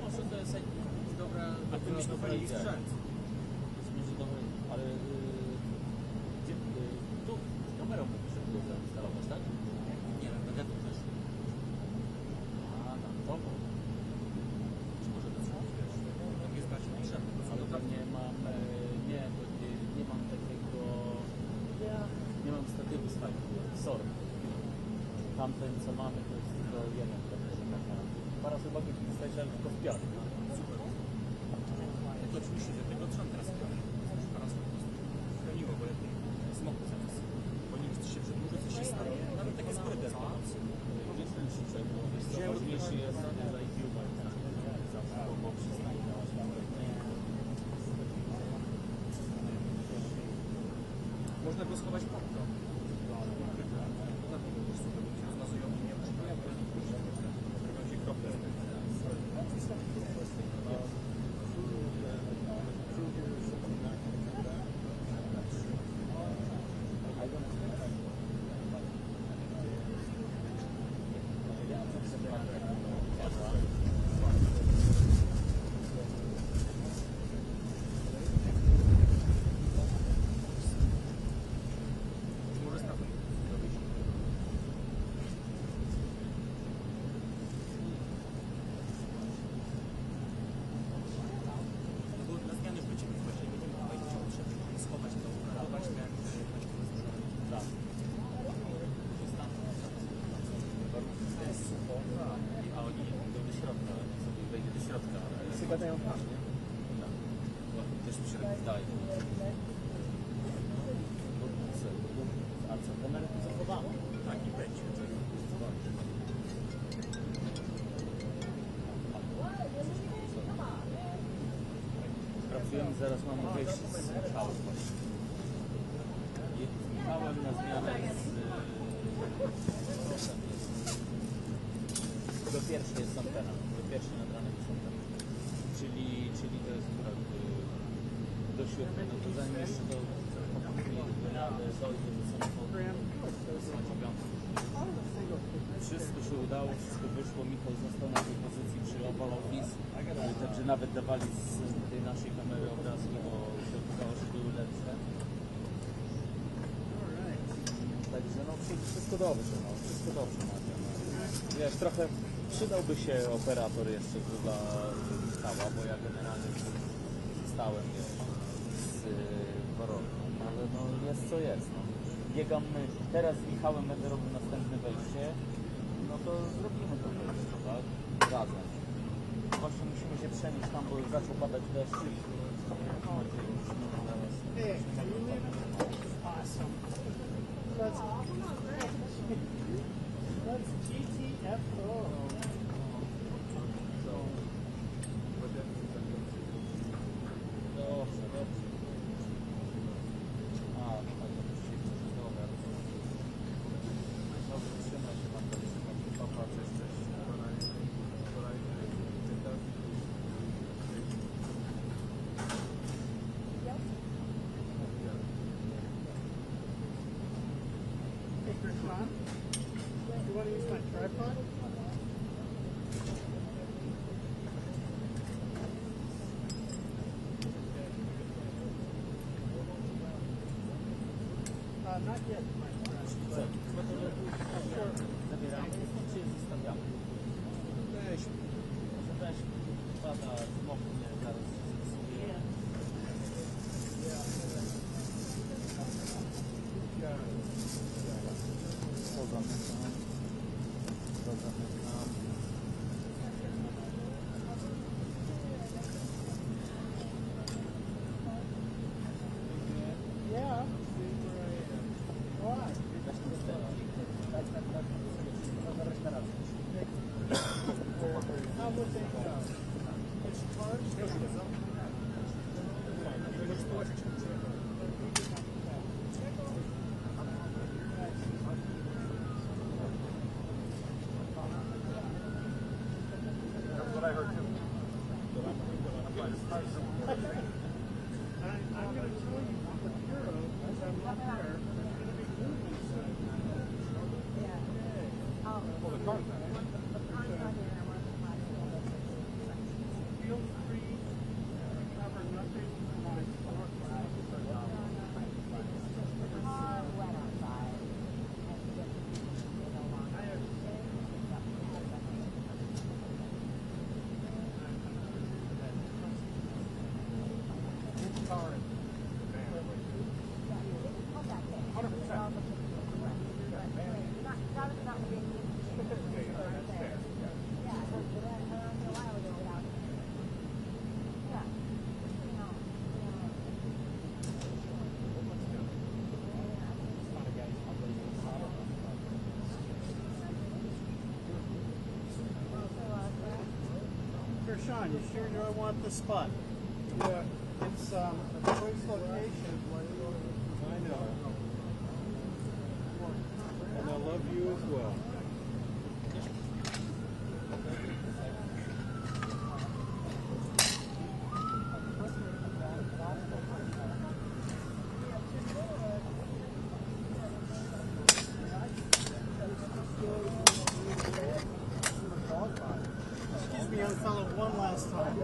Może to jest dobra... A ty byśmy chwalili sprzęt. Może dobre, ale... Gdzie, tu, z kamerą mógłbyś było zainstalować, tak? Nie wiem, będę tu też. A, tam, to. Czy może to coś, wiesz, tak jest bardziej potrzebne. Ale tam nie mam, nie mam takiego... Nie mam statywu z fajną, sorry. Tamten, co mamy, to jest tylko jeden. Parasol mogę ci wystać, ale tylko w piątek. Super. To oczywiście, że tego trzeba teraz robić. Parasol po prostu chroniło, bo lepiej smoku zaraz. Bo nie chce się przedłużyć, coś się stanie. Nawet takie spory bez pomocy. Jestem szybciej, bo ważniejszy jest za IQ, bo przyznaję. Można go schować pod to. Zmazują i nie ma. Robią się krople. Gadają tam, nie? Też mi się tak wydaje. A co, kamerę tu zachowamy? Tak i będzie. Pracujemy, zaraz mamy wyjść z Michałem właśnie. Z Michałem na zmianę do pierwszej jest antena, do pierwszej nad ranem jest antena. Czyli to jest akurat do świetne, no to zanim jeszcze do dojdzie do samochodu, to jest na 9. Wszystko się udało, wszystko wyszło, Michał został na tej pozycji przy Oval Office, także nawet dawali z tej naszej kamery obrazki, bo się okazało, że były lepsze. Także no wszystko dobrze, no, wszystko dobrze. Wiesz, trochę przydałby się operator jeszcze dla Michała, bo ja generalnie zostałem z Warorką, ale no jest co jest. No. Biegam, teraz z Michałem będę robił następne wejście, no to zrobimy to wejście, tak? Razem. Właśnie musimy się przenieść tam, bo zaczął padać deszcz i That's GTFO. Hey, Chris, you want to use my tripod? Not yet, my friend. Zabieramy, czy zostawiamy? Weźmy. Może weźmy. Pada, zmoknie, zaraz zepsuje. To zamykam. To zamykam. Yeah. Why? How would they know? It's charged. Sean, you sure you don't want this spot? Yeah, it's a choice location. I know. And I love you as well. Excuse me, young fellow, one last time.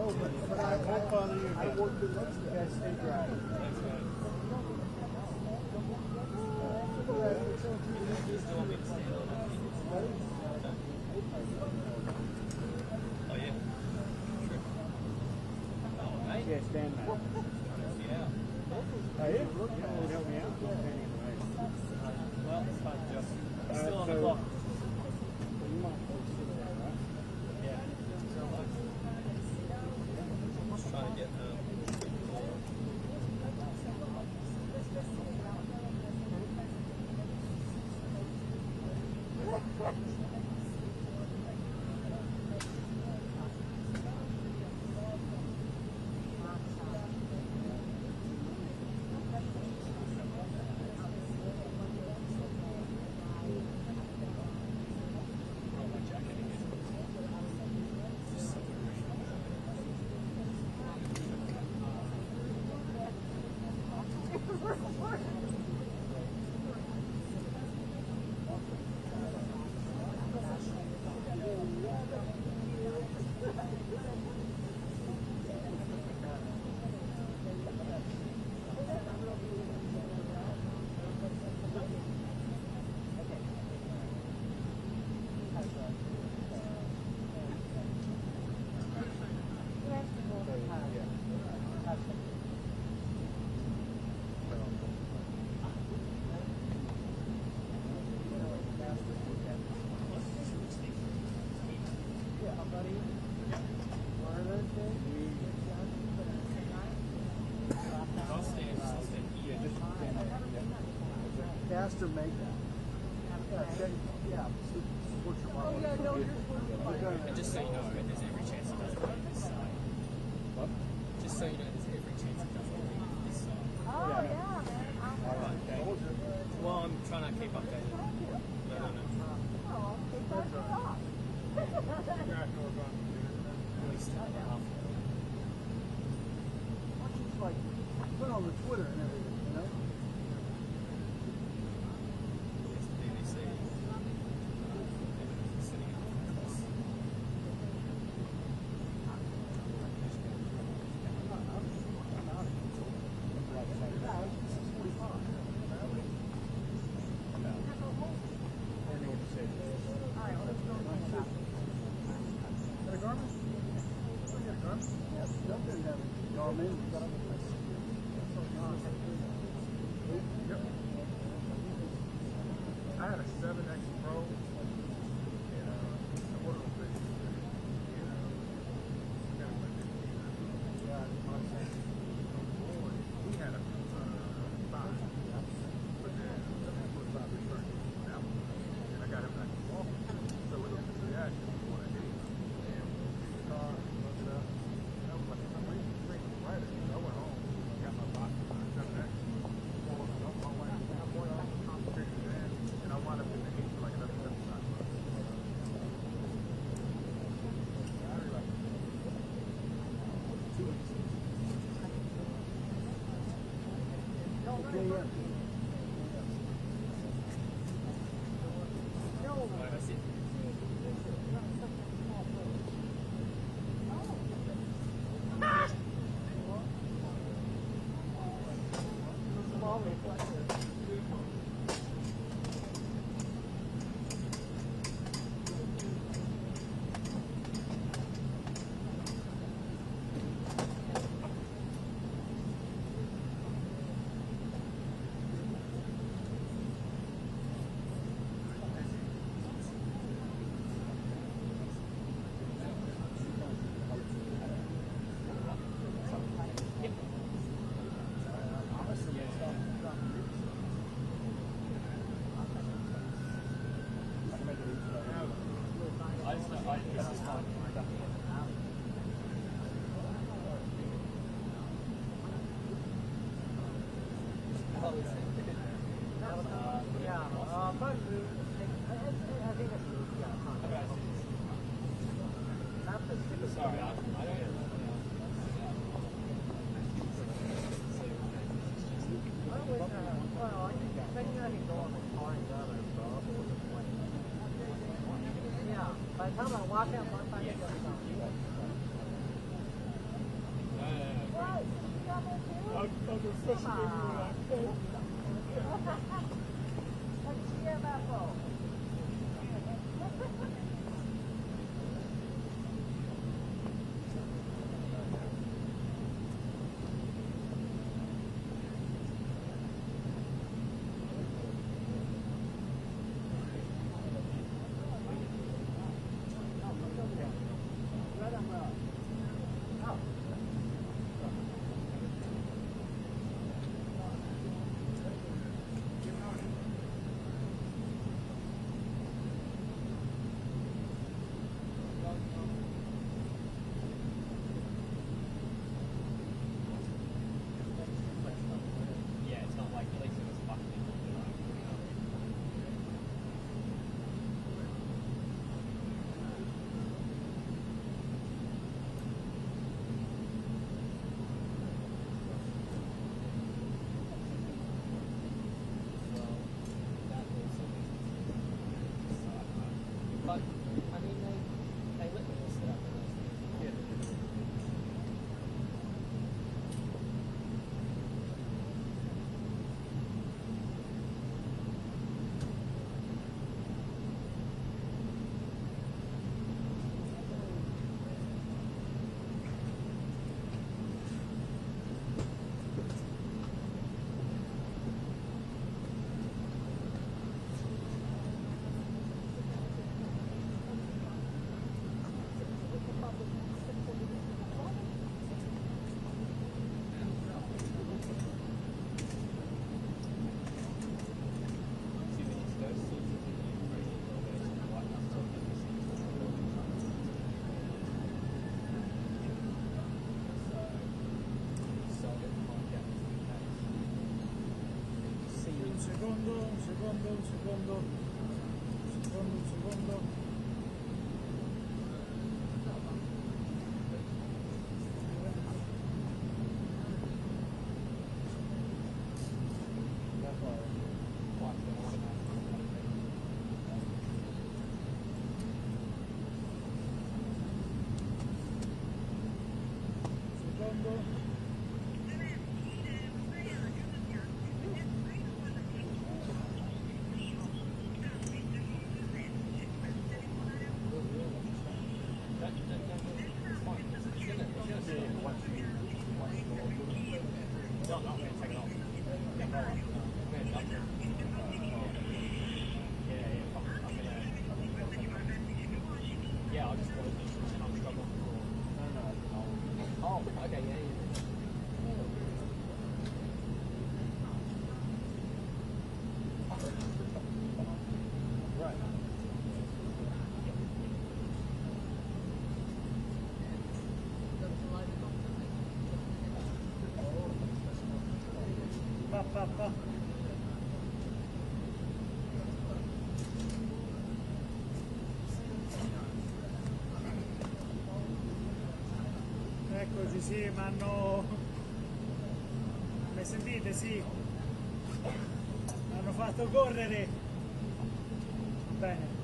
But I won't bother you again. I worked with you guys, stay dry. Oh, yeah. Sure. Oh, right? Yeah, stand back. Yeah. Are you? Yeah, it would help me out. Well, it's fine, Joe. All Still right, on the so- clock. You might sit there, right? Yeah. Just trying to get Faster make that. Yeah, check. Yeah. Support your mark. And just so you know, there's every chance it doesn't leave this side. What? Just so you know, there's every chance it doesn't leave this side. Oh, yeah, man. Alright, okay. Well, I'm trying to keep updated. No. Oh, they got it off. At least half. It's like put on the Twitter and everything, you know? It's the BBC. Sitting up across. I had a 7X Pro. And, one of those things, he had a 5. But then, that was 5 return. And I got him back to walk. So it was a reaction to what I did. And the car, looked it up. And I was like, I'm waiting for the writer. So I went home, got my box, 7X. My wife, and I wound up in the heat for like another 7他们挖开房翻那个地方。Un secondo. Pa. Eccoci, sì, ma hanno... Mi sentite? Sì. Hanno fatto correre. Bene.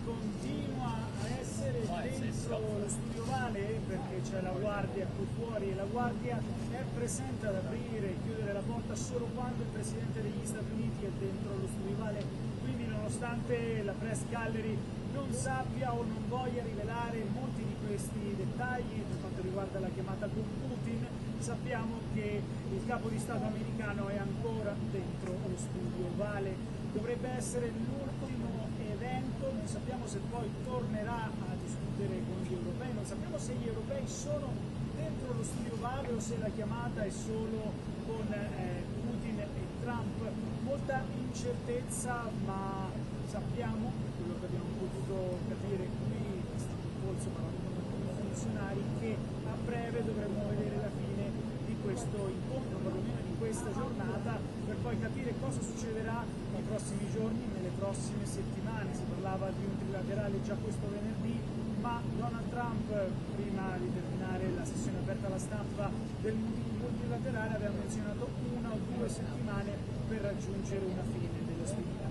continua a essere dentro lo studio ovale perché c'è la guardia qui fuori e la guardia è presente ad aprire e chiudere la porta solo quando il Presidente degli Stati Uniti è dentro lo studio ovale, quindi nonostante la press gallery non sappia o non voglia rivelare molti di questi dettagli per quanto riguarda la chiamata con Putin, sappiamo che il capo di Stato americano è ancora dentro lo studio ovale. Dovrebbe essere l'ultimo evento, non sappiamo se poi tornerà a discutere con gli europei, non sappiamo se gli europei sono dentro lo studio ovale o se la chiamata è solo con Putin e Trump. Molta incertezza, ma sappiamo, quello che abbiamo potuto capire qui, stando in polso parlando con alcuni funzionari, che a breve dovremmo vedere la fine di questo incontro, perlomeno di questa giornata, per poi capire cosa succederà nei prossimi giorni, nelle prossime settimane. Si parlava di un trilaterale già questo venerdì, ma Donald Trump, prima di terminare la sessione aperta alla stampa del multilaterale, aveva menzionato 1 o 2 settimane per raggiungere una fine delle ostilità.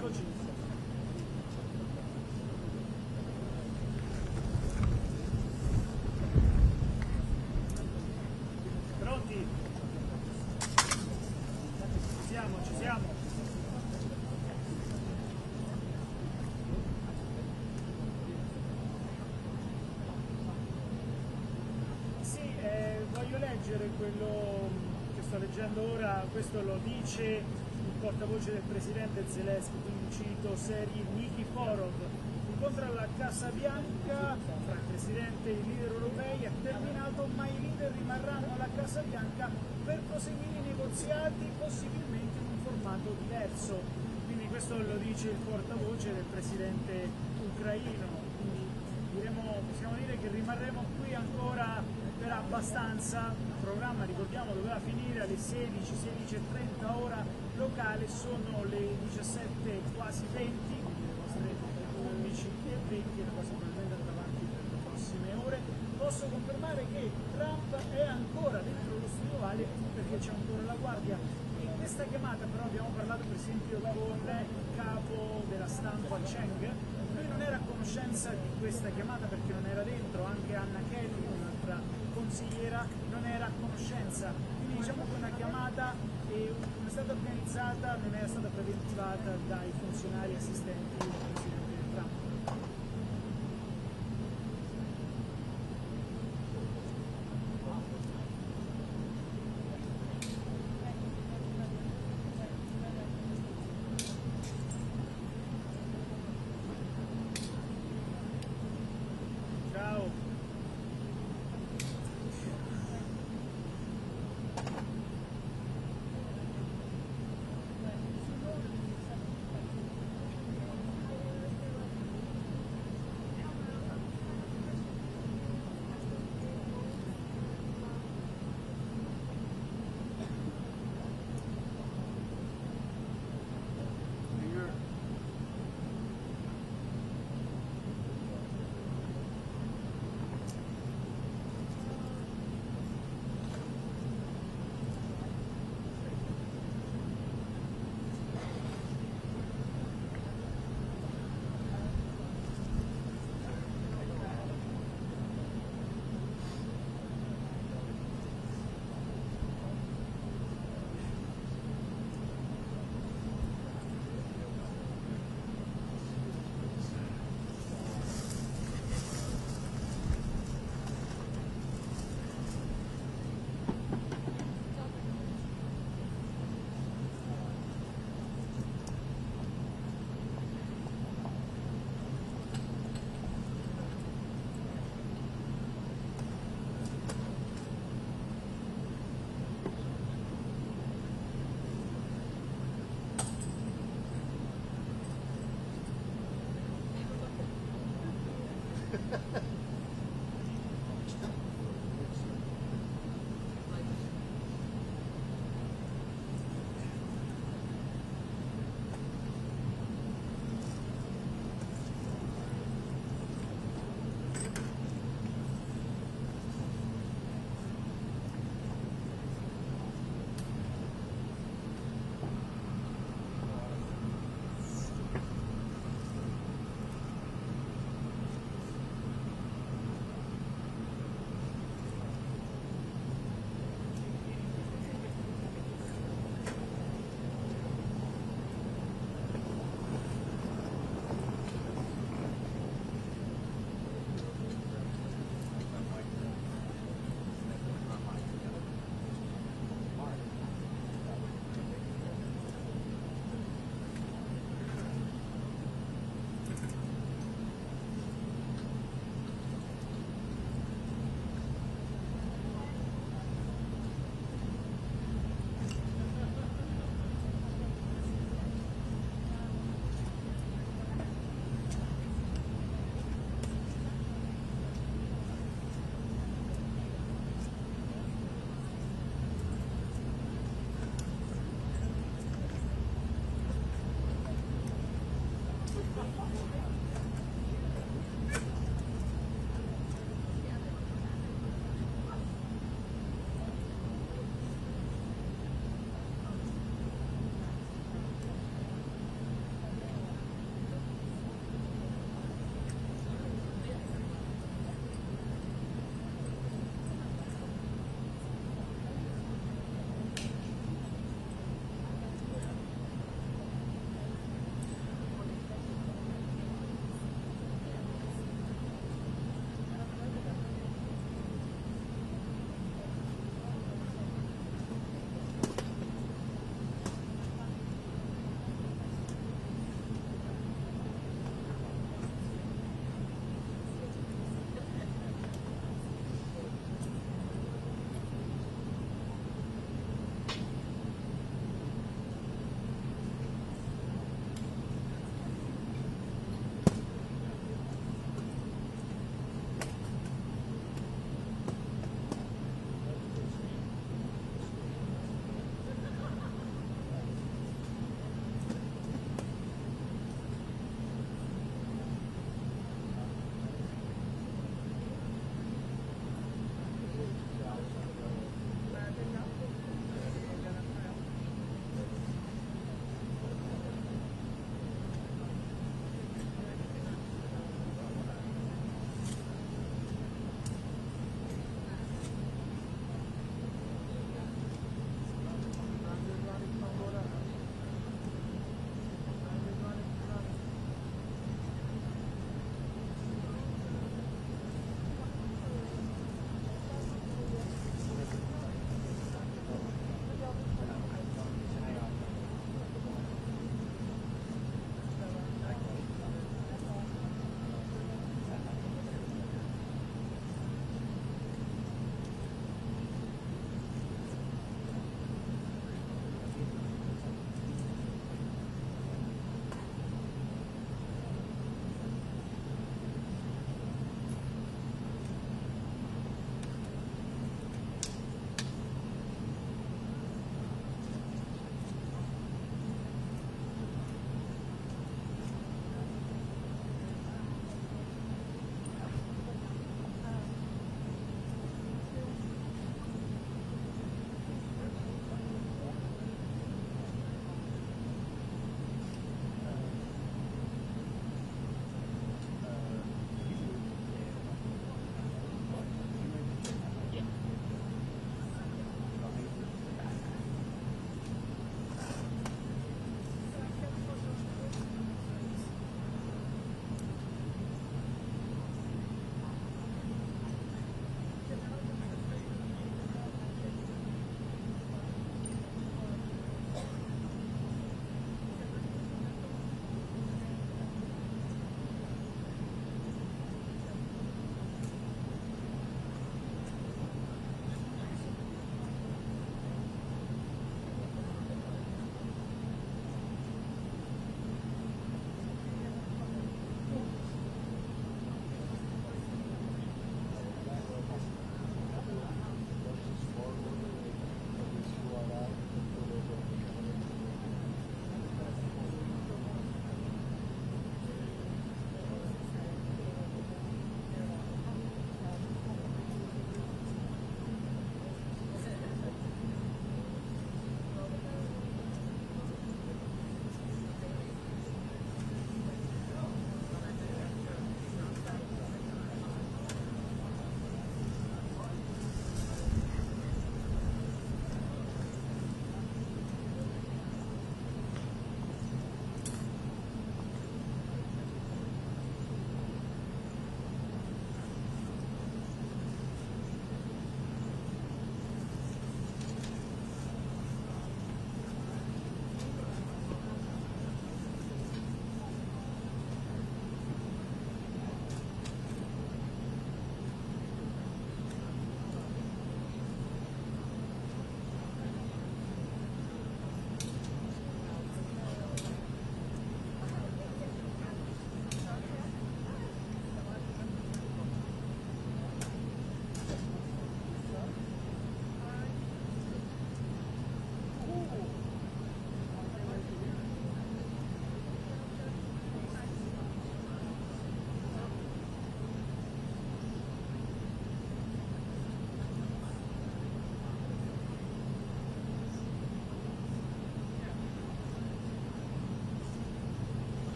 Eccoci. Pronti? Ci siamo. Sì, voglio leggere quello che sto leggendo ora, questo lo dice il portavoce del presidente Zelensky, quindi cito Sergei Nikiforov. L'incontro alla Casa Bianca tra il presidente e i leader europei è terminato, ma i leader rimarranno alla Casa Bianca per proseguire i negoziati, possibilmente in un formato diverso. Quindi questo lo dice il portavoce del presidente ucraino. Quindi possiamo dire che rimarremo qui ancora per abbastanza. Il programma, ricordiamo, doveva finire alle 16, 16:30 ora locale, sono le 17 quasi 20, le nostre 11:20, la cosa probabilmente andrà avanti per le prossime ore. Posso confermare che Trump è ancora dentro lo studio Oval perché c'è ancora la guardia. In questa chiamata però abbiamo parlato per esempio con il capo della stampa Cheng. Lui non era a conoscenza di questa chiamata perché non era dentro, anche Anna Kelly, un'altra consigliera, non era a conoscenza. Quindi diciamo che una chiamata non è stata organizzata, non era stata preventivata dai funzionari assistenti del presidente Trump. Ciao.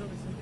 Pronto, mi sentite?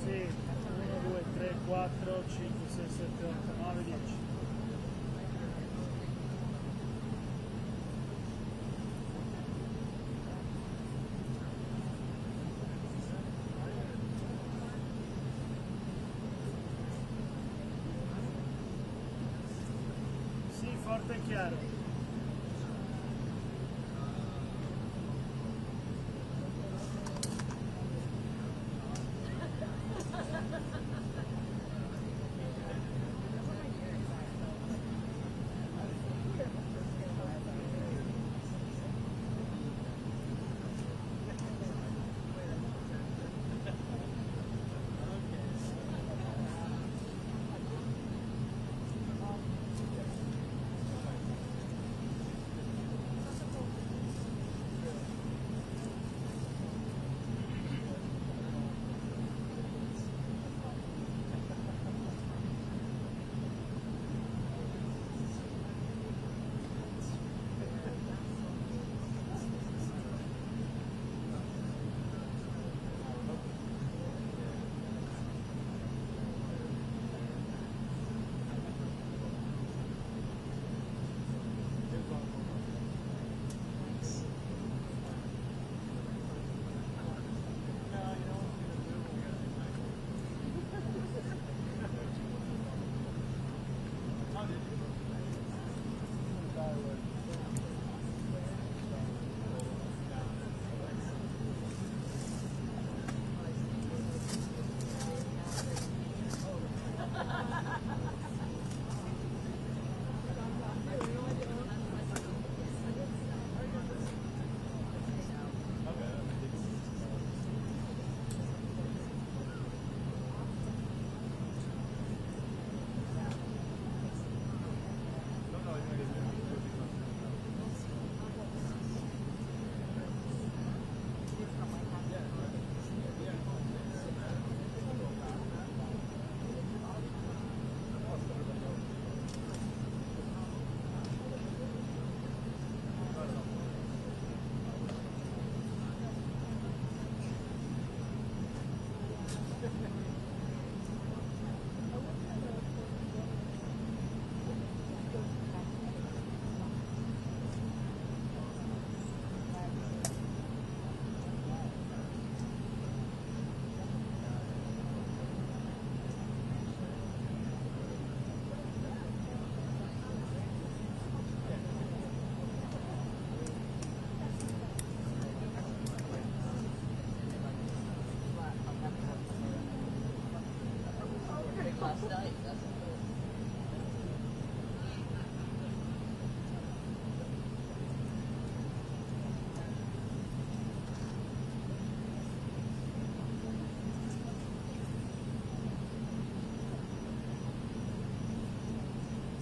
Sì, 1, 2, 3, 4, 5, 6, 7, 8, 9, 10. Sì, forte e chiaro.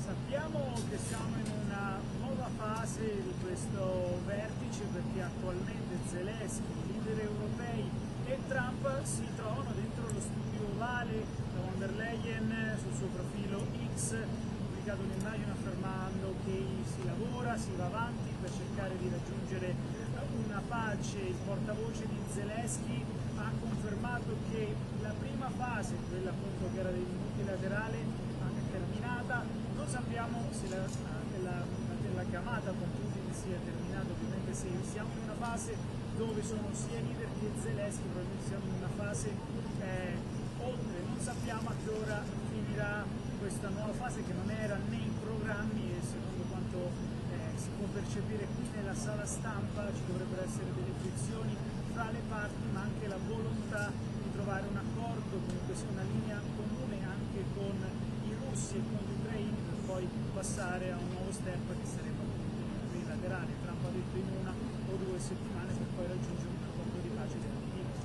Sappiamo che siamo in una nuova fase di questo vertice perché attualmente Zelensky, i leader europei e Trump si trovano dentro lo studio ovale. La von der Leyen sul suo profilo X ha pubblicato un'immagine affermando che si lavora, si va avanti per cercare di raggiungere una pace. Il portavoce di Zelensky ha confermato che la prima fase, quella appunto che era del multilaterale, è terminata. Non sappiamo se la chiamata con Putin sia terminata, ovviamente se siamo in una fase dove sono sia leader che Zelensky, probabilmente siamo in una fase oltre, non sappiamo a che ora finirà questa nuova fase che non era nei programmi e secondo quanto si può percepire qui nella sala stampa ci dovrebbero essere delle frizioni fra le parti ma anche la volontà di trovare un accordo, comunque sia una linea comune anche con i russi e con gli ucraini per poi passare a un nuovo step che sarebbe appunto unilaterale. Trump ha detto in 1 o 2 settimane per poi raggiungere un accordo di pace definitivo.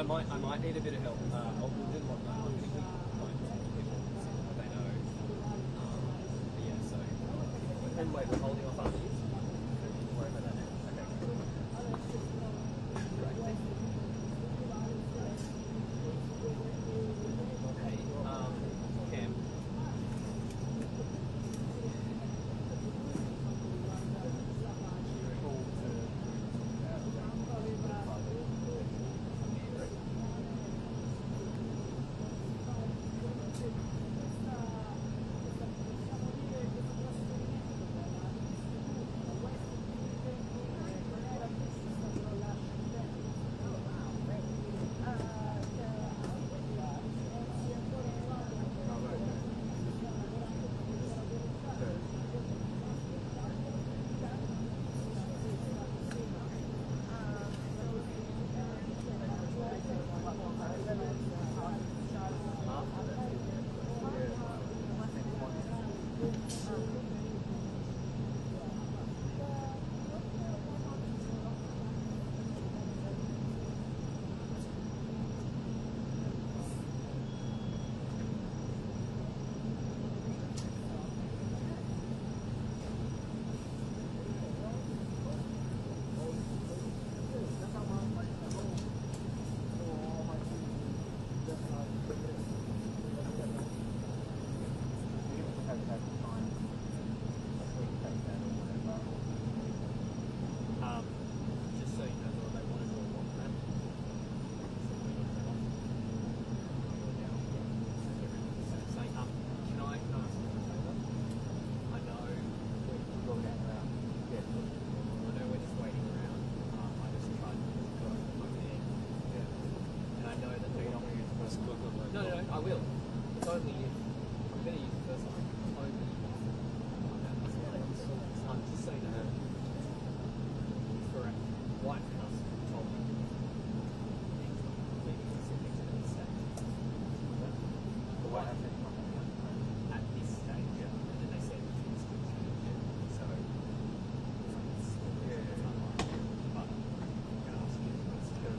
might need a bit of help. I'll do what I'm going to people they know. But yeah, so and wait, we're holding off after you. Don't worry about that now. Okay. Great. Thank you. Hey, Cam. Just so you know what they want to do a lot map. Say, can I ask you a favour? I know we're just waiting around. I just tried to go over there. And I know that they're not going to use the first book. No, I will. It's only if I'm going to use the first one. Only I'm just saying that for a White House told me maybe it's a mistake. The White House at this stage, and then they said it's good to change it. So it's unlikely. But I'm going to ask you what's the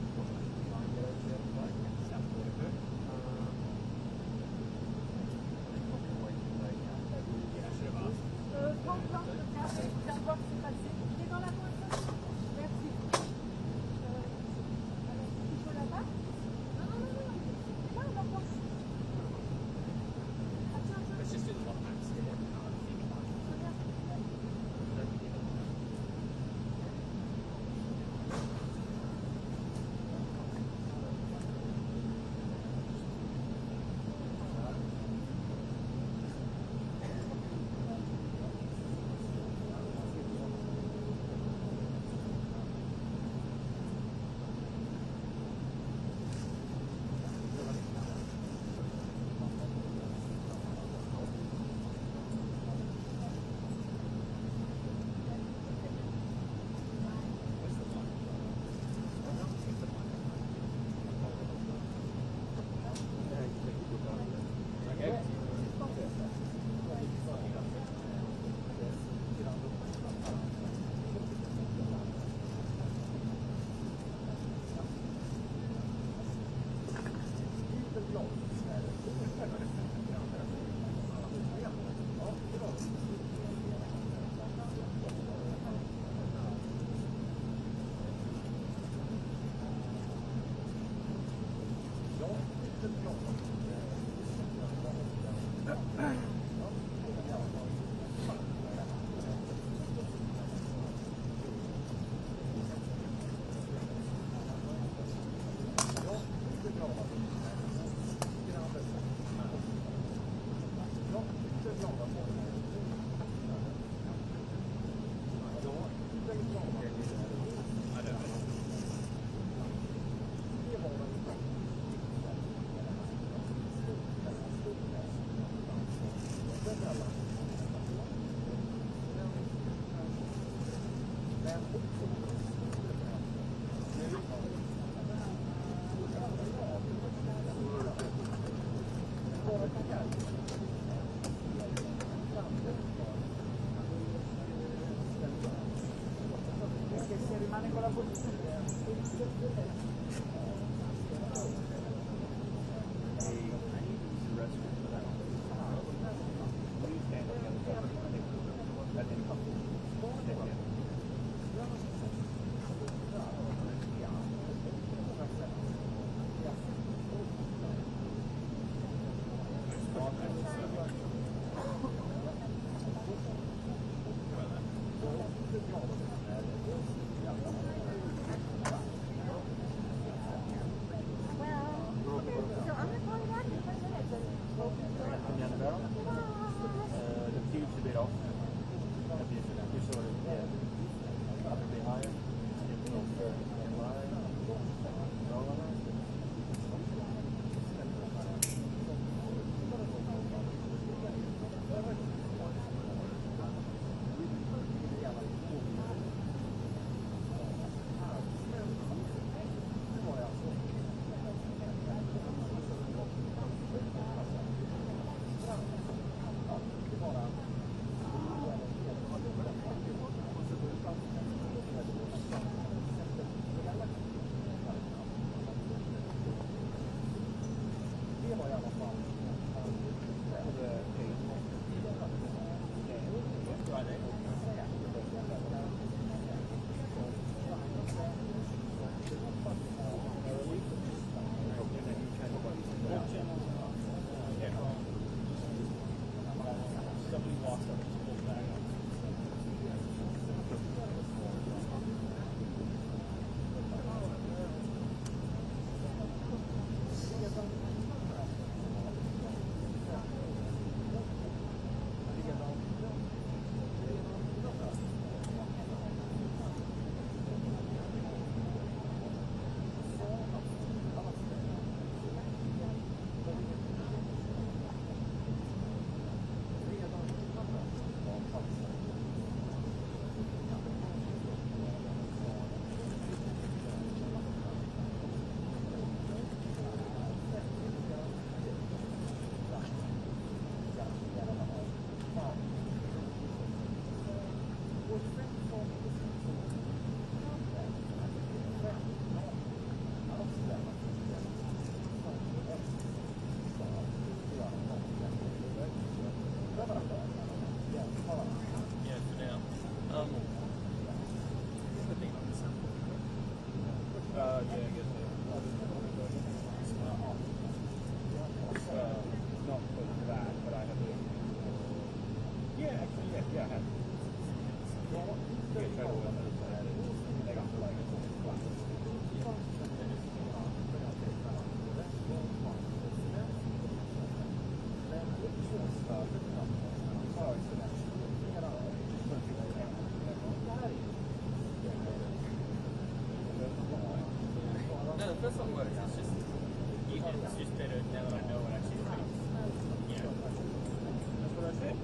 South Florida. Yeah, I should have asked. Let's just do the lot maps. Perché se rimane con la posizione The feed's a bit off. You sort of, yeah, up a bit higher. No, the first one works. It's just better now that I know what actually happens. You know. That's what I said.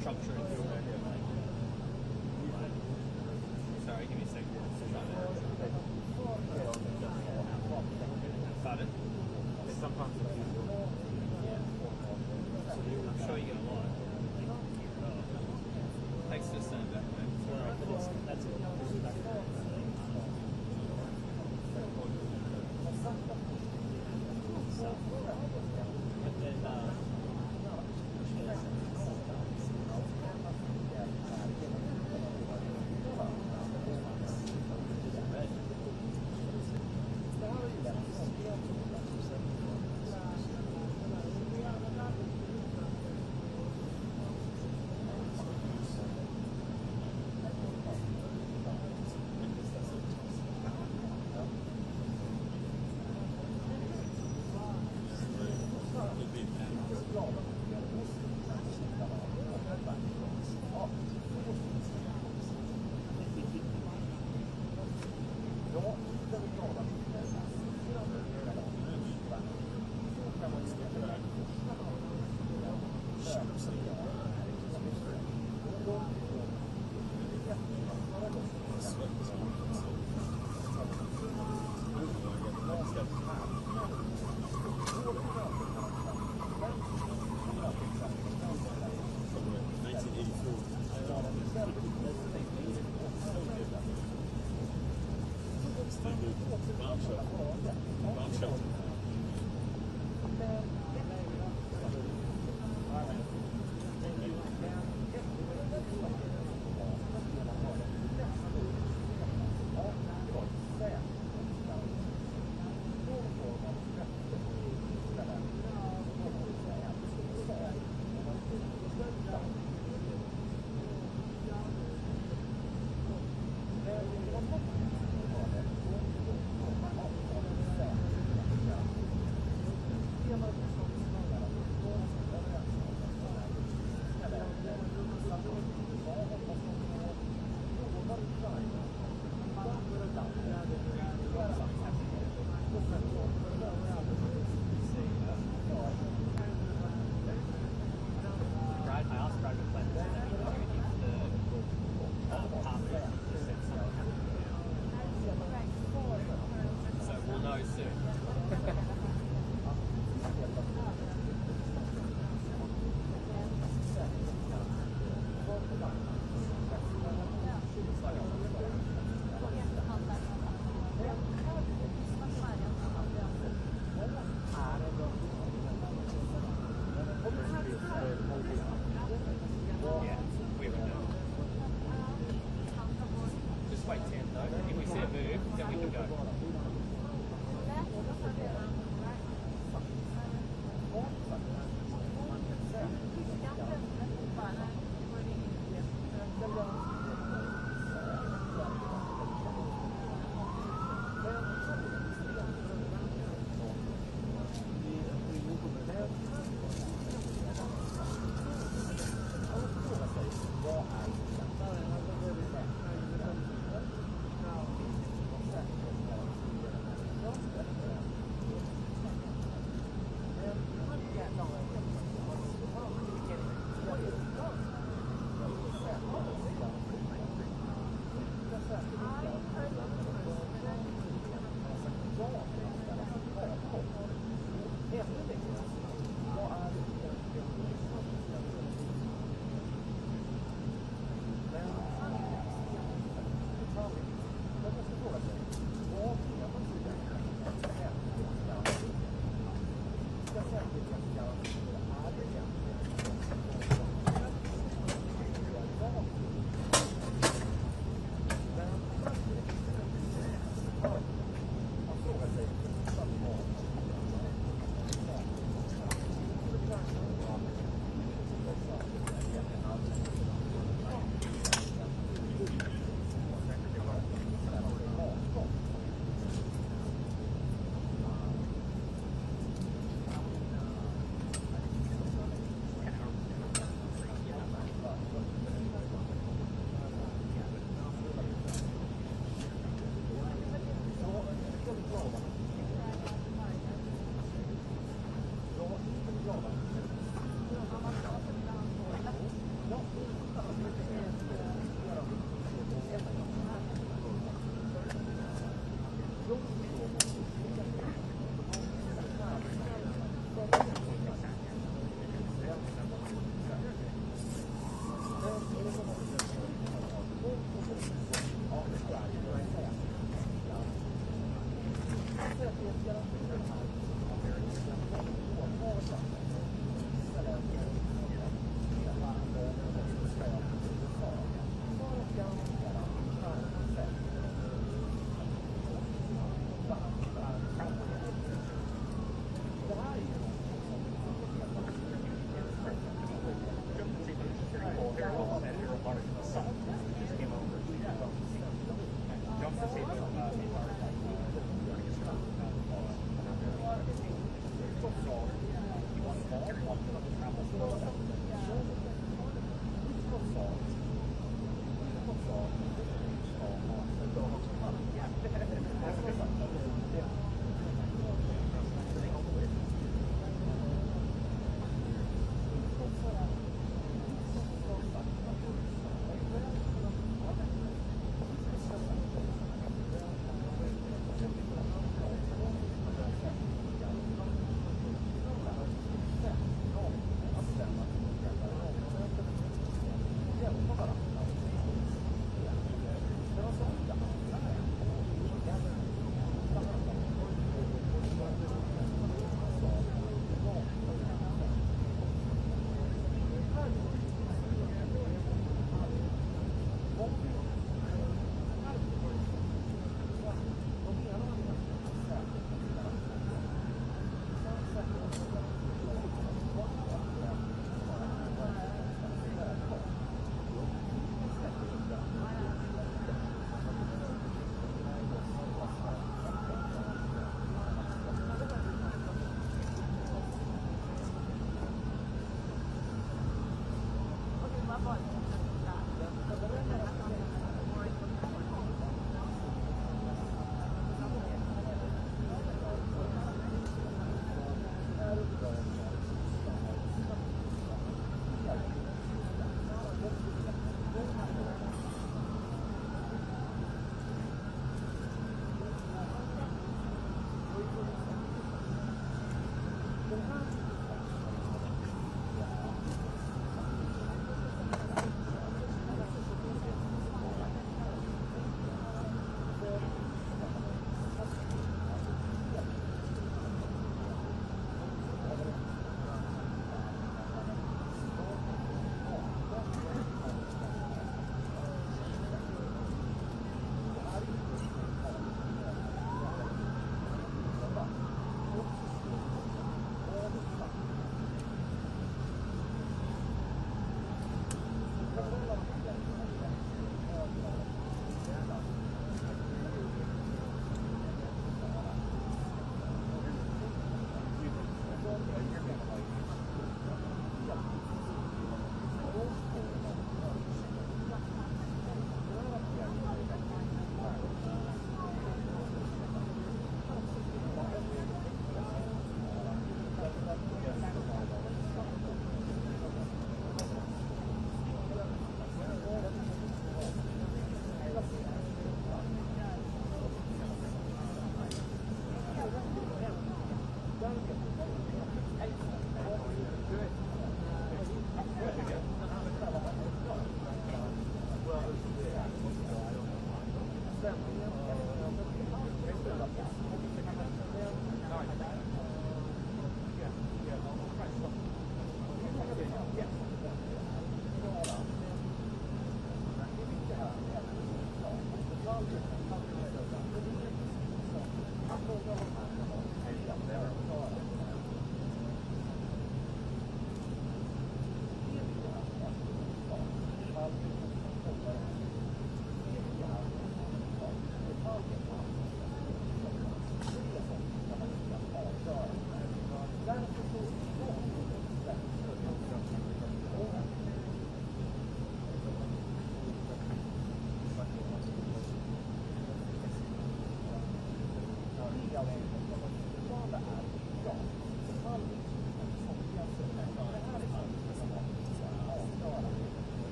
structure into your idea. Sorry, give me a second. Started. Sometimes it's easier. Yeah. I'm sure you get a lot. Thanks for saying that, man. That's it. And then,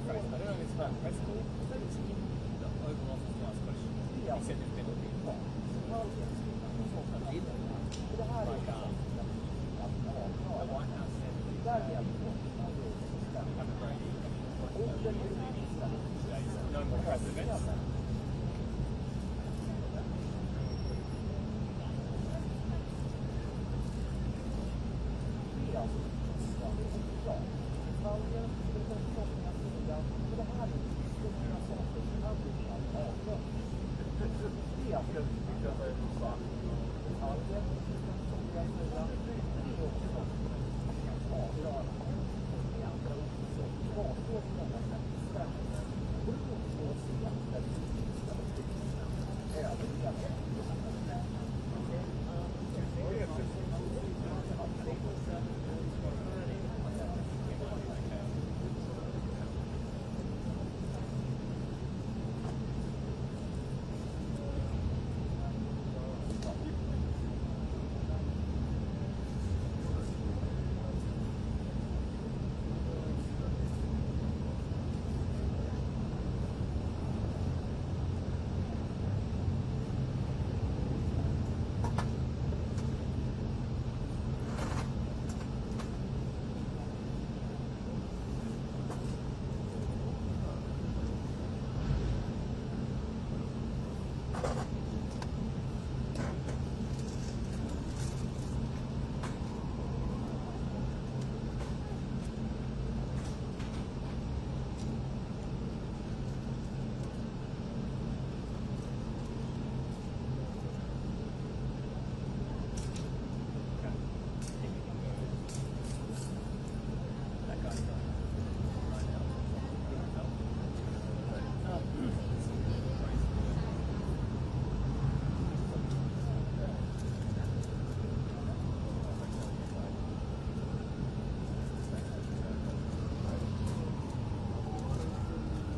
rephrase. I don't know if it's about press call. The Oval Office last question. He said there's been a big like, the White House said have a great no more press events.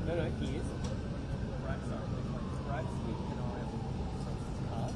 No, he is. Right, sorry. Right, keep an eye on the car.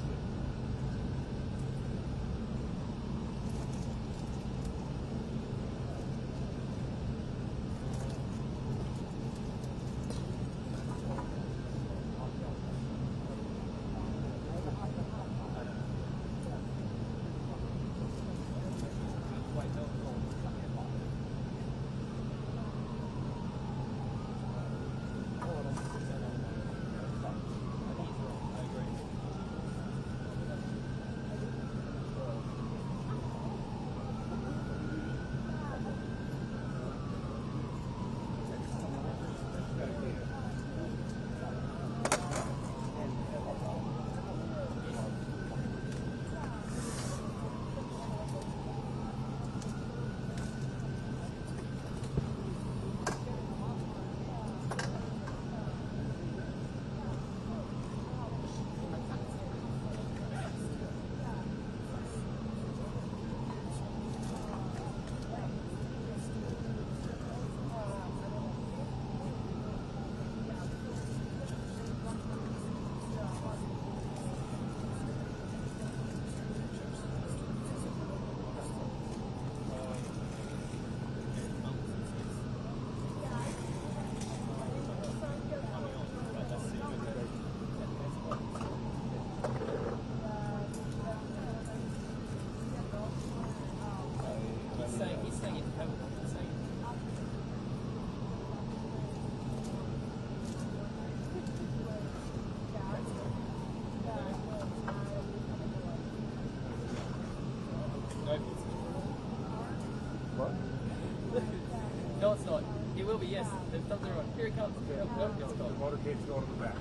No, it's not. It will be, yes. The thumbs are on. Here it comes. It's gone. The motorcade's going to the back.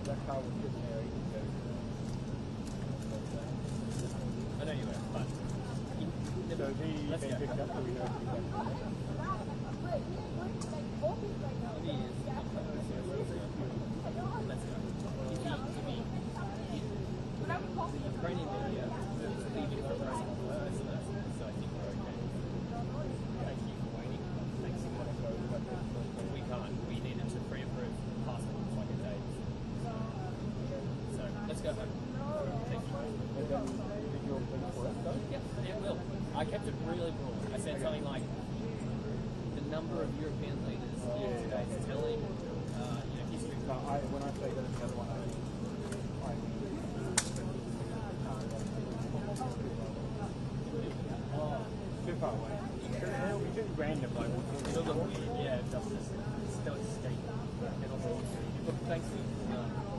That car was sitting there. I know you were, but... So he picked up the window. The Ukrainian media is leaving the press conference first, so I think we're okay. Thank you for waiting. Thanks so much. We can't. We needed to pre-approve passports like a day. actually then the other one too far away. It's just random, like, it doesn't weird, yeah, it does just still escape. Thanks.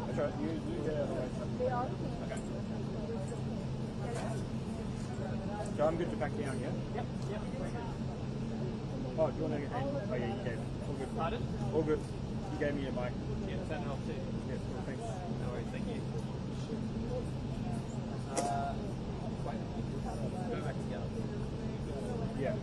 That's right, you get out of the way. Okay. So I'm good to back down, yeah? Yep. Oh, do you want to get oh yeah, you gave it. All good. Pardon? All good. You gave me a mic. Yeah, does that help too? Yeah, cool, thanks. No worries, thank you. Wait, go back together. Yeah.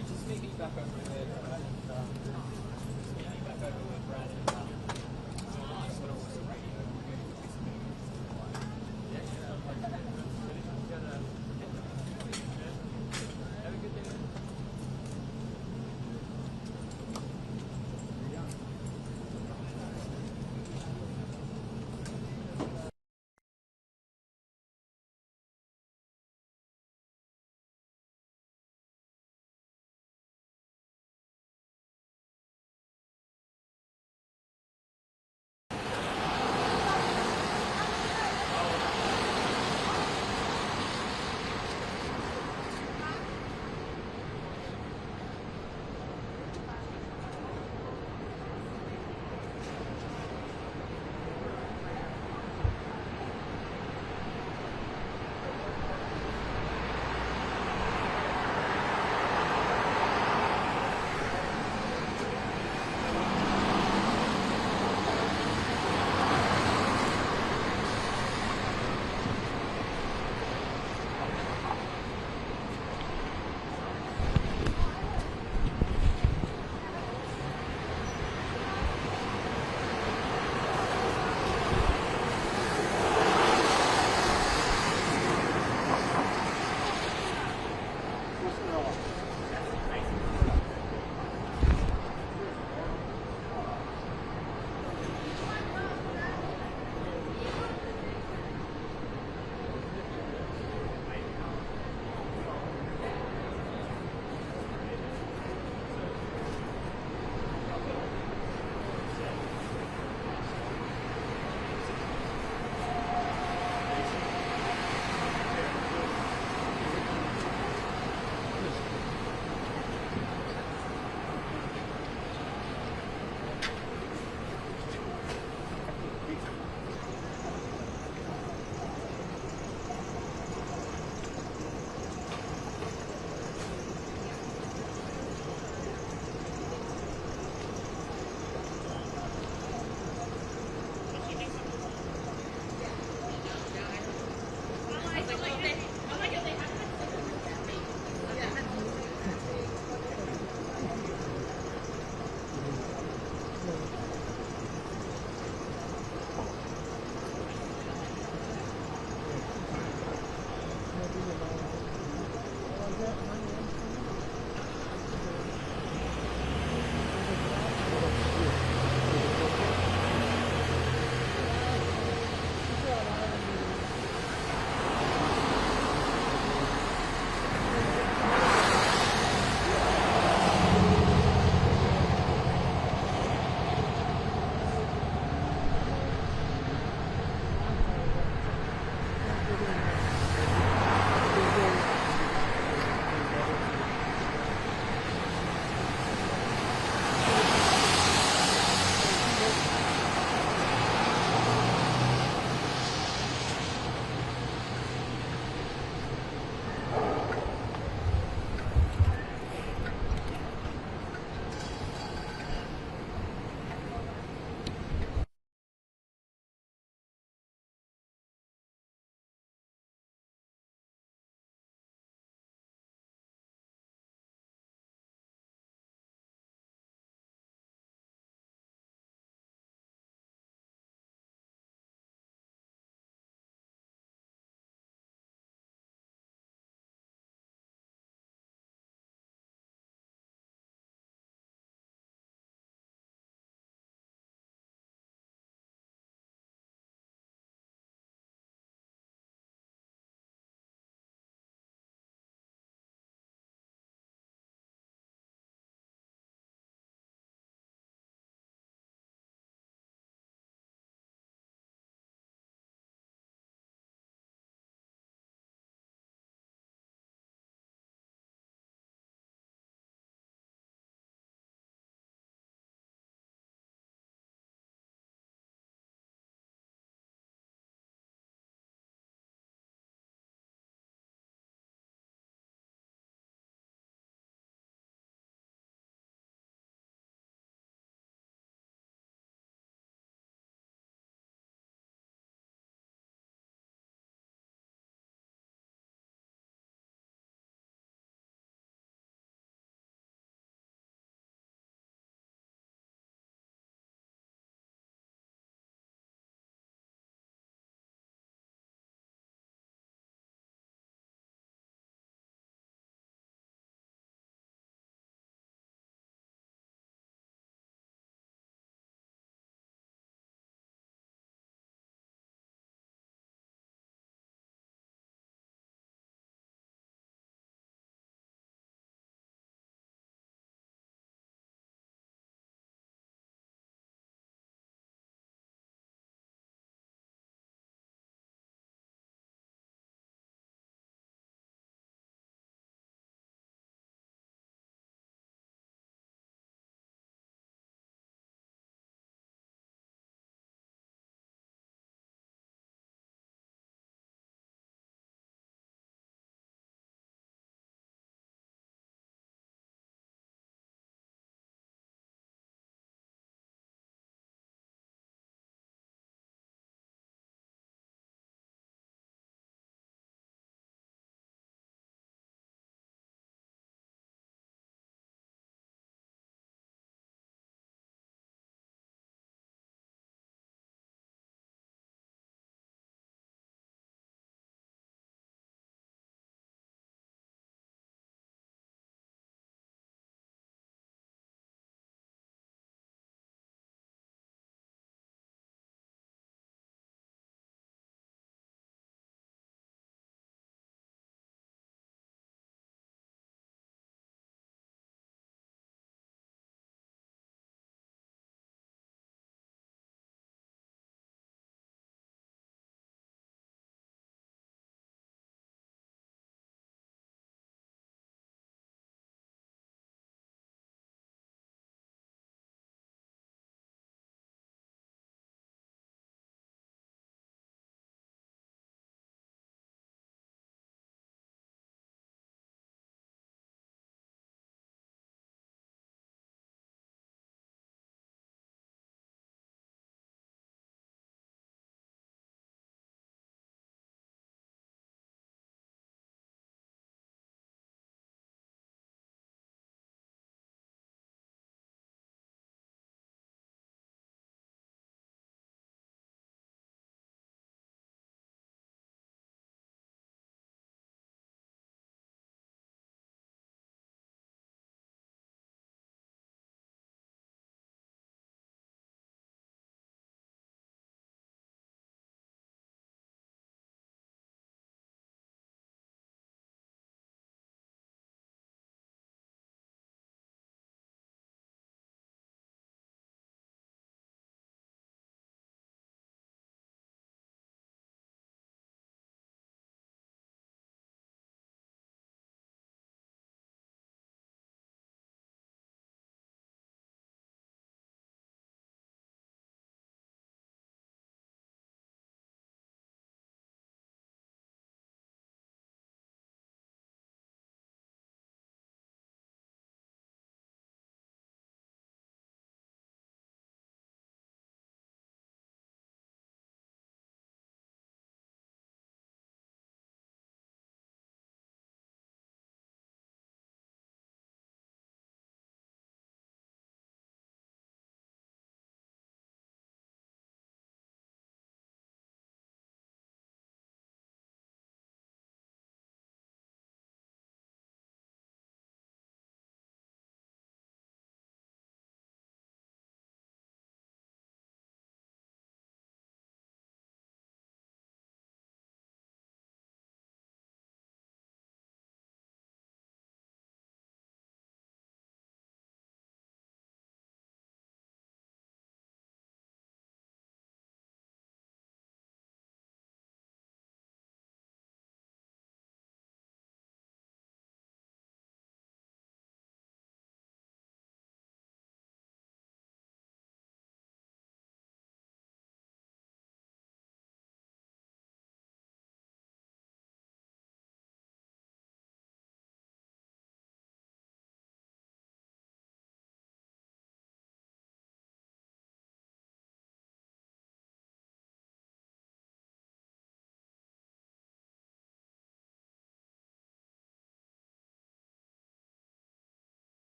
Just meet me back over with Brad and